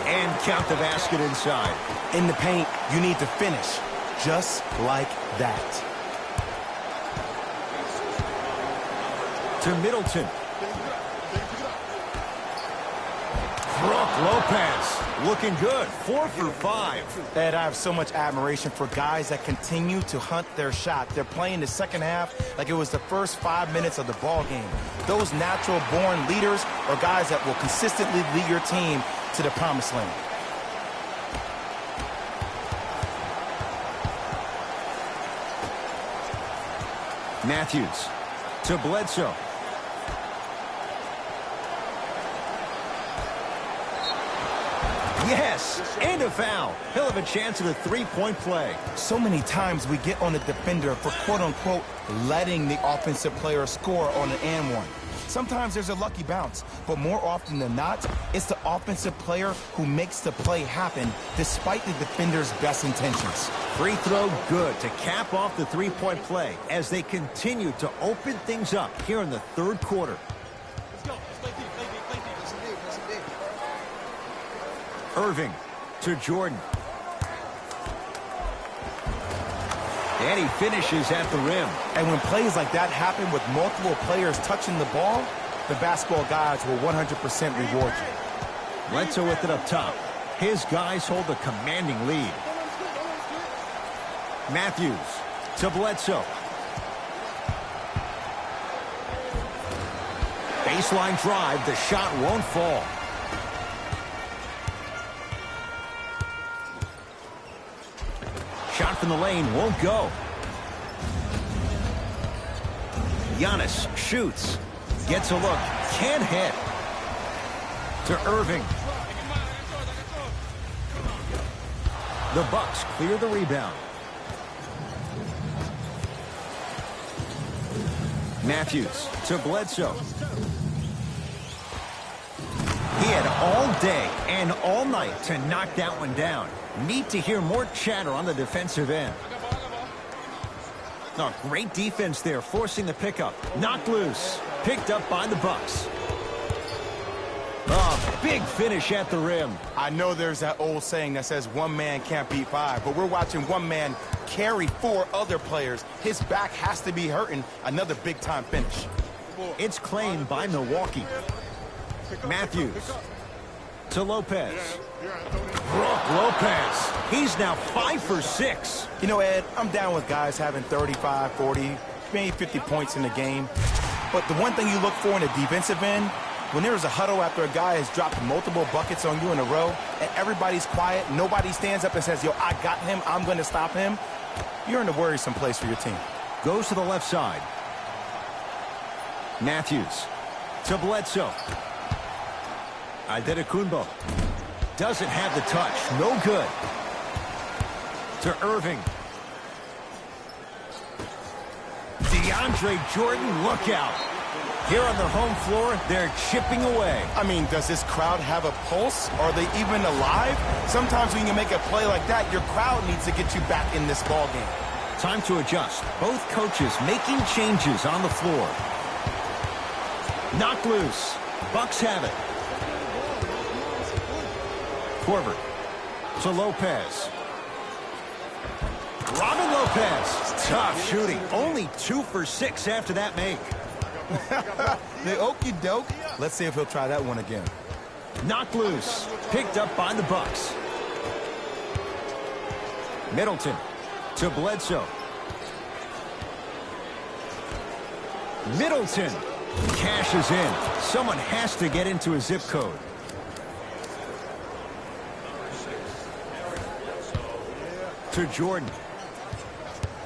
[SPEAKER 1] And count the basket inside.
[SPEAKER 3] In the paint, you need to finish just like that.
[SPEAKER 1] To Middleton. Brook Lopez looking good. 4 for 5.
[SPEAKER 3] Ed, I have so much admiration for guys that continue to hunt their shot. They're playing the second half like it was the first 5 minutes of the ball game. Those natural-born leaders are guys that will consistently lead your team to the promised land.
[SPEAKER 1] Matthews to Bledsoe. Yes, and a foul. He'll have a chance at a 3-point play.
[SPEAKER 3] So many times we get on the defender for quote-unquote letting the offensive player score on an and one. Sometimes there's a lucky bounce, but more often than not, it's the offensive player who makes the play happen despite the defender's best intentions.
[SPEAKER 1] Free throw good to cap off the 3-point play as they continue to open things up here in the 3rd quarter.
[SPEAKER 2] Let's go. Let's play deep. Play deep. Play deep. Listen deep. Listen deep.
[SPEAKER 1] Irving to Jordan. And he finishes at the rim.
[SPEAKER 3] And when plays like that happen with multiple players touching the ball, the basketball gods will 100% reward you.
[SPEAKER 1] Bledsoe with it up top. His guys hold a commanding lead. Matthews to Bledsoe. Baseline drive. The shot won't fall. Shot from the lane won't go. Giannis shoots. Gets a look. Can't hit. To Irving. The Bucks clear the rebound. Matthews to Bledsoe. He had all day and all night to knock that one down. Need to hear more chatter on the defensive end. No, great defense there, forcing the pickup. Knocked loose. Picked up by the Bucks. Oh, big finish at the rim.
[SPEAKER 3] I know there's that old saying that says one man can't beat 5, but we're watching one man carry 4 other players. His back has to be hurting. Another big-time finish.
[SPEAKER 1] It's claimed by Milwaukee. Matthews to Lopez. Brook Lopez. He's now 5 for 6.
[SPEAKER 3] You know, Ed, I'm down with guys having 35, 40, maybe 50 points in the game. But the one thing you look for in the defensive end, when there's a huddle after a guy has dropped multiple buckets on you in a row, and everybody's quiet, nobody stands up and says, yo, I got him, I'm going to stop him, you're in a worrisome place for your team.
[SPEAKER 1] Goes to the left side. Matthews to Bledsoe. Adetokunbo. Doesn't have the touch. No good. To Irving. DeAndre Jordan, look out. Here on their home floor, they're chipping away.
[SPEAKER 3] I mean, does this crowd have a pulse? Are they even alive? Sometimes when you make a play like that, your crowd needs to get you back in this ball game.
[SPEAKER 1] Time to adjust. Both coaches making changes on the floor. Knocked loose. Bucks have it. Corbett to Lopez. Robin Lopez. Tough shooting. Only 2 for 6 after that make.
[SPEAKER 3] The okie doke. Let's see if he'll try that one again.
[SPEAKER 1] Knocked loose. Picked up by the Bucks. Middleton to Bledsoe. Middleton cashes in. Someone has to get into a zip code. To Jordan.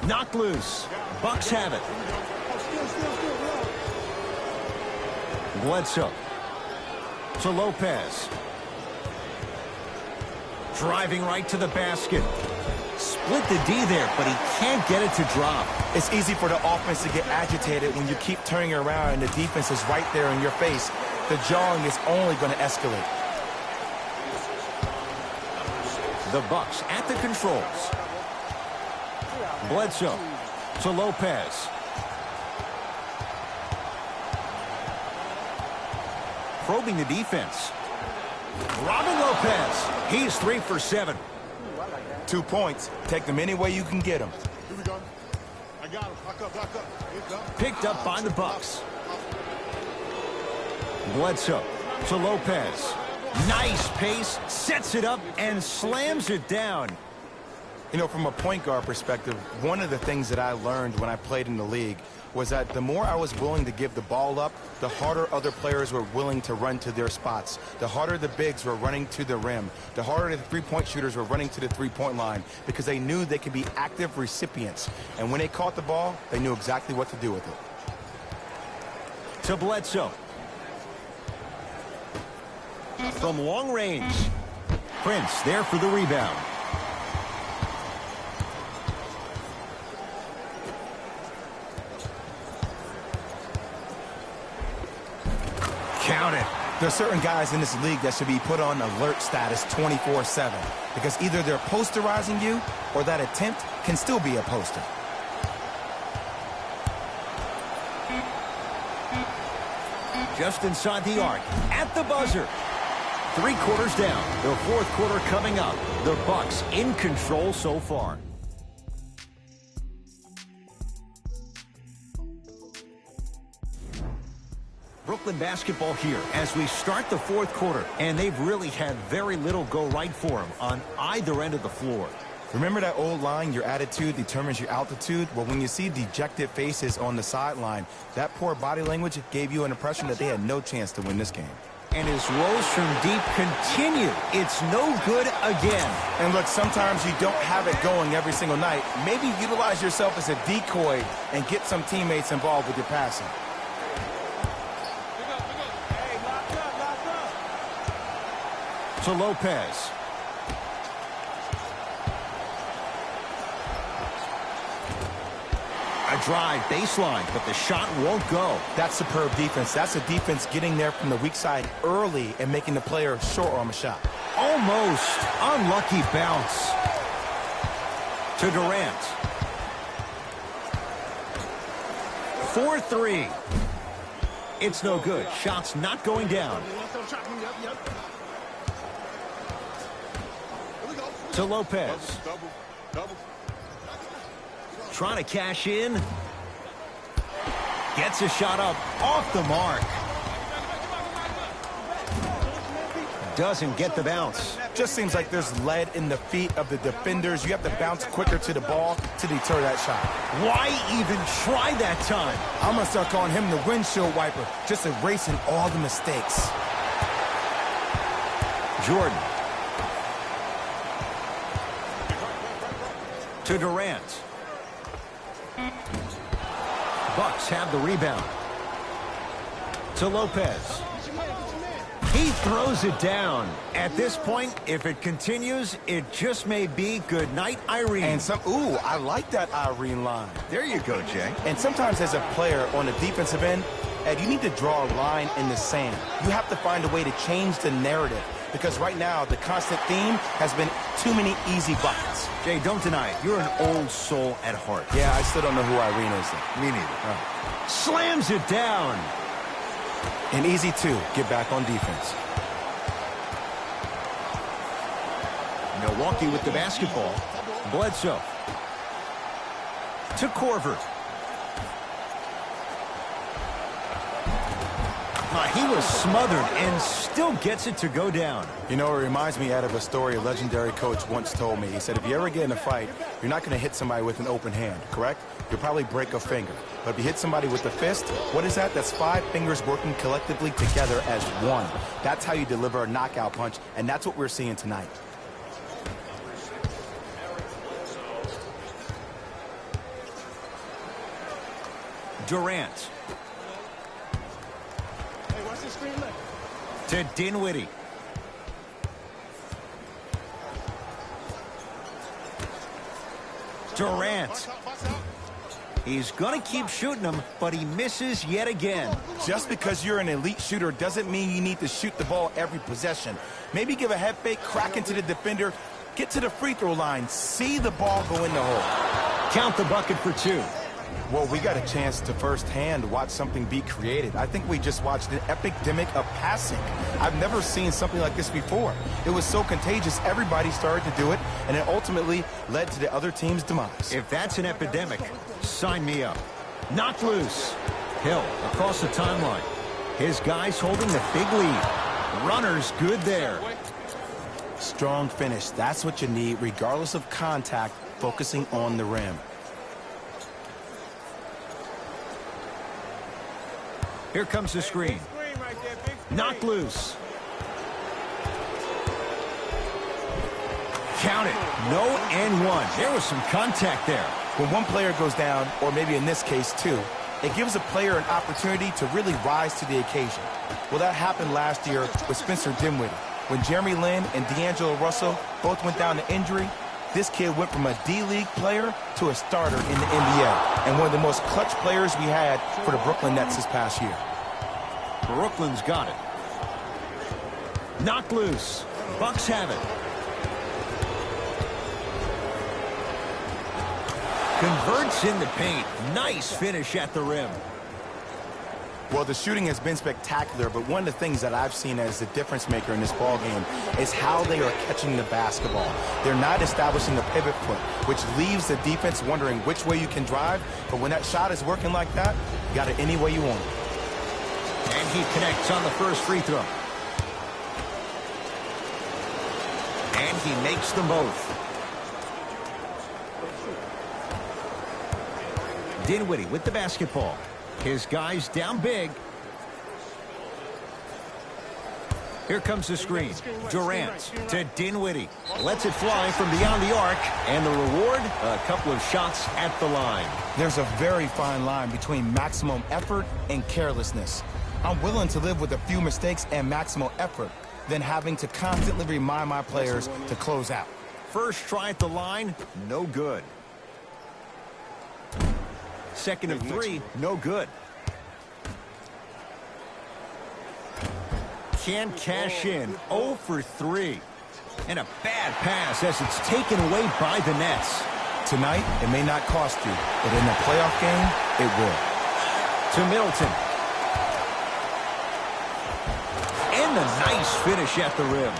[SPEAKER 1] Knocked loose. Bucks have it. Bledsoe to Lopez. Driving right to the basket. Split the D there, but he can't get it to drop.
[SPEAKER 3] It's easy for the offense to get agitated when you keep turning around and the defense is right there in your face. The jawing is only going to escalate.
[SPEAKER 1] The Bucks at the controls. Bledsoe to Lopez. Probing the defense. Robin Lopez. He's 3 for 7.
[SPEAKER 3] 2 points. Take them any way you can get them.
[SPEAKER 7] Here we go. I got him. Lock up.
[SPEAKER 1] Picked up by the Bucks. Bledsoe to Lopez. Nice pace. Sets it up and slams it down.
[SPEAKER 3] You know, from a point guard perspective, one of the things that I learned when I played in the league was that the more I was willing to give the ball up, the harder other players were willing to run to their spots. The harder the bigs were running to the rim. The harder the three-point shooters were running to the three-point line because they knew they could be active recipients. And when they caught the ball, they knew exactly what to do with it.
[SPEAKER 1] To Bledsoe. From long range. Prince there for the rebound. Count it.
[SPEAKER 3] There are certain guys in this league that should be put on alert status 24/7 because either they're posterizing you or that attempt can still be a poster.
[SPEAKER 1] Just inside the arc. At the buzzer. 3 quarters down. The 4th quarter coming up. The Bucks in control so far. Brooklyn basketball here as we start the 4th quarter, and they've really had very little go right for them on either end of the floor.
[SPEAKER 3] Remember that old line, your attitude determines your altitude? Well, when you see dejected faces on the sideline, that poor body language gave you an impression that they had no chance to win this game.
[SPEAKER 1] And his rolls from deep continue. It's no good again.
[SPEAKER 3] And look, sometimes you don't have it going every single night. Maybe utilize yourself as a decoy and get some teammates involved with your passing.
[SPEAKER 1] To Lopez. A drive baseline, but the shot won't go.
[SPEAKER 3] That's superb defense. That's a defense getting there from the weak side early and making the player short on a shot.
[SPEAKER 1] Almost. Unlucky bounce. To Durant. 4-3. It's no good. Shot's not going down. To Lopez.
[SPEAKER 7] Double.
[SPEAKER 1] Trying to cash in. Gets a shot up. Off the mark. Doesn't get the bounce.
[SPEAKER 3] Just seems like there's lead in the feet of the defenders. You have to bounce quicker to the ball to deter that shot.
[SPEAKER 1] Why even try that time?
[SPEAKER 3] I'm going to start calling him the windshield wiper, just erasing all the mistakes.
[SPEAKER 1] Jordan. To Durant. Bucks have the rebound. To Lopez. He throws it down. At this point, if it continues, it just may be good night, Irene.
[SPEAKER 3] And I like that Irene line.
[SPEAKER 1] There you go, Jay.
[SPEAKER 3] And sometimes as a player on the defensive end, Ed, you need to draw a line in the sand. You have to find a way to change the narrative because right now the constant theme has been too many easy buckets.
[SPEAKER 1] Jay, don't deny it. You're an old soul at heart.
[SPEAKER 3] Yeah, I still don't know who Irene is, though.
[SPEAKER 1] Me neither. Slams it down.
[SPEAKER 3] And easy, too. Get back on defense.
[SPEAKER 1] Milwaukee with the basketball. Bledsoe. To Korver. He was smothered and still gets it to go down.
[SPEAKER 3] You know, it reminds me out of a story a legendary coach once told me. He said, if you ever get in a fight, you're not going to hit somebody with an open hand, correct? You'll probably break a finger. But if you hit somebody with the fist, what is that? That's 5 fingers working collectively together as one. That's how you deliver a knockout punch, and that's what we're seeing tonight.
[SPEAKER 1] Durant. To Dinwiddie. Durant. He's going to keep shooting them, but he misses yet again.
[SPEAKER 3] Just because you're an elite shooter doesn't mean you need to shoot the ball every possession. Maybe give a head fake, crack into the defender, Get to the free throw line. See the ball go in the hole.
[SPEAKER 1] Count the bucket for 2.
[SPEAKER 3] Well, we got a chance to firsthand watch something be created. I think we just watched an epidemic of passing. I've never seen something like this before. It was so contagious, everybody started to do it, and it ultimately led to the other team's demise.
[SPEAKER 1] If that's an epidemic, sign me up. Knocked loose. Hill across the timeline. His guys holding the big lead. Runner's good there.
[SPEAKER 3] Strong finish. That's what you need, regardless of contact, focusing on the rim.
[SPEAKER 1] Here comes the screen. Knocked loose. Count it. No and one. There was some contact there.
[SPEAKER 3] When one player goes down, or maybe in this case two, it gives a player an opportunity to really rise to the occasion. Well, that happened last year with Spencer Dinwiddie. When Jeremy Lin and D'Angelo Russell both went down to injury, this kid went from a D-League player to a starter in the NBA, and one of the most clutch players we had for the Brooklyn Nets this past year.
[SPEAKER 1] Brooklyn's got it. Knocked loose. Bucks have it. Converts in the paint. Nice finish at the rim.
[SPEAKER 3] Well, the shooting has been spectacular, but one of the things that I've seen as the difference maker in this ballgame is how they are catching the basketball. They're not establishing the pivot foot, which leaves the defense wondering which way you can drive, but when that shot is working like that, you got it any way you want it.
[SPEAKER 1] And he connects on the first free throw. And he makes them both. Dinwiddie with the basketball. His guys down big. Here comes the screen. Durant to Dinwiddie. Lets it fly from beyond the arc. And the reward, a couple of shots at the line.
[SPEAKER 3] There's a very fine line between maximum effort and carelessness. I'm willing to live with a few mistakes and maximum effort than having to constantly remind my players to close out.
[SPEAKER 1] First try at the line, no good. Second of 3, no good. Can't cash in, 0 for 3. And a bad pass as it's taken away by the Nets.
[SPEAKER 3] Tonight, it may not cost you, but in the playoff game, it will.
[SPEAKER 1] To Middleton. And a nice finish at the rim.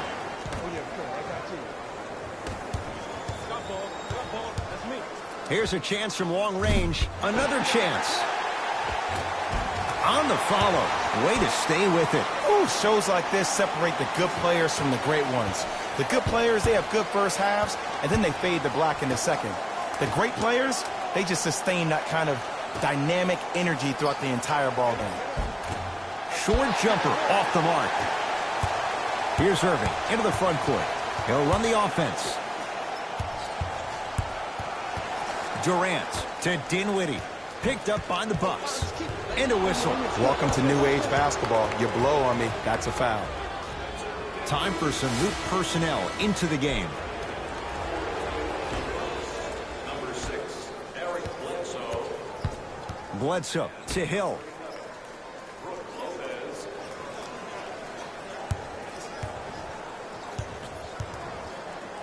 [SPEAKER 1] Here's a chance from long range. Another chance. On the follow. Way to stay with it.
[SPEAKER 3] Ooh, shows like this separate the good players from the great ones. The good players, they have good first halves, and then they fade to black in the second. The great players, they just sustain that kind of dynamic energy throughout the entire ball game.
[SPEAKER 1] Short jumper off the mark. Here's Irving into the front court. He'll run the offense. Durant to Dinwiddie. Picked up by the Bucks. And a whistle.
[SPEAKER 3] Welcome to new age basketball. You blow on me, that's a foul.
[SPEAKER 1] Time for some new personnel into the game.
[SPEAKER 6] Number 6, Eric Bledsoe.
[SPEAKER 1] Bledsoe to Hill.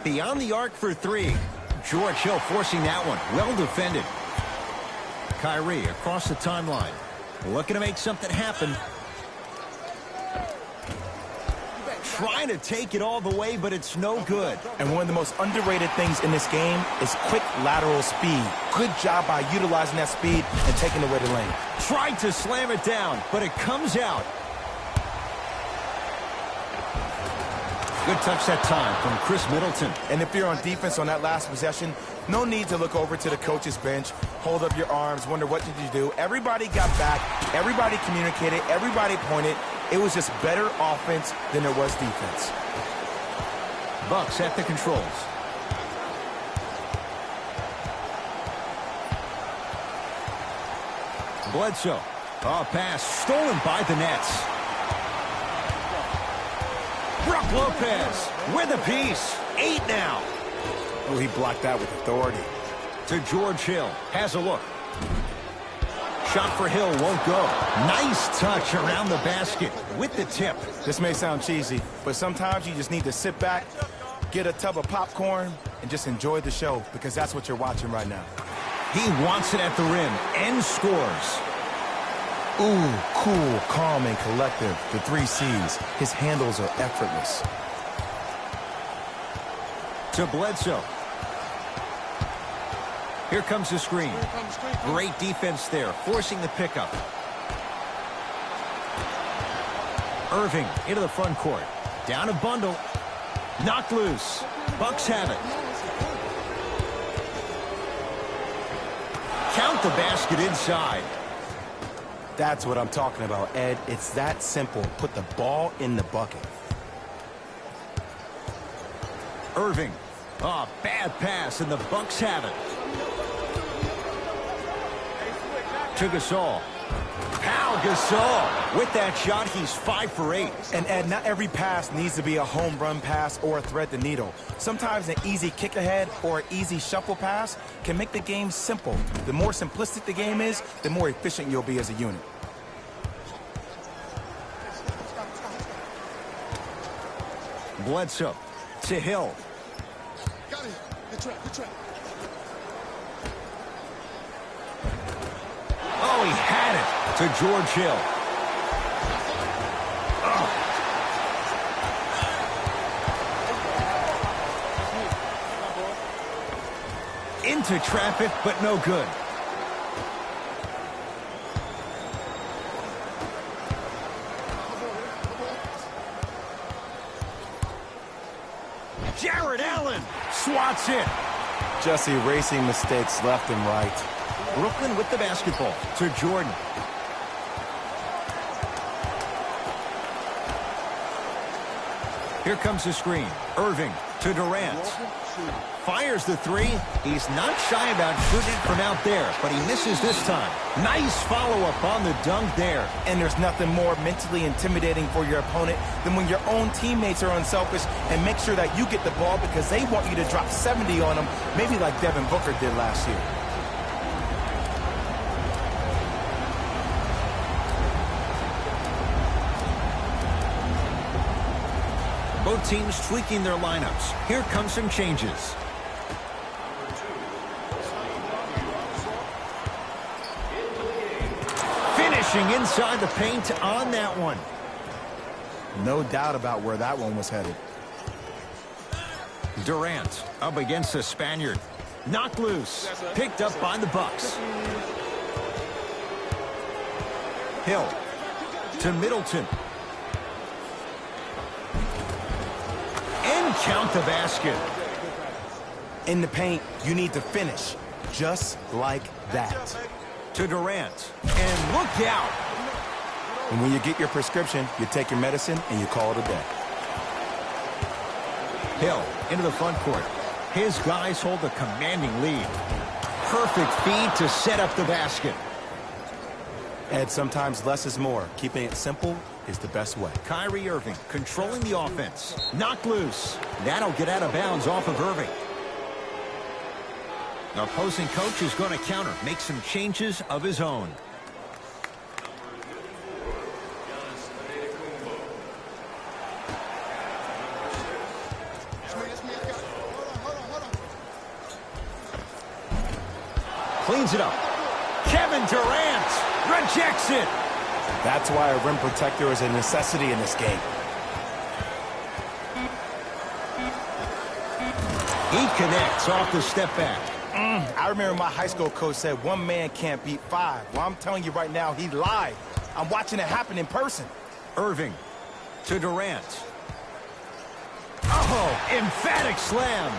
[SPEAKER 1] Beyond the arc for 3. George Hill forcing that one. Well defended. Kyrie across the timeline. Looking to make something happen. Trying to take it all the way, but it's no good.
[SPEAKER 3] And one of the most underrated things in this game is quick lateral speed. Good job by utilizing that speed and taking away the lane.
[SPEAKER 1] Tried to slam it down, but it comes out. Good touch that time from Chris Middleton.
[SPEAKER 3] And if you're on defense on that last possession, no need to look over to the coach's bench, hold up your arms, wonder what did you do. Everybody got back, everybody communicated, everybody pointed. It was just better offense than it was defense.
[SPEAKER 1] Bucks at the controls. Bledsoe. A pass stolen by the Nets. Brook Lopez with a piece. 8 now.
[SPEAKER 3] Oh, he blocked that with authority.
[SPEAKER 1] To George Hill. Has a look. Shot for Hill won't go. Nice touch around the basket with the tip.
[SPEAKER 3] This may sound cheesy, but sometimes you just need to sit back, get a tub of popcorn and just enjoy the show, because that's what you're watching right now.
[SPEAKER 1] He wants it at the rim and scores.
[SPEAKER 3] Ooh, cool, calm, and collective. The 3 C's. His handles are effortless.
[SPEAKER 1] To Bledsoe. Here comes the screen. Great defense there, forcing the pickup. Irving into the front court. Down a bundle. Knocked loose. Bucks have it. Count the basket inside.
[SPEAKER 3] That's what I'm talking about, Ed. It's that simple. Put the ball in the bucket.
[SPEAKER 1] Irving. Oh, bad pass, and the Bucks have it. To Gasol. Pau Gasol. With that shot, he's 5 for 8.
[SPEAKER 3] And Ed, not every pass needs to be a home run pass or thread the needle. Sometimes an easy kick ahead or an easy shuffle pass can make the game simple. The more simplistic the game is, the more efficient you'll be as a unit.
[SPEAKER 1] Bledsoe to Hill.
[SPEAKER 7] Got it. Good trap, good trap.
[SPEAKER 1] Oh, he had it to George Hill. Oh. Into traffic, but no good. Jared Allen swats it.
[SPEAKER 3] Just erasing mistakes left and right.
[SPEAKER 1] Brooklyn with the basketball to Jordan. Here comes the screen. Irving to Durant. Fires the 3. He's not shy about shooting it from out there, but he misses this time. Nice follow-up on the dunk there.
[SPEAKER 3] And there's nothing more mentally intimidating for your opponent than when your own teammates are unselfish and make sure that you get the ball because they want you to drop 70 on them, maybe like Devin Booker did last year.
[SPEAKER 1] Both teams tweaking their lineups. Here come some changes. Finishing inside the paint on that one.
[SPEAKER 3] No doubt about where that one was headed.
[SPEAKER 1] Durant up against the Spaniard. Knocked loose. Picked up by the Bucks. Hill to Middleton. And count the basket.
[SPEAKER 3] In the paint, you need to finish. Just like that.
[SPEAKER 1] To Durant. And look out.
[SPEAKER 3] And when you get your prescription, you take your medicine and you call it a day.
[SPEAKER 1] Hill into the front court. His guys hold a commanding lead. Perfect feed to set up the basket.
[SPEAKER 3] Ed, sometimes less is more. Keeping it simple is the best way.
[SPEAKER 1] Kyrie Irving controlling the offense. Knocked loose. That'll get out of bounds off of Irving. The opposing coach is going to counter. Make some changes of his own. Cleans it up. Kevin Durant rejects it.
[SPEAKER 3] That's why a rim protector is a necessity in this game.
[SPEAKER 1] He connects off the step back.
[SPEAKER 3] I remember my high school coach said one man can't beat 5. Well, I'm telling you right now, he lied. I'm watching it happen in person.
[SPEAKER 1] Irving to Durant. Oh, emphatic slam.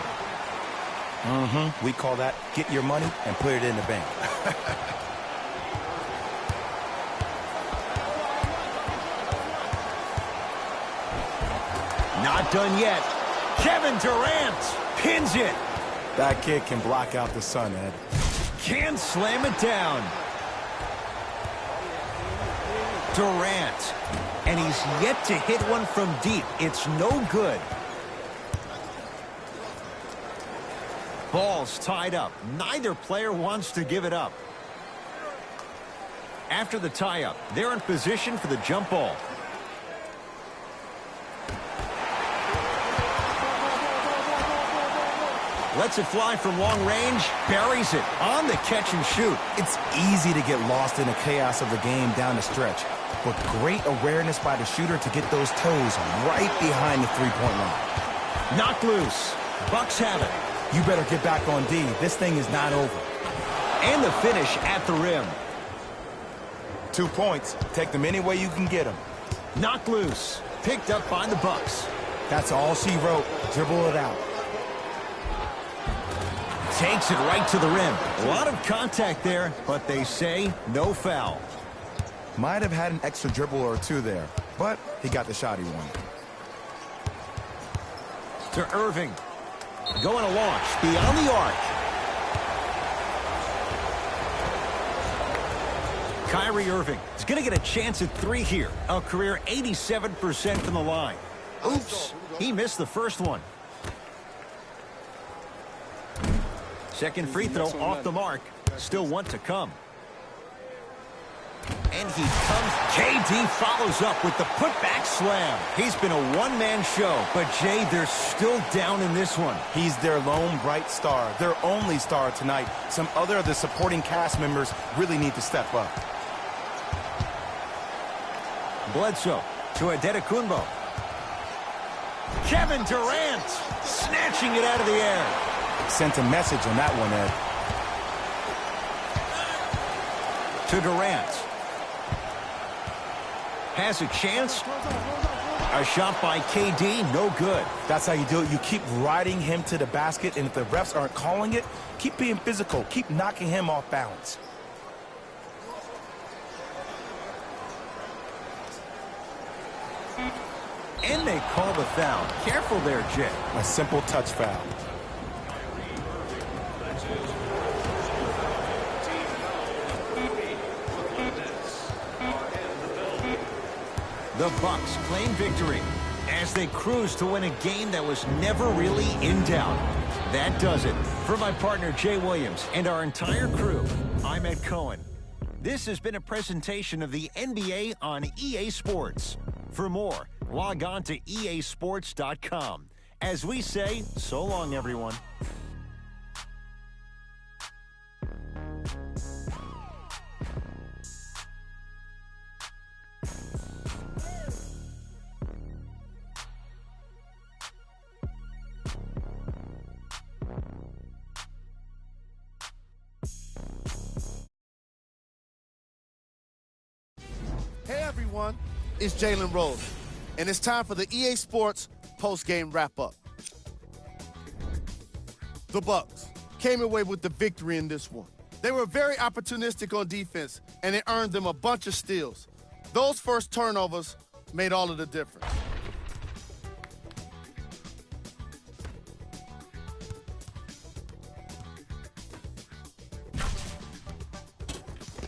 [SPEAKER 3] We call that get your money and put it in the bank.
[SPEAKER 1] Not done yet. Kevin Durant pins it.
[SPEAKER 3] That kid can block out the sun, Ed.
[SPEAKER 1] Can't slam it down. Durant. And he's yet to hit one from deep. It's no good. Ball's tied up. Neither player wants to give it up. After the tie-up, they're in position for the jump ball. Lets it fly from long range, buries it on the catch and shoot.
[SPEAKER 3] It's easy to get lost in the chaos of the game down the stretch, but great awareness by the shooter to get those toes right behind the three-point line.
[SPEAKER 1] Knocked loose. Bucks have it.
[SPEAKER 3] You better get back on D. This thing is not over.
[SPEAKER 1] And the finish at the rim.
[SPEAKER 3] 2 points. Take them any way you can get them.
[SPEAKER 1] Knocked loose. Picked up by the Bucks.
[SPEAKER 3] That's all she wrote. Dribble it out.
[SPEAKER 1] Takes it right to the rim. A lot of contact there, but they say no foul.
[SPEAKER 3] Might have had an extra dribble or two there, but he got the shot he wanted.
[SPEAKER 1] To Irving. Going to launch beyond the arc. Kyrie Irving is going to get a chance at 3 here. A career 87% from the line. Oops, he missed the first one. Second free throw off the mark. Still one to come. And he comes. KD follows up with the putback slam. He's been a one-man show, but Jay, they're still down in this one.
[SPEAKER 3] He's their lone bright star, their only star tonight. Some other of the supporting cast members really need to step up.
[SPEAKER 1] Bledsoe to Adetokunbo. Kevin Durant snatching it out of the air.
[SPEAKER 3] Sent a message on that one, Ed.
[SPEAKER 1] To Durant. Has a chance. A shot by KD, no good.
[SPEAKER 3] That's how you do it. You keep riding him to the basket, and if the refs aren't calling it, keep being physical. Keep knocking him off balance.
[SPEAKER 1] And they call the foul. Careful there, Jay.
[SPEAKER 3] A simple touch foul.
[SPEAKER 1] The Bucks claim victory as they cruise to win a game that was never really in doubt. That does it. For my partner, Jay Williams, and our entire crew, I'm Ed Cohen. This has been a presentation of the NBA on EA Sports. For more, log on to easports.com. As we say, so long, everyone.
[SPEAKER 4] Hey everyone, it's Jalen Rose, and it's time for the EA Sports post-game wrap-up. The Bucks came away with the victory in this one. They were very opportunistic on defense, and it earned them a bunch of steals. Those first turnovers made all of the difference.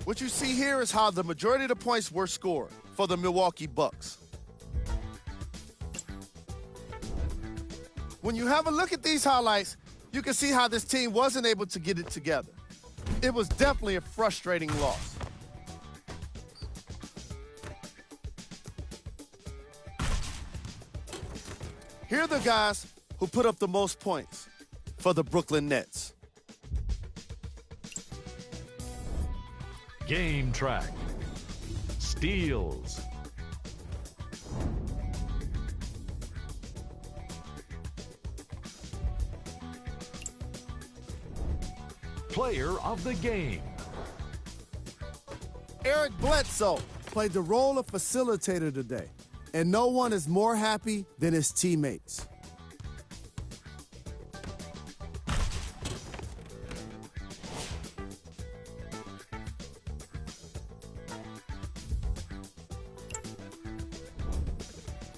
[SPEAKER 4] What you see here is how the majority of the points were scored for the Milwaukee Bucks. When you have a look at these highlights, you can see how this team wasn't able to get it together. It was definitely a frustrating loss. Here are the guys who put up the most points for the Brooklyn Nets.
[SPEAKER 8] Game track. Steals. Player of the game.
[SPEAKER 4] Eric Bledsoe.
[SPEAKER 5] Played the role of facilitator today, and no one is more happy than his teammates.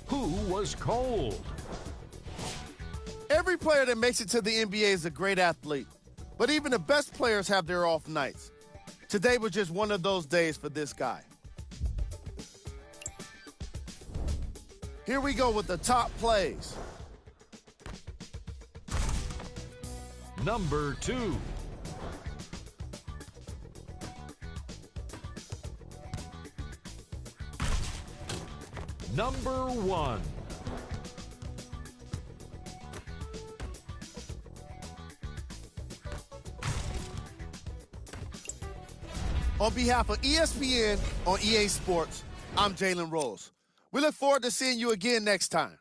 [SPEAKER 8] Who was cold?
[SPEAKER 4] Every player that makes it to the NBA is a great athlete, but even the best players have their off nights. Today was just one of those days for this guy. Here we go with the top plays.
[SPEAKER 8] Number 2. Number 1.
[SPEAKER 4] On behalf of ESPN on EA Sports, I'm Jalen Rose. We look forward to seeing you again next time.